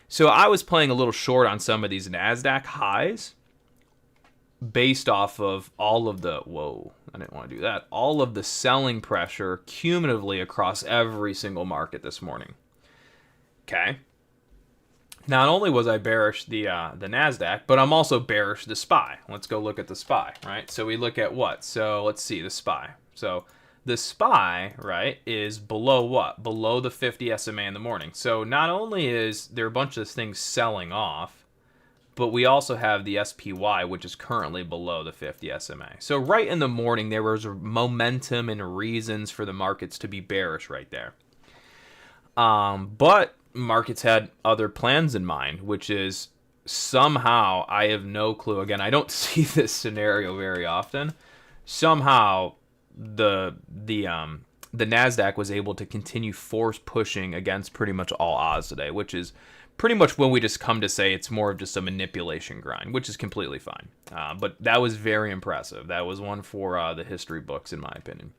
So I was playing a little short on some of these NASDAQ highs based off of all of the, I didn't want to do that, all of the selling pressure cumulatively across every single market this morning. Okay. Not only was I bearish the NASDAQ, but I'm also bearish the SPY. Let's go look at the SPY, right? So we look at what? So let's see, the SPY. So the SPY, right, is below what? Below the 50 SMA in the morning. So not only is there a bunch of things selling off, but we also have the SPY, which is currently below the 50 SMA. So right in the morning, there was momentum and reasons for the markets to be bearish right there. But markets had other plans in mind, which is somehow, I have no clue. Again, I don't see this scenario very often. Somehow the NASDAQ was able to continue force pushing against pretty much all odds today, which is pretty much when we just come to say it's more of just a manipulation grind, which is completely fine. But that was very impressive. That was one for the history books, in my opinion.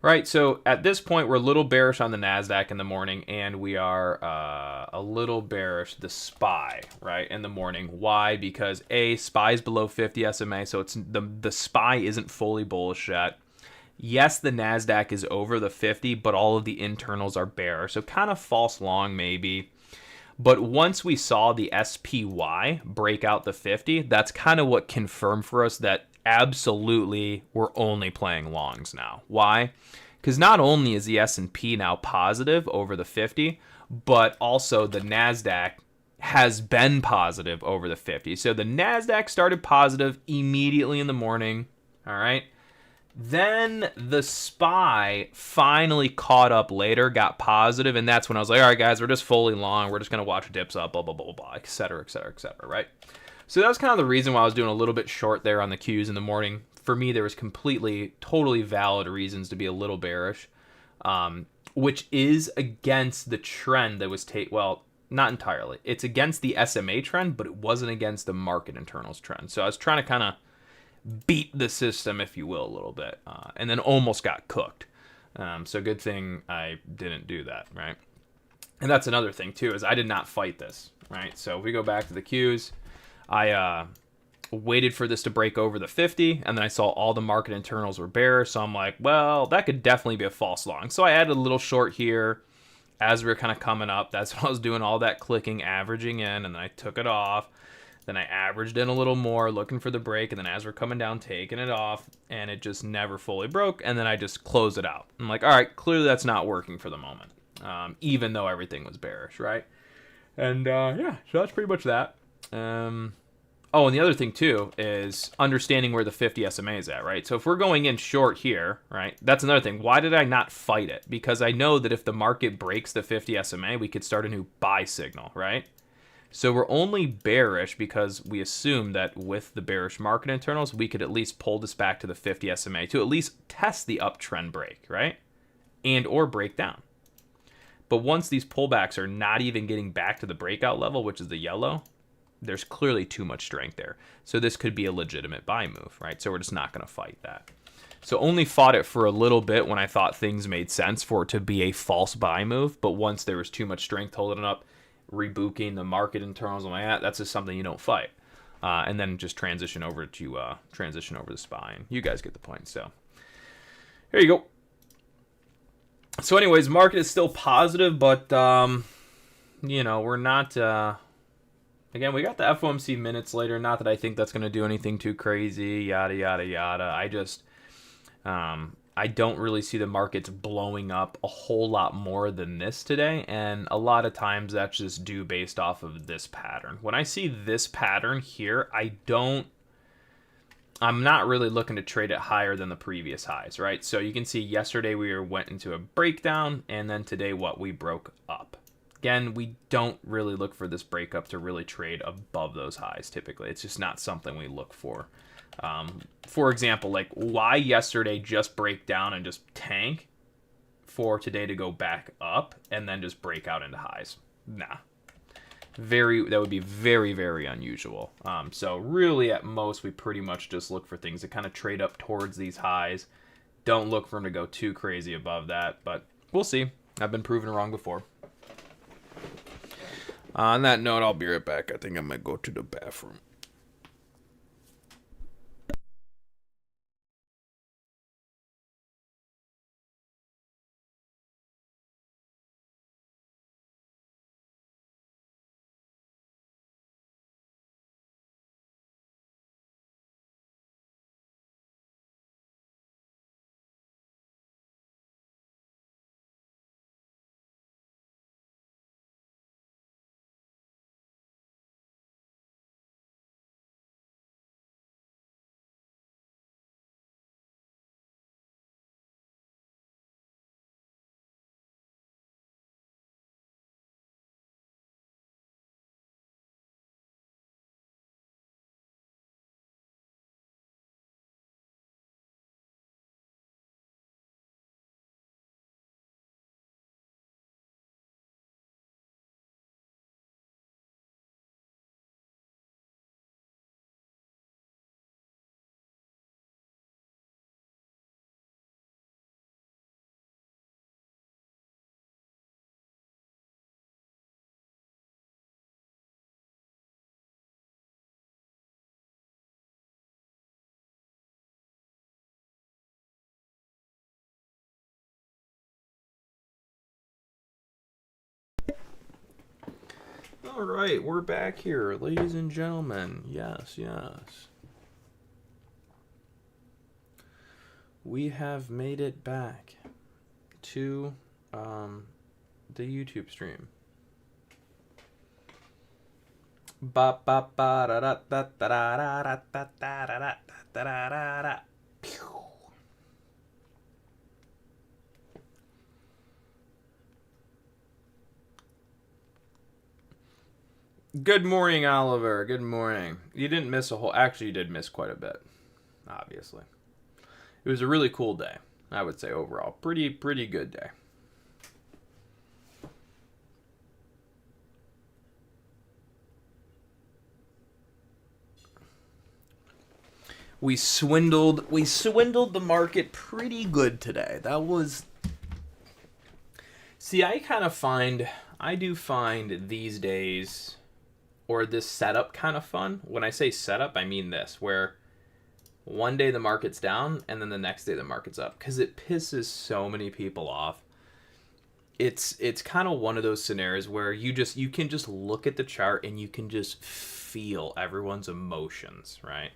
Right, so at this point, we're a little bearish on the NASDAQ in the morning, and we are a little bearish the SPY, right, in the morning. Why? Because SPY is below 50 SMA, so it's the SPY isn't fully bullish yet. Yes, the NASDAQ is over the 50, but all of the internals are bearish, so kind of false long maybe. But once we saw the SPY break out the 50, that's kind of what confirmed for us that absolutely we're only playing longs now. Why? Because not only is the S&P now positive over the 50, but also the NASDAQ has been positive over the 50. So the NASDAQ started positive immediately in the morning, all right? Then the SPY finally caught up later, got positive, and that's when I was like, all right, guys, we're just fully long. We're just going to watch dips up, blah, blah, blah, blah, et cetera, right? So that was kind of the reason why I was doing a little bit short there on the Qs in the morning. For me, there was totally valid reasons to be a little bearish, which is against the trend that was well, not entirely. It's against the SMA trend, but it wasn't against the market internals trend. So I was trying to kind of beat the system, if you will, a little bit, and then almost got cooked. So good thing I didn't do that, right? And that's another thing, too, is I did not fight this, right? So if we go back to the Qs, I waited for this to break over the 50, and then I saw all the market internals were bearish, so I'm like, well, that could definitely be a false long. So I added a little short here as we were kind of coming up. That's when I was doing all that clicking, averaging in, and then I took it off. Then I averaged in a little more, looking for the break, and then as we're coming down, taking it off, and it just never fully broke, and then I just closed it out. I'm like, all right, clearly that's not working for the moment. even though everything was bearish, right? And yeah, so that's pretty much that. Oh, and the other thing too is understanding where the 50 SMA is at, right? So if we're going in short here, right, that's another thing. Why did I not fight it? Because I know that if the market breaks the 50 SMA, we could start a new buy signal, right? So we're only bearish because we assume that with the bearish market internals, we could at least pull this back to the 50 SMA to at least test the uptrend break, right? And or break down. But once these pullbacks are not even getting back to the breakout level, which is the yellow, there's clearly too much strength there. So this could be a legitimate buy move, right? So we're just not going to fight that. So only fought it for a little bit when I thought things made sense for it to be a false buy move. But once there was too much strength holding it up, rebooking the market internals and like that, that's just something you don't fight. And then just transition over to the SPY. You guys get the point. So here you go. So anyways, market is still positive, but we're not. Again, we got the FOMC minutes later. Not that I think that's going to do anything too crazy. Yada yada yada. I don't really see the markets blowing up a whole lot more than this today, and a lot of times that's just due based off of this pattern. When I see this pattern here, I'm not really looking to trade it higher than the previous highs, right? So you can see yesterday we went into a breakdown, and then today we broke up. Again, we don't really look for this breakup to really trade above those highs typically. It's just not something we look for. For example, like why yesterday just break down and just tank for today to go back up and then just break out into highs? Nah. That would be very, very unusual. So really at most we pretty much just look for things that kind of trade up towards these highs. Don't look for them to go too crazy above that, but we'll see. I've been proven wrong before. On that note, I'll be right back. I think I might go to the bathroom. All right, we're back here, ladies and gentlemen. Yes. We have made it back to the YouTube stream. Ba ba ba da da da da da da da da da da da da. Good morning, Oliver. Good morning. You didn't miss a whole... Actually, you did miss quite a bit, obviously. It was a really cool day, I would say, overall. Pretty good day. We swindled the market pretty good today. That was... See, I do find these days... or this setup kind of fun. When I say setup, I mean this, where one day the market's down and then the next day the market's up, because it pisses so many people off. It's kind of one of those scenarios where you can just look at the chart and you can just feel everyone's emotions, right?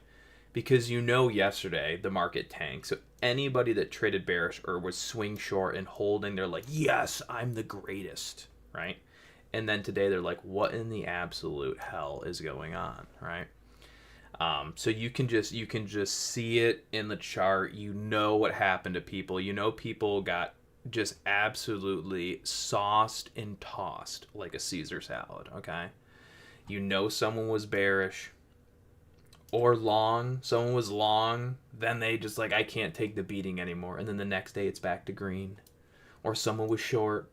because you know yesterday the market tanked. So anybody that traded bearish or was swing short and holding, they're like, yes, I'm the greatest, right? And then today they're like, what in the absolute hell is going on, right? So you can just see it in the chart. You know what happened to people. You know people got just absolutely sauced and tossed like a Caesar salad, okay? You know someone was bearish or long. Someone was long, then they just like, I can't take the beating anymore. And then the next day it's back to green. Or someone was short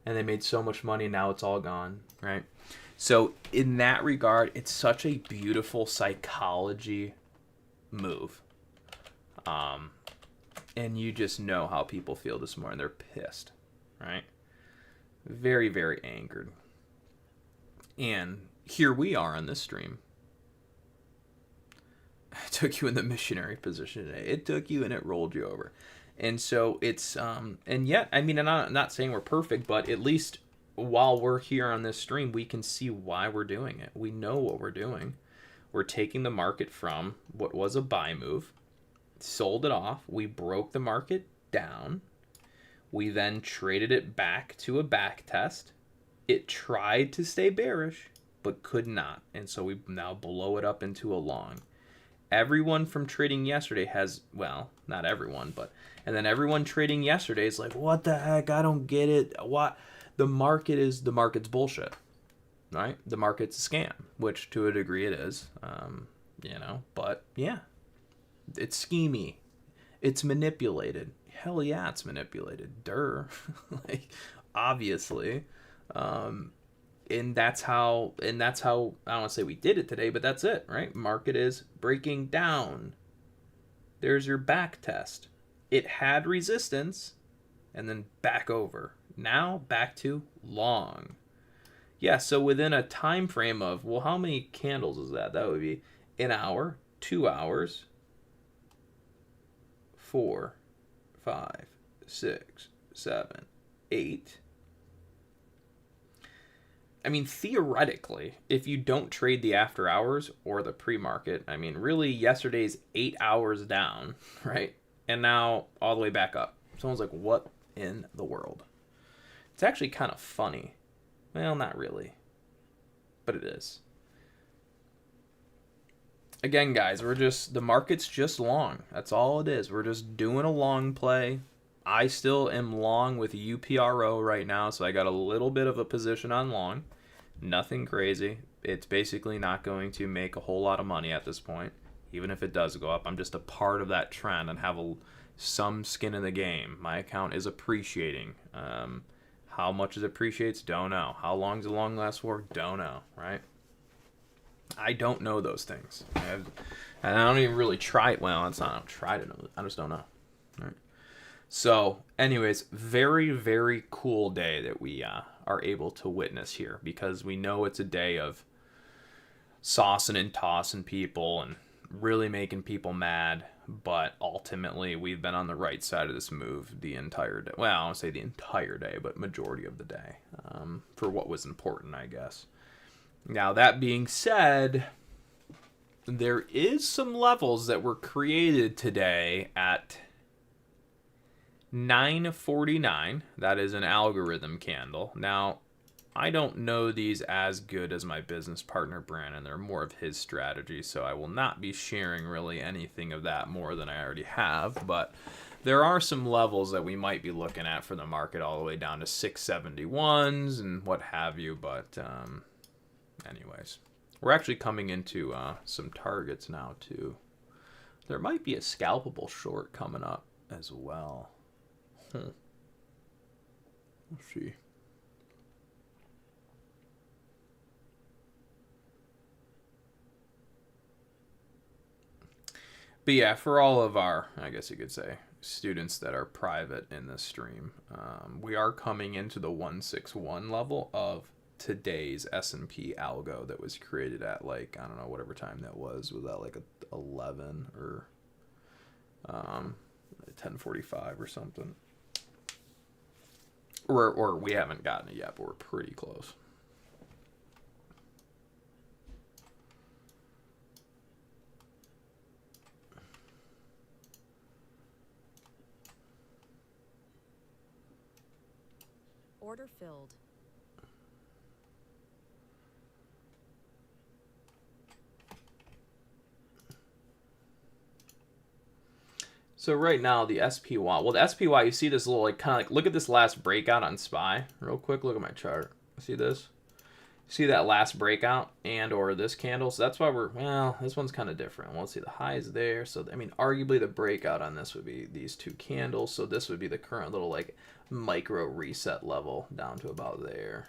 and they made so much money, now it's all gone, right? So in that regard, it's such a beautiful psychology move. And you just know how people feel this morning. They're pissed, right? Very, very angered. And here we are on this stream. I took you in the missionary position today. It took you and it rolled you over. And so it's, and yet, I mean, I'm not saying we're perfect, but at least while we're here on this stream, we can see why we're doing it. We know what we're doing. We're taking the market from what was a buy move, sold it off. We broke the market down. We then traded it back to a back test. It tried to stay bearish, but could not. And so we now blow it up into a long. Everyone from trading yesterday has, well, not everyone, but, and then everyone trading yesterday is like, what the heck? I don't get it. What? The market's bullshit, right? The market's a scam, which to a degree it is, but yeah, it's schemy. It's manipulated. Hell yeah, it's manipulated. Durr. Like, obviously. And that's how, I don't want to say we did it today, but that's it, right? Market is breaking down. There's your back test. It had resistance and then back over. Now back to long. Yeah, so within a time frame of, well, how many candles is that? That would be an hour, 2 hours, 4, 5, 6, 7, 8. I mean, theoretically, if you don't trade the after hours or the pre-market, I mean, really yesterday's 8 hours down, right? And now all the way back up. Someone's like, what in the world? It's actually kind of funny. Well, not really, but it is. Again, guys, the market's just long. That's all it is. We're just doing a long play. I still am long with UPRO right now, so I got a little bit of a position on long. Nothing crazy. It's basically not going to make a whole lot of money at this point. Even if it does go up, I'm just a part of that trend and have some skin in the game. My account is appreciating. How much it appreciates, don't know. How long does the long last for? Don't know, right? I don't know those things. And I don't even really try it. Well, it's not, I don't try to know. I just don't know. All right. So, anyways, very, very cool day that we are able to witness here, because we know it's a day of saucing and tossing people and really making people mad. But ultimately, we've been on the right side of this move the entire day. Well, I don't say the entire day, but majority of the day, for what was important, I guess. Now, that being said, there is some levels that were created today at 9:49. That is an algorithm candle. Now, I don't know these as good as my business partner Brandon. They're more of his strategy, so I will not be sharing really anything of that more than I already have. But there are some levels that we might be looking at for the market, all the way down to 671s and what have you. But anyways, we're actually coming into some targets now too. There might be a scalpable short coming up as well. Let's see. But yeah, for all of our, I guess you could say, students that are private in this stream, we are coming into the 161 level of today's S&P algo that was created at, like, I don't know, whatever time that was that like 11 or 10:45 or something? Or we haven't gotten it yet, but we're pretty close. Order filled. So right now the SPY, well the SPY, you see this little like kind of like, look at this last breakout on SPY real quick. Look at my chart. See this? See that last breakout and or this candle? So that's why well, this one's kind of different. Well, let's see, the high is there. So I mean, arguably the breakout on this would be these two candles. So this would be the current little like micro reset level down to about there.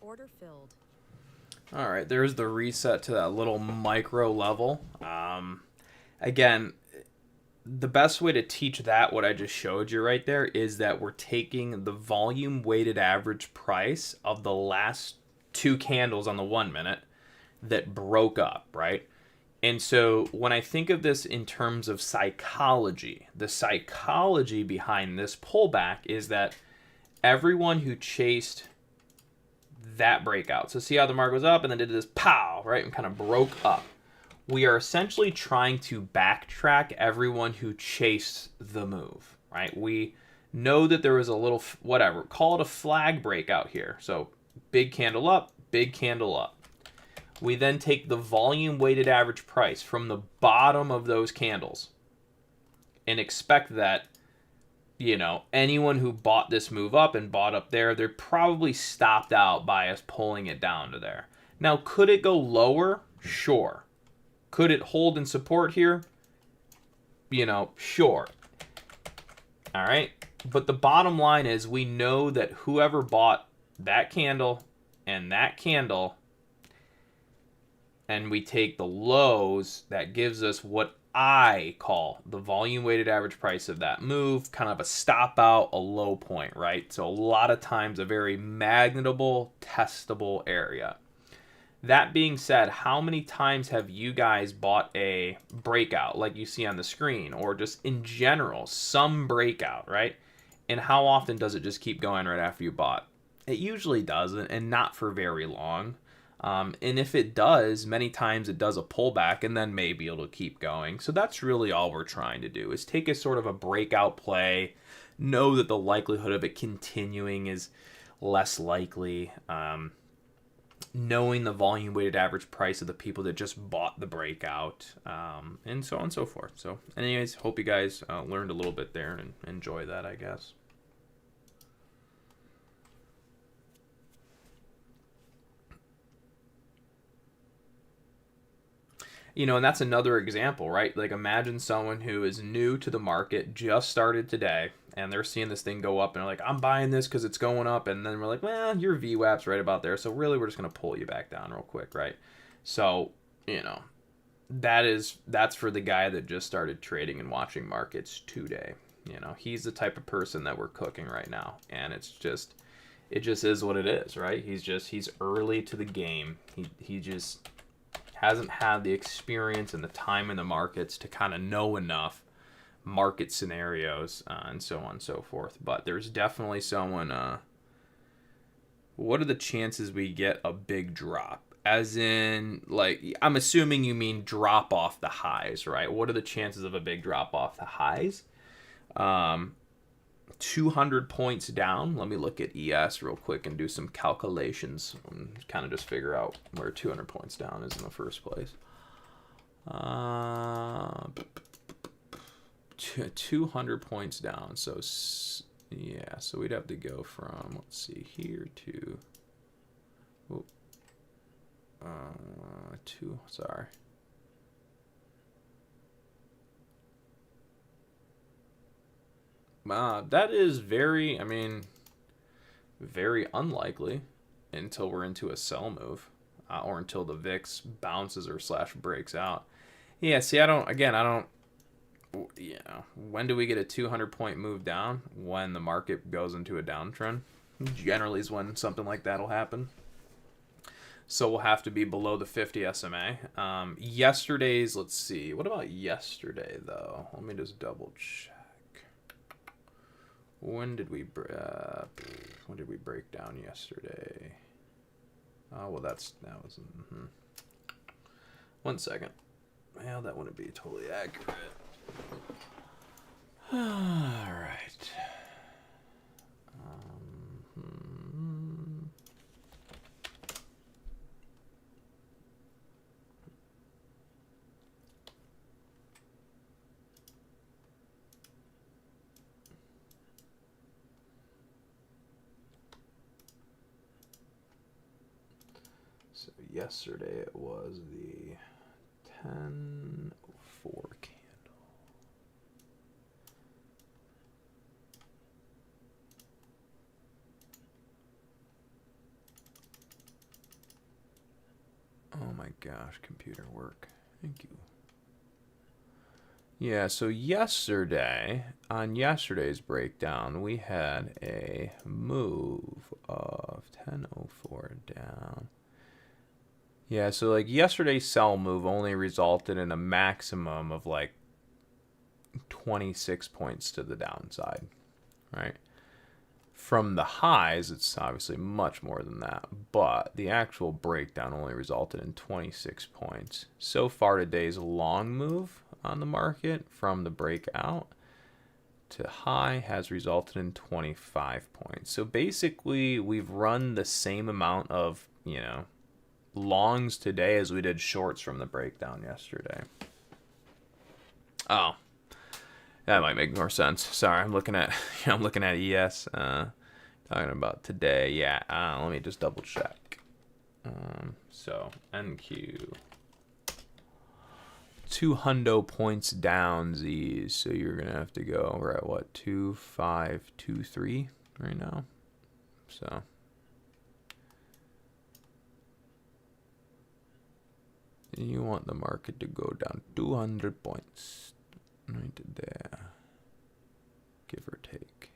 Order filled. All right, there's the reset to that little micro level. Again, the best way to teach that, what I just showed you right there, is that we're taking the volume weighted average price of the last two candles on the 1 minute that broke up, right? And so when I think of this in terms of psychology, the psychology behind this pullback is that everyone who chased that breakout, so see how the market was up and then did this pow, right, and kind of broke up. We are essentially trying to backtrack everyone who chased the move, right? We know that there was a little, whatever, call it a flag breakout here. So big candle up, big candle up. We then take the volume weighted average price from the bottom of those candles and expect that, you know, anyone who bought this move up and bought up there, they're probably stopped out by us pulling it down to there. Now, could it go lower? Sure. Could it hold and support here? You know, sure. All right. But the bottom line is we know that whoever bought that candle, and we take the lows, that gives us what I call the volume weighted average price of that move, kind of a stop out, a low point, right? So a lot of times a very magnetable, testable area. That being said, how many times have you guys bought a breakout like you see on the screen, or just in general, some breakout, right? And how often does it just keep going right after you bought? It usually doesn't, and not for very long. And if it does, many times it does a pullback, and then maybe it'll keep going. So that's really all we're trying to do, is take a sort of a breakout play, know that the likelihood of it continuing is less likely, knowing the volume weighted average price of the people that just bought the breakout, and so on and so forth. So anyways, hope you guys learned a little bit there and enjoy that, I guess. You know, and that's another example, right? Like, imagine someone who is new to the market, just started today, and they're seeing this thing go up, and they're like, I'm buying this because it's going up, and then we're like, well, your VWAP's right about there, so really we're just going to pull you back down real quick, right? So, you know, that's for the guy that just started trading and watching markets today. You know, he's the type of person that we're cooking right now, and it just is what it is, right? He's early to the game. He just hasn't had the experience and the time in the markets to kind of know enough market scenarios, and so on and so forth. But there's definitely someone, what are the chances we get a big drop? As in, like, I'm assuming you mean drop off the highs, right? What are the chances of a big drop off the highs? 200 points down. Let me look at ES real quick and do some calculations and kind of just figure out where 200 points down is in the first place. 200 points down. So yeah, so we'd have to go from, let's see, here to sorry. That is very, I mean, very unlikely until we're into a sell move, or until the VIX bounces or slash breaks out. Yeah, see, I don't, when do we get a 200 point move down? When the market goes into a downtrend. Generally is when something like that will happen. So we'll have to be below the 50 SMA. Yesterday's, let's see. What about yesterday, though? Let me just double check. When did we break down yesterday? Oh, well, that was. One second. Well, that wouldn't be totally accurate. All right. So yesterday it was the 10:04 candle. Oh my gosh, computer work. Thank you. Yeah, so yesterday, on yesterday's breakdown, we had a move of 10:04 down. Yeah, so like yesterday's sell move only resulted in a maximum of like 26 points to the downside, right? From the highs, it's obviously much more than that, but the actual breakdown only resulted in 26 points. So far today's long move on the market from the breakout to high has resulted in 25 points. So basically we've run the same amount of, longs today as we did shorts from the breakdown yesterday. Oh, that might make more sense. Sorry, I'm looking at ES. Talking about today. Yeah. Let me just double check. So NQ 200 points down Z's. So you're gonna have to go. We're at what, 2523 right now. So. You want the market to go down 200 points right there, give or take.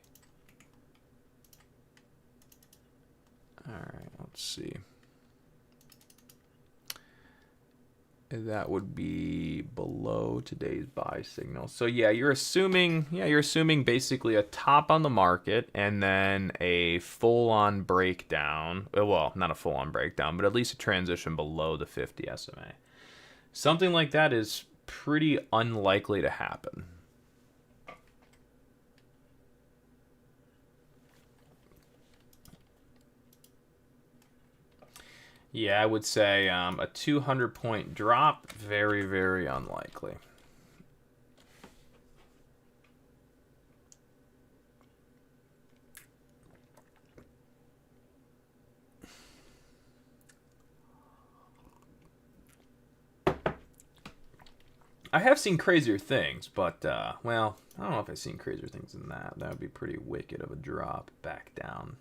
All right, let's see. That would be below today's buy signal. So yeah, you're assuming basically a top on the market and then a full-on breakdown. Well, not a full-on breakdown, but at least a transition below the 50 SMA. Something like that is pretty unlikely to happen. Yeah, I would say a 200 point drop, very, very unlikely. I have seen crazier things, but, well, I don't know if I've seen crazier things than that. That would be pretty wicked of a drop back down.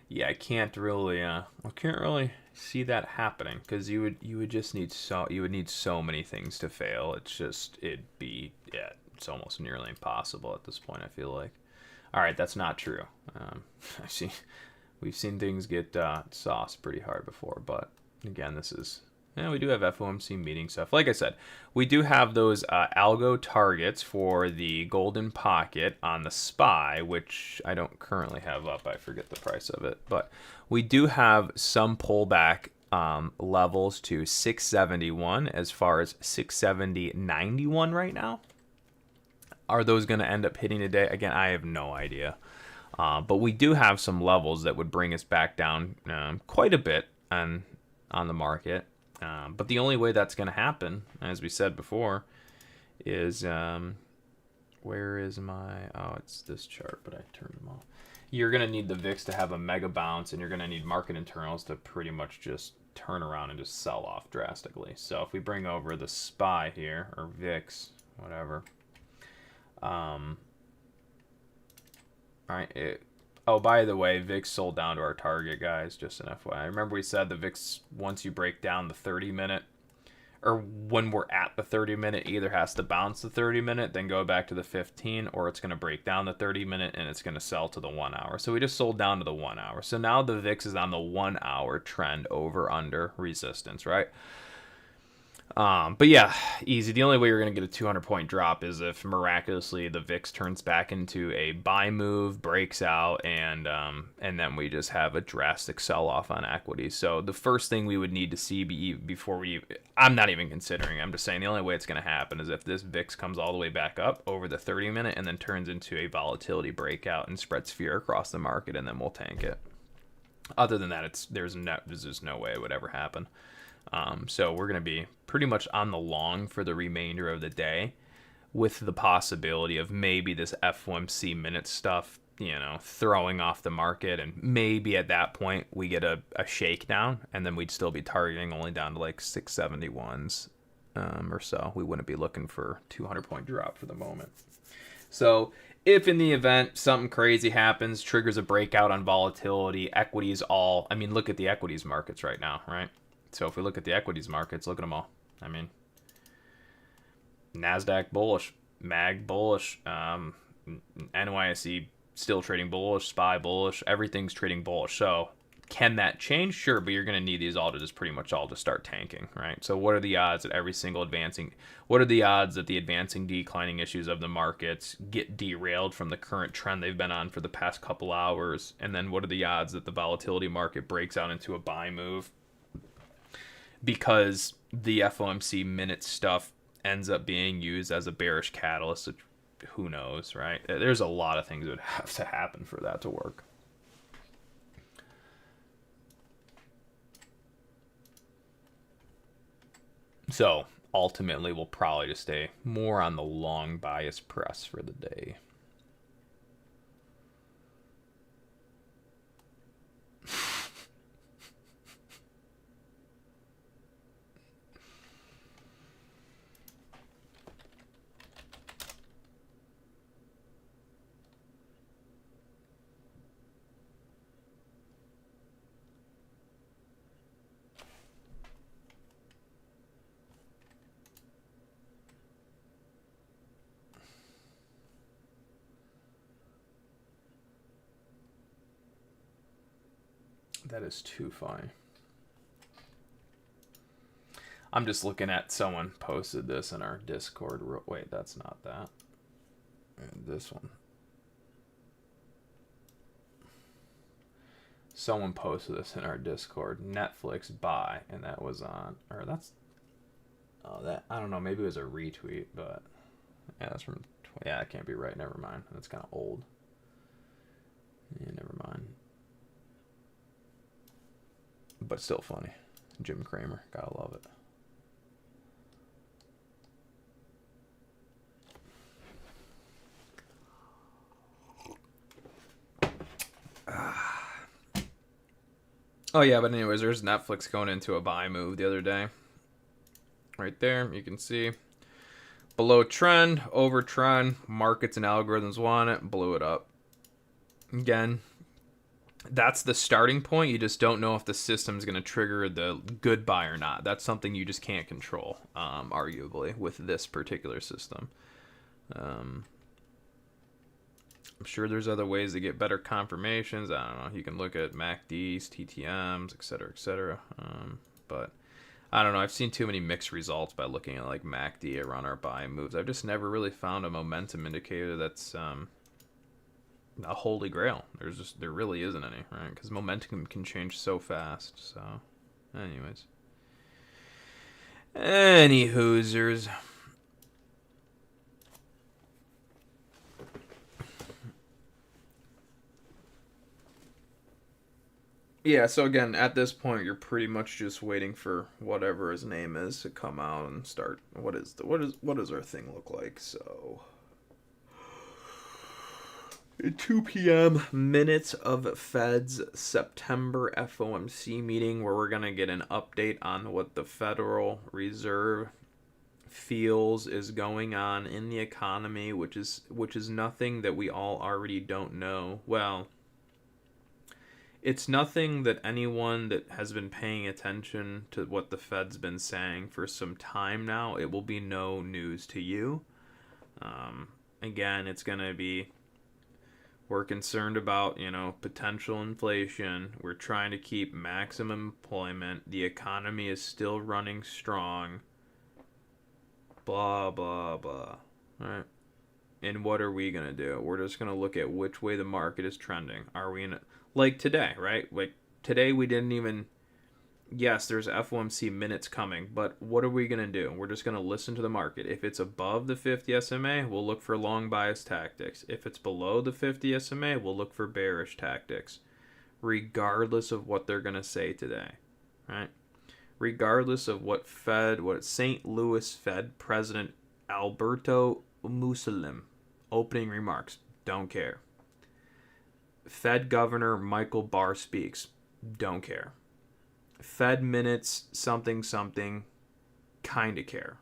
Yeah, I can't really see that happening, because you would just need so many things to fail. It's almost nearly impossible at this point, I feel like. All right, that's not true. We've seen things get sauced pretty hard before, but again, we do have FOMC meeting stuff. Like I said, we do have those algo targets for the golden pocket on the SPY, which I don't currently have up. I forget the price of it. But we do have some pullback levels to 671 as far as 670.91 right now. Are those going to end up hitting today? Again, I have no idea. But we do have some levels that would bring us back down quite a bit on the market. But the only way that's going to happen, as we said before, is where is my... Oh, it's this chart, but I turned them off. You're going to need the VIX to have a mega bounce, and you're going to need market internals to pretty much just turn around and just sell off drastically. So if we bring over the SPY here, or VIX, whatever. All right. Oh, by the way, VIX sold down to our target, guys, just an FYI. Remember we said the VIX, once you break down the 30-minute, or when we're at the 30-minute, either has to bounce the 30-minute, then go back to the 15, or it's going to break down the 30-minute and it's going to sell to the 1 hour. So we just sold down to the 1 hour. So now the VIX is on the 1 hour trend over under resistance, right? But yeah, easy. The only way you're going to get a 200-point drop is if miraculously the VIX turns back into a buy move, breaks out, and then we just have a drastic sell-off on equities. So the first thing we would need to see before we... I'm not even considering. I'm just saying the only way it's going to happen is if this VIX comes all the way back up over the 30-minute and then turns into a volatility breakout and spreads fear across the market, and then we'll tank it. Other than that, there's just no way it would ever happen. So we're going to be pretty much on the long for the remainder of the day, with the possibility of maybe this FOMC minute stuff, throwing off the market, and maybe at that point we get a shakedown, and then we'd still be targeting only down to like 671s or so. We wouldn't be looking for 200-point drop for the moment. So if in the event something crazy happens, triggers a breakout on volatility, equities look at the equities markets right now, right? So if we look at the equities markets, look at them all. I mean, NASDAQ bullish, MAG bullish, NYSE still trading bullish, SPY bullish, everything's trading bullish. So can that change? Sure, but you're going to need these all to just pretty much all to start tanking, right? So what are the odds that the advancing declining issues of the markets get derailed from the current trend they've been on for the past couple hours? And then what are the odds that the volatility market breaks out into a buy move because the FOMC minute stuff ends up being used as a bearish catalyst? Who knows, right? There's a lot of things that would have to happen for that to work. So ultimately, we'll probably just stay more on the long bias press for the day. That is too funny. I'm just looking at someone posted this in our Discord. Wait, that's not that. This one. Someone posted this in our Discord. Netflix buy, and that was on, or that's, I don't know, maybe it was a retweet, but yeah, that's from, yeah, it can't be right. Never mind. That's kind of old. Yeah, never mind. But still funny. Jim Cramer, gotta love it. Oh yeah, but anyways, there's Netflix going into a buy move the other day. Right there, you can see. Below trend, over trend, markets and algorithms want it, blew it up. Again, that's the starting point. You just don't know if the system's going to trigger the good buy or not. That's something you just can't control, arguably, with this particular system. I'm sure there's other ways to get better confirmations. I don't know. You can look at MACDs, TTMs, etc., etc. But I don't know. I've seen too many mixed results by looking at like MACD around our buy moves. I've just never really found a momentum indicator that's a holy grail. There really isn't any, right? Because momentum can change so fast. So, anyways, any hoosers. Yeah, so again, at this point, you're pretty much just waiting for whatever his name is to come out and start. What does our thing look like? So 2 p.m. minutes of Fed's September FOMC meeting, where we're gonna get an update on what the Federal Reserve feels is going on in the economy, which is nothing that we all already don't know. Well, it's nothing that anyone that has been paying attention to what the Fed's been saying for some time now, it will be no news to you. Again, it's going to be, we're concerned about, potential inflation. We're trying to keep maximum employment. The economy is still running strong. Blah, blah, blah. All right. And what are we going to do? We're just going to look at which way the market is trending. Are we in like today, right? Like today we didn't even, yes, there's FOMC minutes coming, but what are we going to do? We're just going to listen to the market. If it's above the 50 SMA, we'll look for long bias tactics. If it's below the 50 SMA, we'll look for bearish tactics, regardless of what they're going to say today, right? Regardless of what St. Louis Fed President Alberto Mussolini opening remarks, don't care. Fed Governor Michael Barr speaks, don't care. Fed minutes something something, kinda care.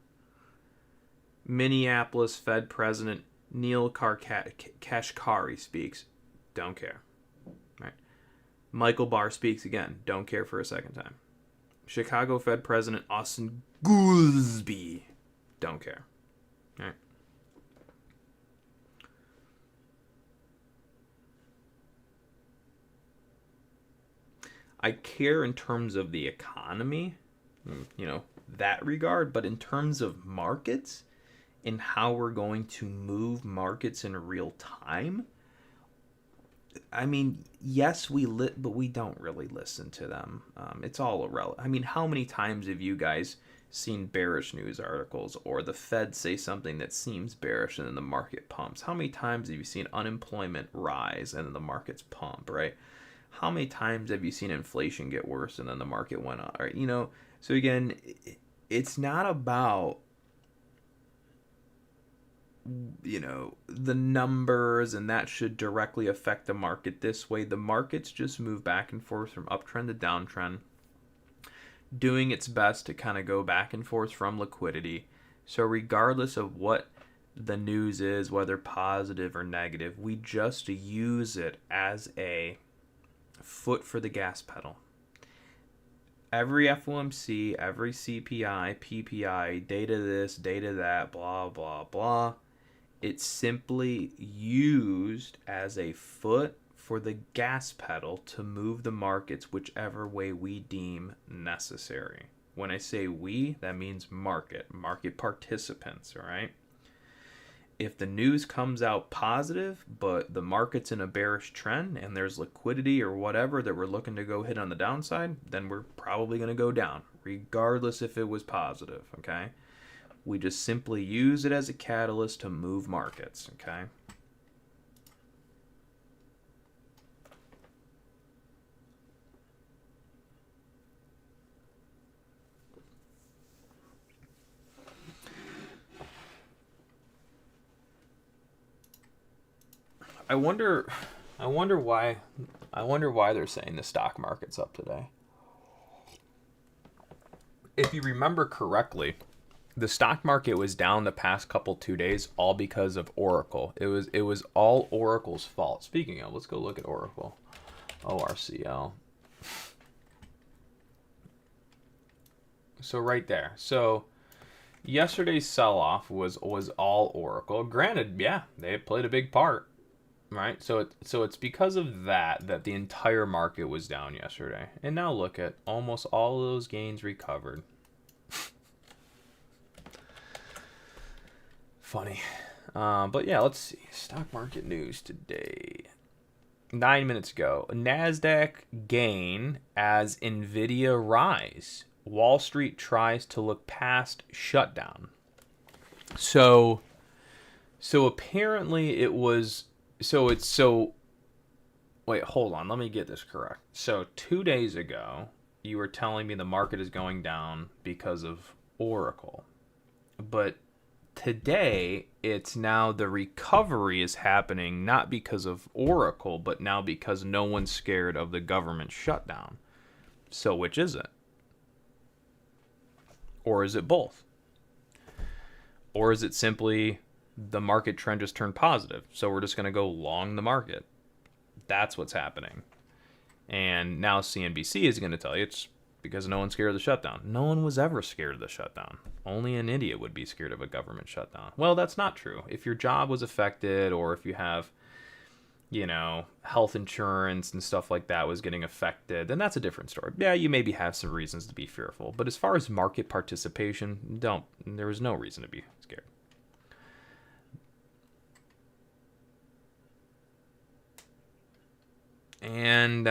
Minneapolis Fed President Neil Kashkari speaks, don't care. Right? Michael Barr speaks again, don't care for a second time. Chicago Fed President Austin Goolsbee, don't care. Right? I care in terms of the economy, that regard, but in terms of markets and how we're going to move markets in real time, I mean, yes, but we don't really listen to them. It's all irrelevant. I mean, how many times have you guys seen bearish news articles or the Fed say something that seems bearish and then the market pumps? How many times have you seen unemployment rise and then the markets pump, right? How many times have you seen inflation get worse and then the market went up? Right? So again, it's not about the numbers and that should directly affect the market this way. The markets just move back and forth from uptrend to downtrend, doing its best to kind of go back and forth from liquidity. So regardless of what the news is, whether positive or negative, we just use it as a foot for the gas pedal. Every FOMC, every CPI, PPI, data this, data that, blah, blah, blah. It's simply used as a foot for the gas pedal to move the markets whichever way we deem necessary. When I say we, that means market participants, all right? If the news comes out positive, but the market's in a bearish trend and there's liquidity or whatever that we're looking to go hit on the downside, then we're probably going to go down, regardless if it was positive, okay? We just simply use it as a catalyst to move markets, okay? I wonder why they're saying the stock market's up today. If you remember correctly, the stock market was down the past 2 days all because of Oracle. It was all Oracle's fault. Speaking of, let's go look at Oracle. ORCL. So right there. So yesterday's sell-off was all Oracle. Granted, yeah, they played a big part. Right, so it's because of that the entire market was down yesterday, and now look at almost all of those gains recovered. Funny, but yeah, let's see stock market news today. 9 minutes ago, Nasdaq gain as Nvidia rise. Wall Street tries to look past shutdown. So apparently it was. So Wait, hold on. Let me get this correct. So 2 days ago, you were telling me the market is going down because of Oracle. But today, it's now the recovery is happening not because of Oracle, but now because no one's scared of the government shutdown. So which is it? Or is it both? Or is it simply the market trend just turned positive? So we're just going to go long the market. That's what's happening. And now CNBC is going to tell you it's because no one's scared of the shutdown. No one was ever scared of the shutdown. Only an idiot would be scared of a government shutdown. Well, that's not true. If your job was affected, or if you have, health insurance and stuff like that was getting affected, then that's a different story. Yeah, you maybe have some reasons to be fearful. But as far as market participation, there was no reason to be scared. And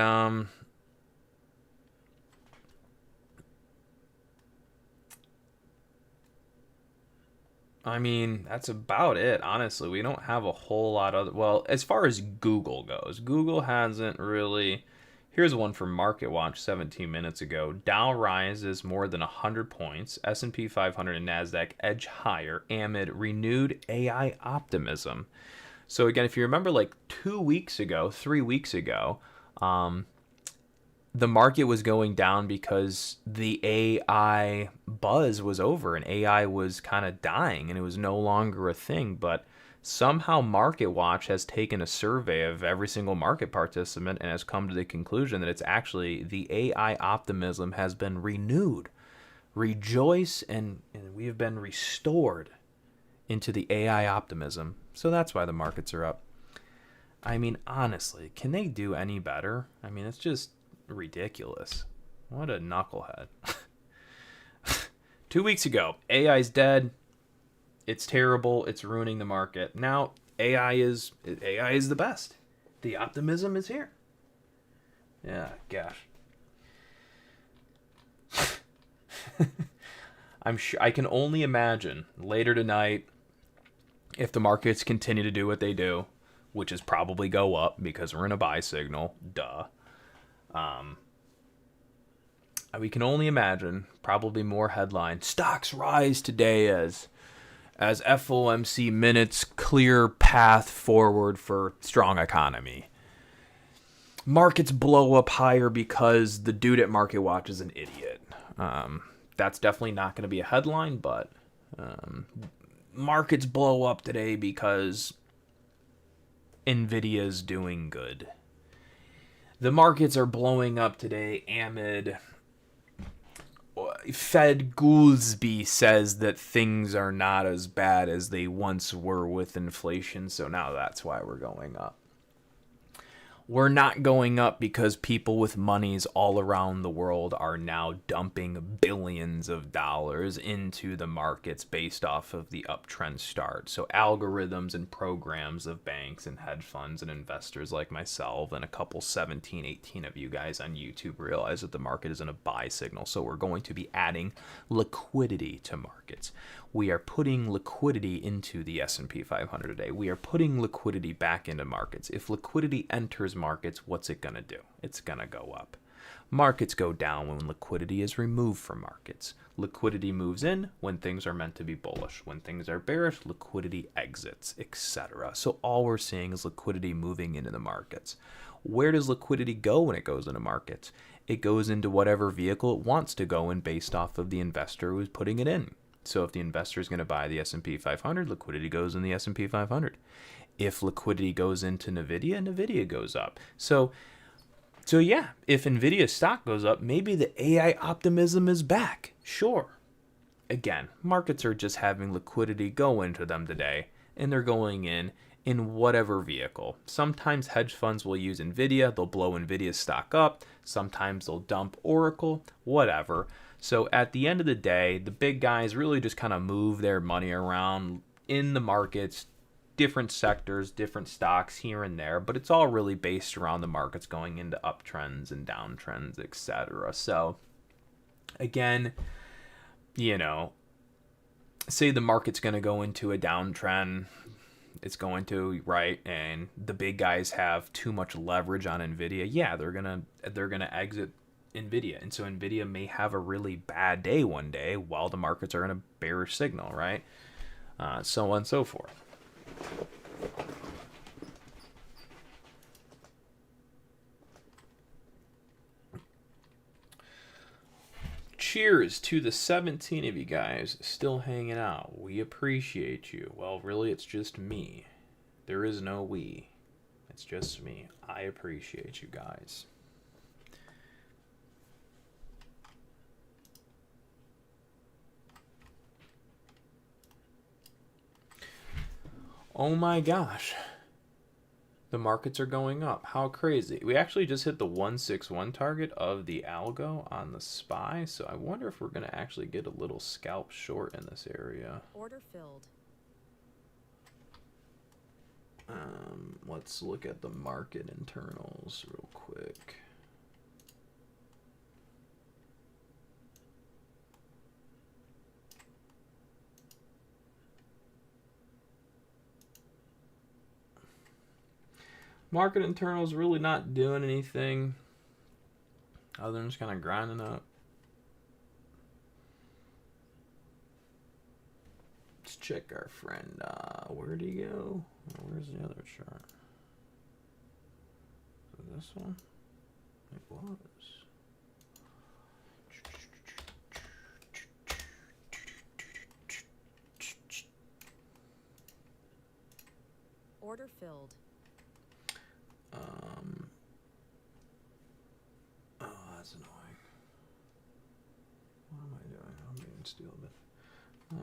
I mean, that's about it, honestly. We don't have a whole lot of... Well, as far as Google goes, Google hasn't really... Here's one from MarketWatch 17 minutes ago. Dow rises more than 100 points. S&P 500 and NASDAQ edge higher amid renewed AI optimism. So again, if you remember like 3 weeks ago, the market was going down because the AI buzz was over and AI was kind of dying and it was no longer a thing. But somehow MarketWatch has taken a survey of every single market participant and has come to the conclusion that it's actually the AI optimism has been renewed. Rejoice, and we have been restored into the AI optimism. So that's why the markets are up. I mean, honestly, can they do any better? I mean, it's just ridiculous. What a knucklehead. 2 weeks ago, AI's dead. It's terrible. It's ruining the market. Now, AI is the best. The optimism is here. Yeah, gosh. I'm sure I can only imagine later tonight if the markets continue to do what they do, which is probably go up because we're in a buy signal. Duh. We can only imagine probably more headlines. Stocks rise today as FOMC minutes clear path forward for strong economy. Markets blow up higher because the dude at MarketWatch is an idiot. That's definitely not going to be a headline, but markets blow up today because Nvidia's doing good. The markets are blowing up today amid Fed Goolsbee says that things are not as bad as they once were with inflation, so now that's why we're going up. We're not going up because people with monies all around the world are now dumping billions of dollars into the markets based off of the uptrend start. So algorithms and programs of banks and hedge funds and investors like myself and a couple 17, 18 of you guys on YouTube realize that the market is in a buy signal. So we're going to be adding liquidity to markets. We are putting liquidity into the S&P 500 today. We are putting liquidity back into markets. If liquidity enters markets, what's it going to do? It's going to go up. Markets go down when liquidity is removed from markets. Liquidity moves in when things are meant to be bullish. When things are bearish, liquidity exits, etc. So all we're seeing is liquidity moving into the markets. Where does liquidity go when it goes into markets? It goes into whatever vehicle it wants to go in based off of the investor who's putting it in. So if the investor is going to buy the S&P 500, liquidity goes in the S&P 500. If liquidity goes into NVIDIA goes up. So yeah, if NVIDIA stock goes up, maybe the AI optimism is back. Sure. Again, markets are just having liquidity go into them today, and they're going in whatever vehicle. Sometimes hedge funds will use NVIDIA. They'll blow NVIDIA's stock up. Sometimes they'll dump Oracle, whatever. So at the end of the day, the big guys really just kind of move their money around in the markets, different sectors, different stocks here and there, but it's all really based around the markets going into uptrends and downtrends, etc. So again, say the market's going to go into a downtrend. it's going to, right? And the big guys have too much leverage on Nvidia. Yeah, they're gonna exit Nvidia, and so Nvidia may have a really bad day one day while the markets are in a bearish signal, right? So on and so forth. Cheers to the 17 of you guys still hanging out. We appreciate you. Well, really, it's just me. There is no we. It's just me. I appreciate you guys. Oh my gosh. The markets are going up. How crazy. We actually just hit the 161 target of the algo on the SPY, so I wonder if we're going to actually get a little scalp short in this area. Order filled. Let's look at the market internals real quick. Market internals really not doing anything other than just kind of grinding up. Let's check our friend. Where'd he go? Where's the other chart? Is it this one? It was. Order filled. Oh, that's annoying. What am I doing? I'm being stupid.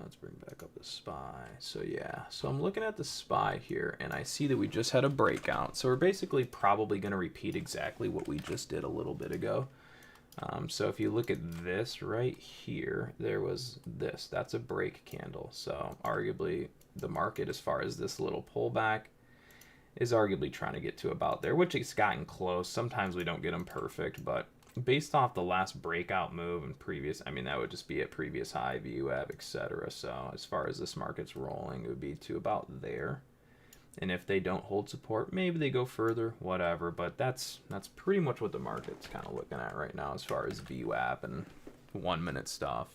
Let's bring back up the SPY. So yeah, so I'm looking at the SPY here, and I see that we just had a breakout. So we're basically probably going to repeat exactly what we just did a little bit ago. So if you look at this right here, there was this. That's a break candle. So arguably the market, as far as this little pullback, is arguably trying to get to about there, which it's gotten close. Sometimes we don't get them perfect, but based off the last breakout move and previous, I mean, that would just be at previous high, VWAP, etc. So as far as this market's rolling, it would be to about there. And if they don't hold support, maybe they go further, whatever. But that's pretty much what the market's kind of looking at right now as far as VWAP and 1 minute stuff.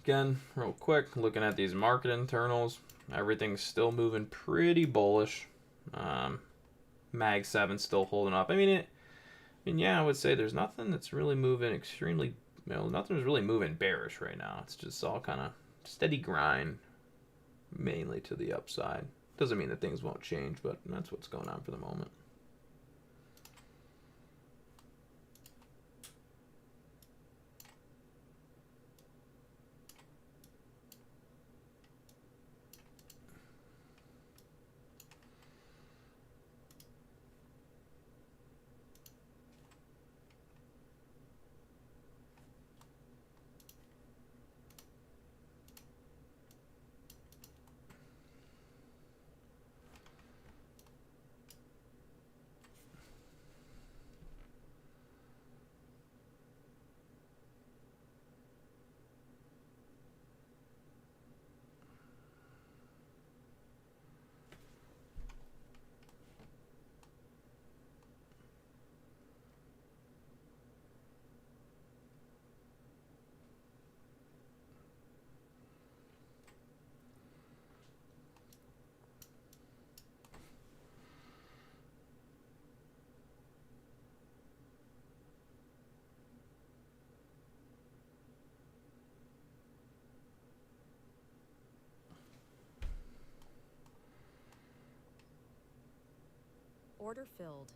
Again, real quick, looking at these market internals, everything's still moving pretty bullish. Mag 7 still holding up. I mean, yeah, I would say there's nothing that's really moving extremely, nothing's really moving bearish right now. It's just all kind of steady grind, mainly to the upside. Doesn't mean that things won't change, but that's what's going on for the moment. Order filled.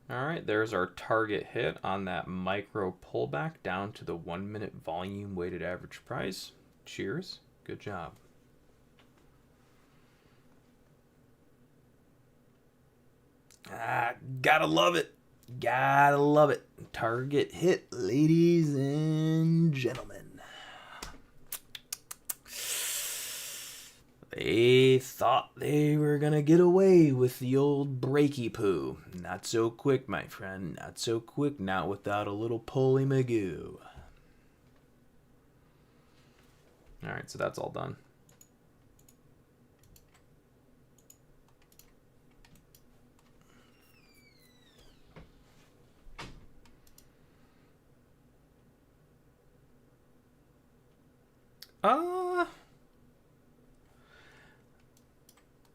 All right, there's our target hit on that micro pullback down to the 1 minute volume weighted average price. Cheers. Good job. Gotta love it. Gotta love it. Target hit, ladies and gentlemen. They thought they were gonna get away with the old breaky poo. Not so quick, my friend. Not so quick. Not without a little pulley magoo. Alright, so that's all done.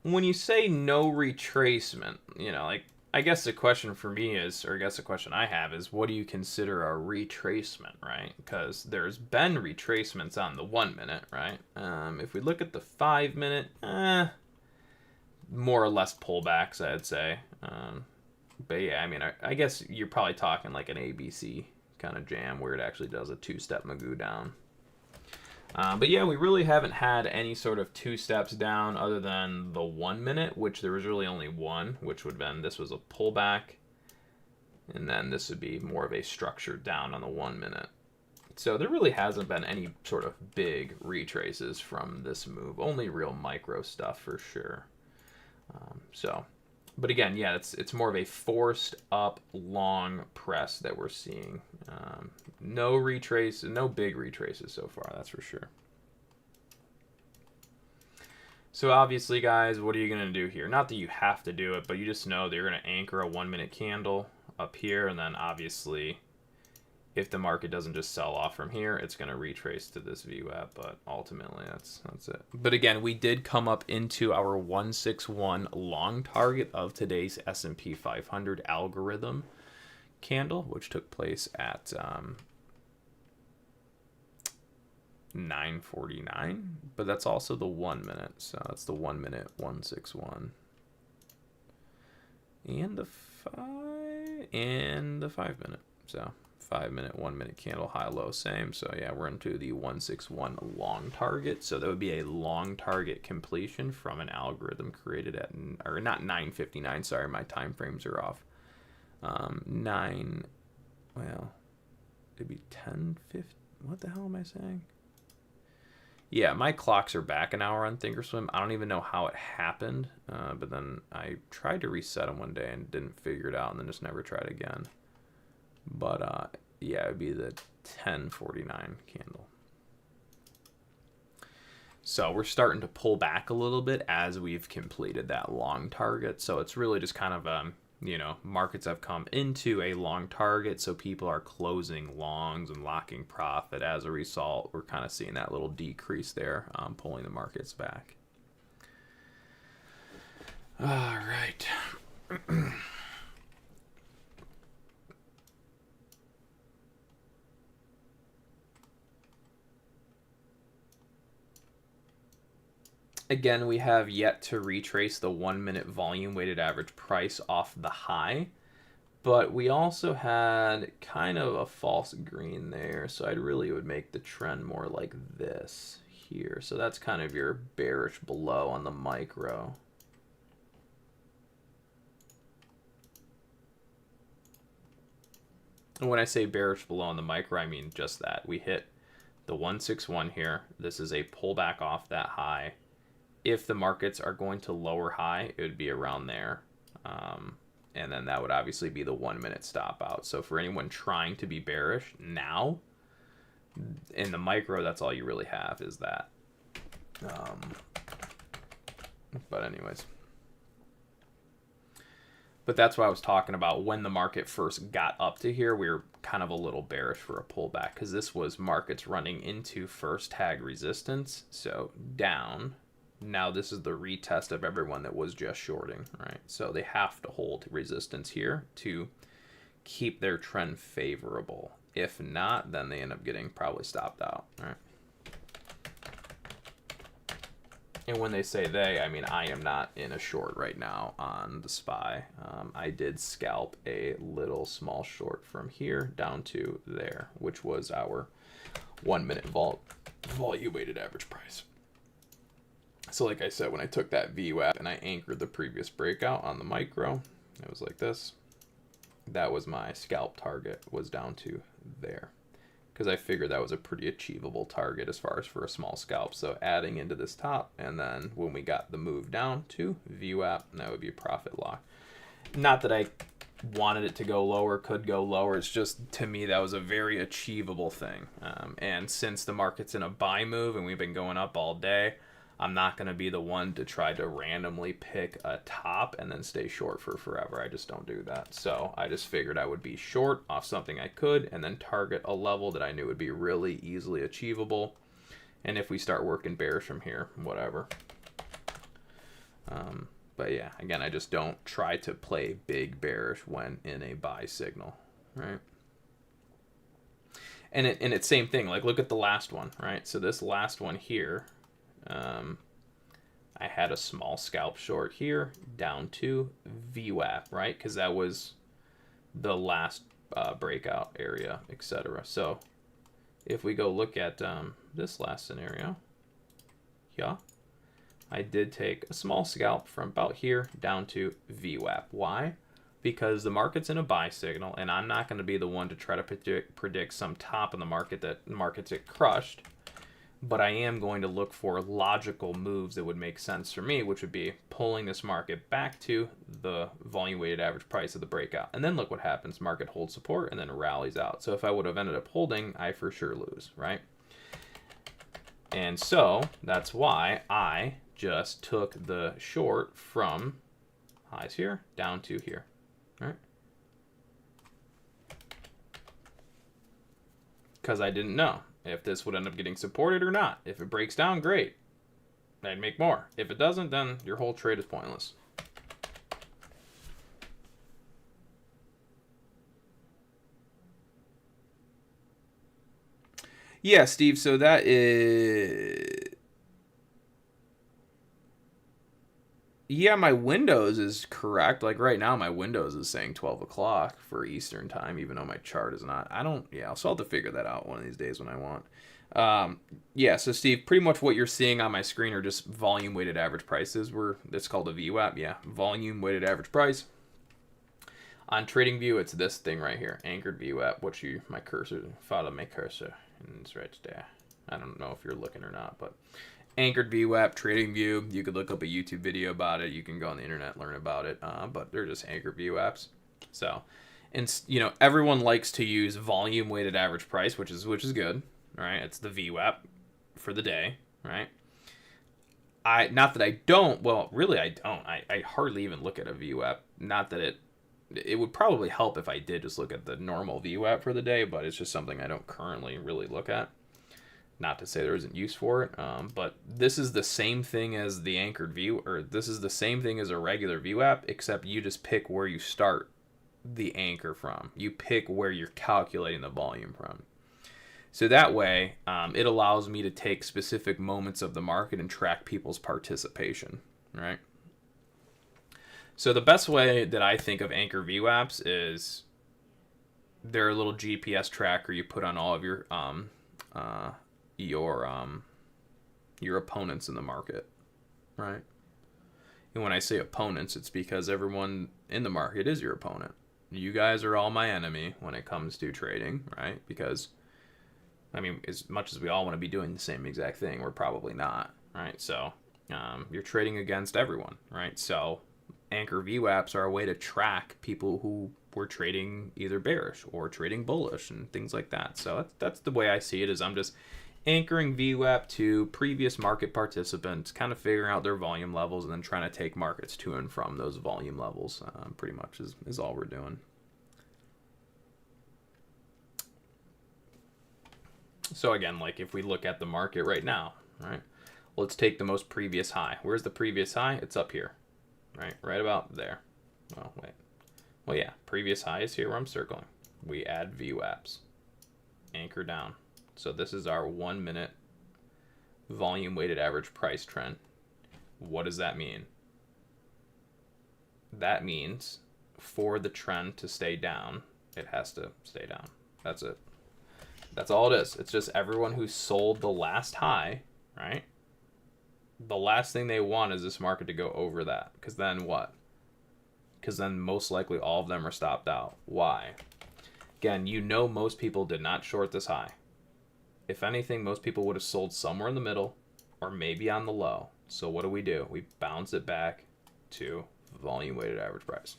When you say no retracement, you know, like, I guess the question for me is, or I guess the question I have is, what do you consider a retracement, right? Because there's been retracements on the 1 minute, right? If we look at the 5 minute, more or less pullbacks, I'd say. But yeah, I mean, I guess you're probably talking like an ABC kind of jam where it actually does a two-step magoo down. But yeah, we really haven't had any sort of two steps down other than the 1 minute, which there was really only one, which would have been, this was a pullback, and then this would be more of a structured down on the 1 minute. So there really hasn't been any sort of big retraces from this move, only real micro stuff for sure. But again, yeah, it's more of a forced up long press that we're seeing. No retrace, no big retraces so far, that's for sure. So obviously, guys, what are you going to do here? Not that you have to do it, but you just know that you're going to anchor a 1 minute candle up here, and then obviously, if the market doesn't just sell off from here, it's going to retrace to this VWAP, but ultimately that's it. But again, we did come up into our 161 long target of today's S&P 500 algorithm candle, which took place at 9:49, but that's also the 1 minute, so that's the 1 minute 161, and the 5 minute, so 5 minute 1 minute candle high low same. So yeah, we're into the 161 long target, so that would be a long target completion from an algorithm created at, or not 9:59, sorry, my time frames are off. 9, well, it'd be 10:50, what the hell am I saying? Yeah, my clocks are back an hour on Thinkorswim. I don't even know how it happened, but then I tried to reset them one day and didn't figure it out, and then just never tried again. But yeah, it would be the 10:49 candle. So we're starting to pull back a little bit as we've completed that long target. So it's really just kind of, you know, markets have come into a long target, so people are closing longs and locking profit. As a result, we're kind of seeing that little decrease there, pulling the markets back. All right. Again, we have yet to retrace the 1 minute volume weighted average price off the high, but we also had kind of a false green there, so I really would make the trend more like this here. So that's kind of your bearish below on the micro. And when I say bearish below on the micro, I mean just that. We hit the 161 here. This is a pullback off that high. If the markets are going to lower high, it would be around there. And then that would obviously be the 1 minute stop out. So for anyone trying to be bearish now, in the micro, that's all you really have is that. But anyways. But that's what I was talking about. When the market first got up to here, we were kind of a little bearish for a pullback because this was markets running into first tag resistance. So down. Now this is the retest of everyone that was just shorting, right? So they have to hold resistance here to keep their trend favorable. If not, then they end up getting probably stopped out, right? And when they say they, I mean I am not in a short right now on the SPY. I did scalp a little small short from here down to there, which was our 1 minute volume weighted average price. So like I said, when I took that VWAP and I anchored the previous breakout on the micro, it was like this. That was my scalp target, was down to there, because I figured that was a pretty achievable target as far as for a small scalp. So adding into this top, and then when we got the move down to VWAP, that would be profit lock. Not that I wanted it to go lower, could go lower. It's just, to me, that was a very achievable thing. And since the market's in a buy move and we've been going up all day, I'm not going to be the one to try to randomly pick a top and then stay short for forever. I just don't do that. So I just figured I would be short off something I could and then target a level that I knew would be really easily achievable. And if we start working bearish from here, whatever. But yeah, again, I just don't try to play big bearish when in a buy signal, right? And it's same thing. Like, look at the last one, right? So this last one here, I had a small scalp short here down to VWAP, right? Because that was the last breakout area, etc. So if we go look at this last scenario, yeah, I did take a small scalp from about here down to VWAP. Why? Because the market's in a buy signal, and I'm not going to be the one to try to predict some top in the market that markets get crushed. But I am going to look for logical moves that would make sense for me, which would be pulling this market back to the volume weighted average price of the breakout. And then look what happens. Market holds support and then rallies out. So if I would have ended up holding, I for sure lose, right? And so that's why I just took the short from highs here down to here, right? Because I didn't know if this would end up getting supported or not. If it breaks down, great. I'd make more. If it doesn't, then your whole trade is pointless. Yeah, Steve, so that is... Yeah, my Windows is correct. Like right now, my Windows is saying 12 o'clock for Eastern time, even though my chart is not. Yeah, so I'll have to figure that out one of these days when I want. Yeah, so Steve, pretty much what you're seeing on my screen are just volume weighted average prices. It's called a VWAP, yeah, volume weighted average price. On TradingView, it's this thing right here, anchored VWAP, my cursor, follow my cursor, and it's right there. I don't know if you're looking or not, but anchored VWAP, TradingView. You could look up a YouTube video about it. You can go on the internet, learn about it. But they're just anchored VWAPs. So, and everyone likes to use volume weighted average price, which is good. Right? It's the VWAP for the day. Right? Not that I don't. Well, really, I don't. I hardly even look at a VWAP. Not that it would probably help if I did just look at the normal VWAP for the day, but it's just something I don't currently really look at. Not to say there isn't use for it, but this is the same thing as the anchored view, or this is the same thing as a regular VWAP, except you just pick where you start the anchor from. You pick where you're calculating the volume from. So that way, it allows me to take specific moments of the market and track people's participation, right? So the best way that I think of anchor VWAPs is they're a little GPS tracker you put on all of your opponents in the market, right? And when I say opponents, it's because everyone in the market is your opponent. You guys are all my enemy when it comes to trading, right? Because, I mean, as much as we all want to be doing the same exact thing, we're probably not, right? So you're trading against everyone, right? So anchor VWAPs are a way to track people who were trading either bearish or trading bullish and things like that. So that's the way I see it, is I'm just anchoring VWAP to previous market participants, kind of figuring out their volume levels, and then trying to take markets to and from those volume levels. Pretty much is all we're doing. So again, like if we look at the market right now, right? Let's take the most previous high. Where's the previous high? It's up here, right? Right about there. Oh, wait. Well, yeah, previous high is here where I'm circling. We add VWAPs. Anchor down. So this is our 1 minute volume weighted average price trend. What does that mean? That means for the trend to stay down, it has to stay down. That's it. That's all it is. It's just everyone who sold the last high, right? The last thing they want is this market to go over that. Because then what? Because then most likely all of them are stopped out. Why? Again, you know most people did not short this high. If anything, most people would have sold somewhere in the middle or maybe on the low. So what do? We bounce it back to volume weighted average price.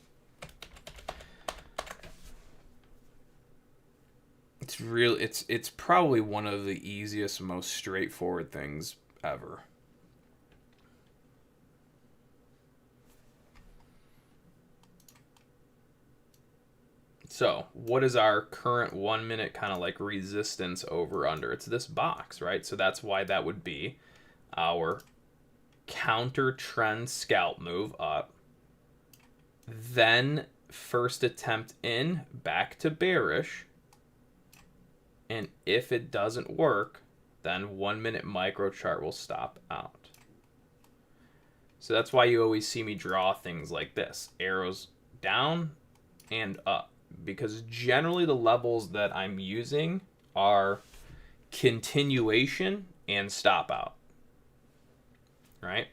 It's probably one of the easiest, most straightforward things ever. So what is our current 1 minute kind of like resistance over under? It's this box, right? So that's why that would be our counter trend scalp move up. Then first attempt in, back to bearish. And if it doesn't work, then 1 minute micro chart will stop out. So that's why you always see me draw things like this. Arrows down and up. Because generally the levels that I'm using are continuation and stop out. Right?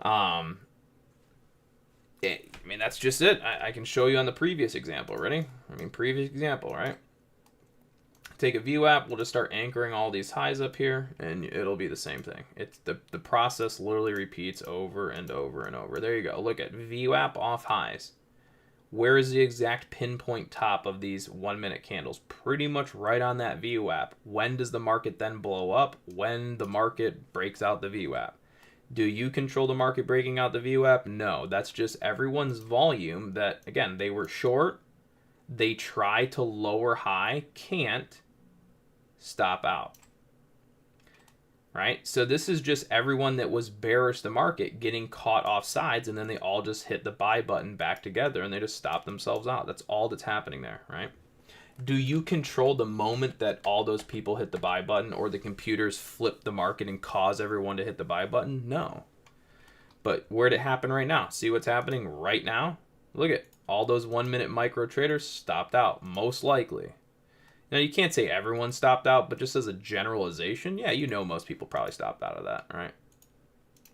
I mean, that's just it. I can show you on the previous example. Ready? Previous example, right? Take a VWAP. We'll just start anchoring all these highs up here, and it'll be the same thing. It's the process literally repeats over and over and over. There you go. Look at VWAP off highs. Where is the exact pinpoint top of these 1 minute candles? Pretty much right on that VWAP. When does the market then blow up? When the market breaks out the VWAP. Do you control the market breaking out the VWAP? No, that's just everyone's volume that, again, they were short. They try to lower high, can't, stop out. Right? So this is just everyone that was bearish the market getting caught off sides, and then they all just hit the buy button back together and they just stop themselves out. That's all that's happening there, right? Do you control the moment that all those people hit the buy button, or the computers flip the market and cause everyone to hit the buy button? No. But where'd it happen right now? See what's happening right now? Look at all those 1 minute micro traders stopped out, most likely. Now, you can't say everyone stopped out, but just as a generalization, yeah, you know most people probably stopped out of that, right?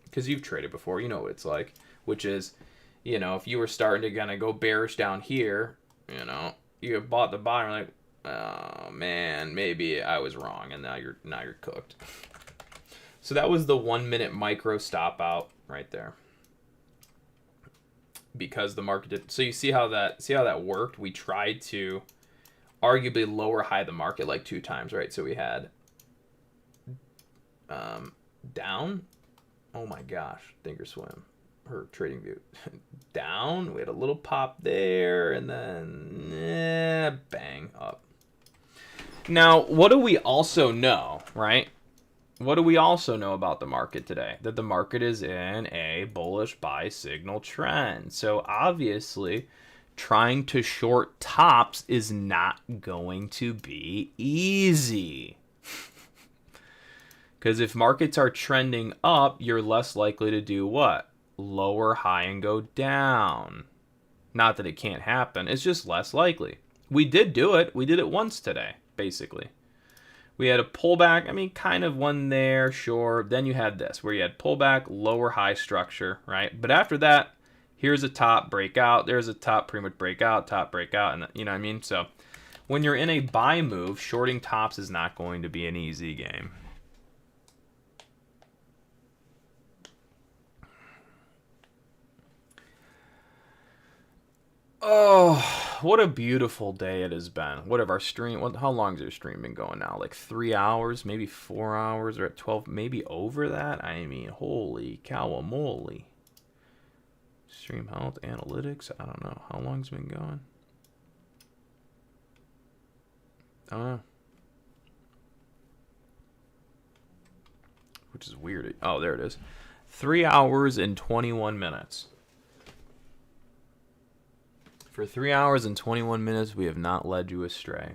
Because you've traded before, you know what it's like. Which is, you know, if you were starting to kind of go bearish down here, you know, you bought the buy and like, oh man, maybe I was wrong, and now you're cooked. So that was the 1 minute micro stop out right there. Because the market did. So you see how that worked? We tried to arguably lower high the market like 2 times, right? So we had down. Oh my gosh, Thinkorswim, her trading view. Down. We had a little pop there, and then bang up. Now, what do we also know, right? What do we also know about the market today? That the market is in a bullish buy signal trend. So obviously, trying to short tops is not going to be easy. Because if markets are trending up, you're less likely to do what? Lower high and go down. Not that it can't happen. It's just less likely. We did do it. We did it once today, basically. We had a pullback. I mean, kind of one there, sure. Then you had this, where you had pullback, lower high structure, right? But after that, here's a top breakout. There's a top pretty much breakout, top breakout, and you know what I mean? So when you're in a buy move, shorting tops is not going to be an easy game. Oh, what a beautiful day it has been. What have our stream, how long has our stream been going now? Like 3 hours, maybe 4 hours, or at 12, maybe over that? I mean, holy cow-a-moly. Stream health, analytics, I don't know. How long's it been going? I don't know. Which is weird. Oh, there it is. 3 hours and 21 minutes. For 3 hours and 21 minutes, we have not led you astray.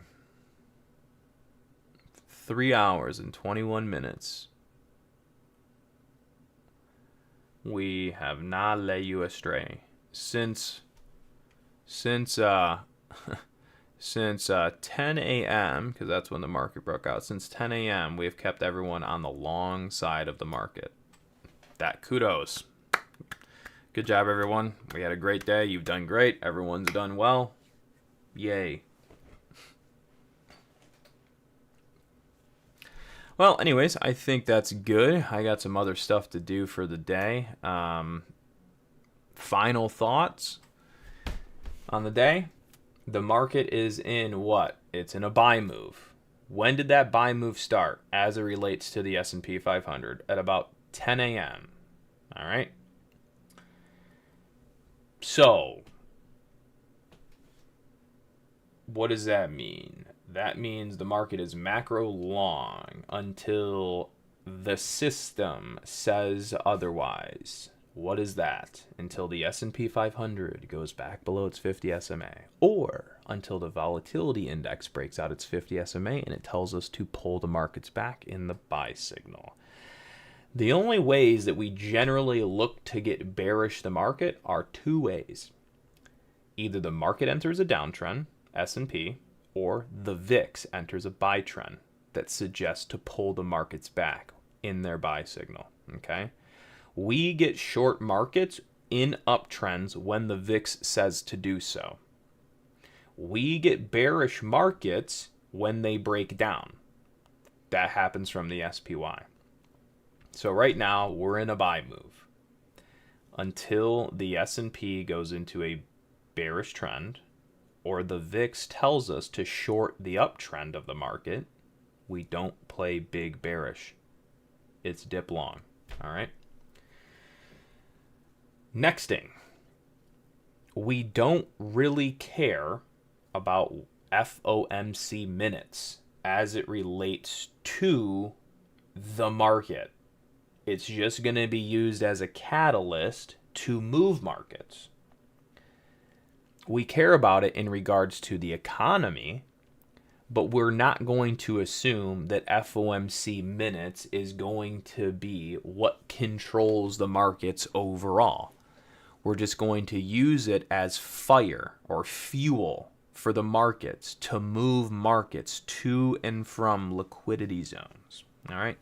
3 hours and 21 minutes. We have not led you astray since 10 a.m. because that's when the market broke out. Since 10 a.m. we have kept everyone on the long side of the market. That kudos. Good job, everyone. We had a great day. You've done great. Everyone's done well. Yay. Well, anyways, I think that's good. I got some other stuff to do for the day. Final thoughts on the day. The market is in what? It's in a buy move. When did that buy move start as it relates to the S&P 500? At about 10 a.m. All right? So, what does that mean? That means the market is macro long until the system says otherwise. What is that? Until the S&P 500 goes back below its 50 SMA, or until the volatility index breaks out its 50 SMA and it tells us to pull the markets back in the buy signal. The only ways that we generally look to get bearish the market are two ways. Either the market enters a downtrend, S&P, or the VIX enters a buy trend that suggests to pull the markets back in their buy signal. Okay? We get short markets in uptrends when the VIX says to do so. We get bearish markets when they break down. That happens from the SPY. So right now we're in a buy move until the S&P goes into a bearish trend, or the VIX tells us to short the uptrend of the market. We don't play big bearish. It's dip long. All right. Next thing. We don't really care about FOMC minutes as it relates to the market. It's just going to be used as a catalyst to move markets. We care about it in regards to the economy, but we're not going to assume that FOMC minutes is going to be what controls the markets overall. We're just going to use it as fire or fuel for the markets to move markets to and from liquidity zones. All right.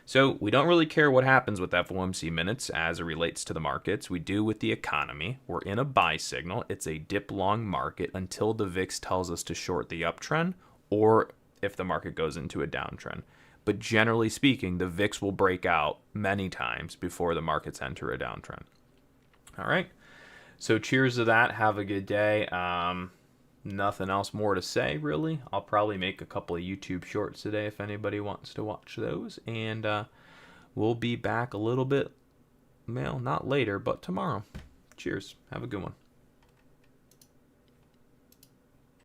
So we don't really care what happens with FOMC minutes as it relates to the markets. We do with the economy. We're in a buy signal. It's a dip long market until the VIX tells us to short the uptrend, or if the market goes into a downtrend. But generally speaking, the VIX will break out many times before the markets enter a downtrend. All right. So cheers to that. Have a good day. Nothing else more to say, really. I'll probably make a couple of YouTube shorts today if anybody wants to watch those. And we'll be back a little bit, well, not later, but tomorrow. Cheers. Have a good one.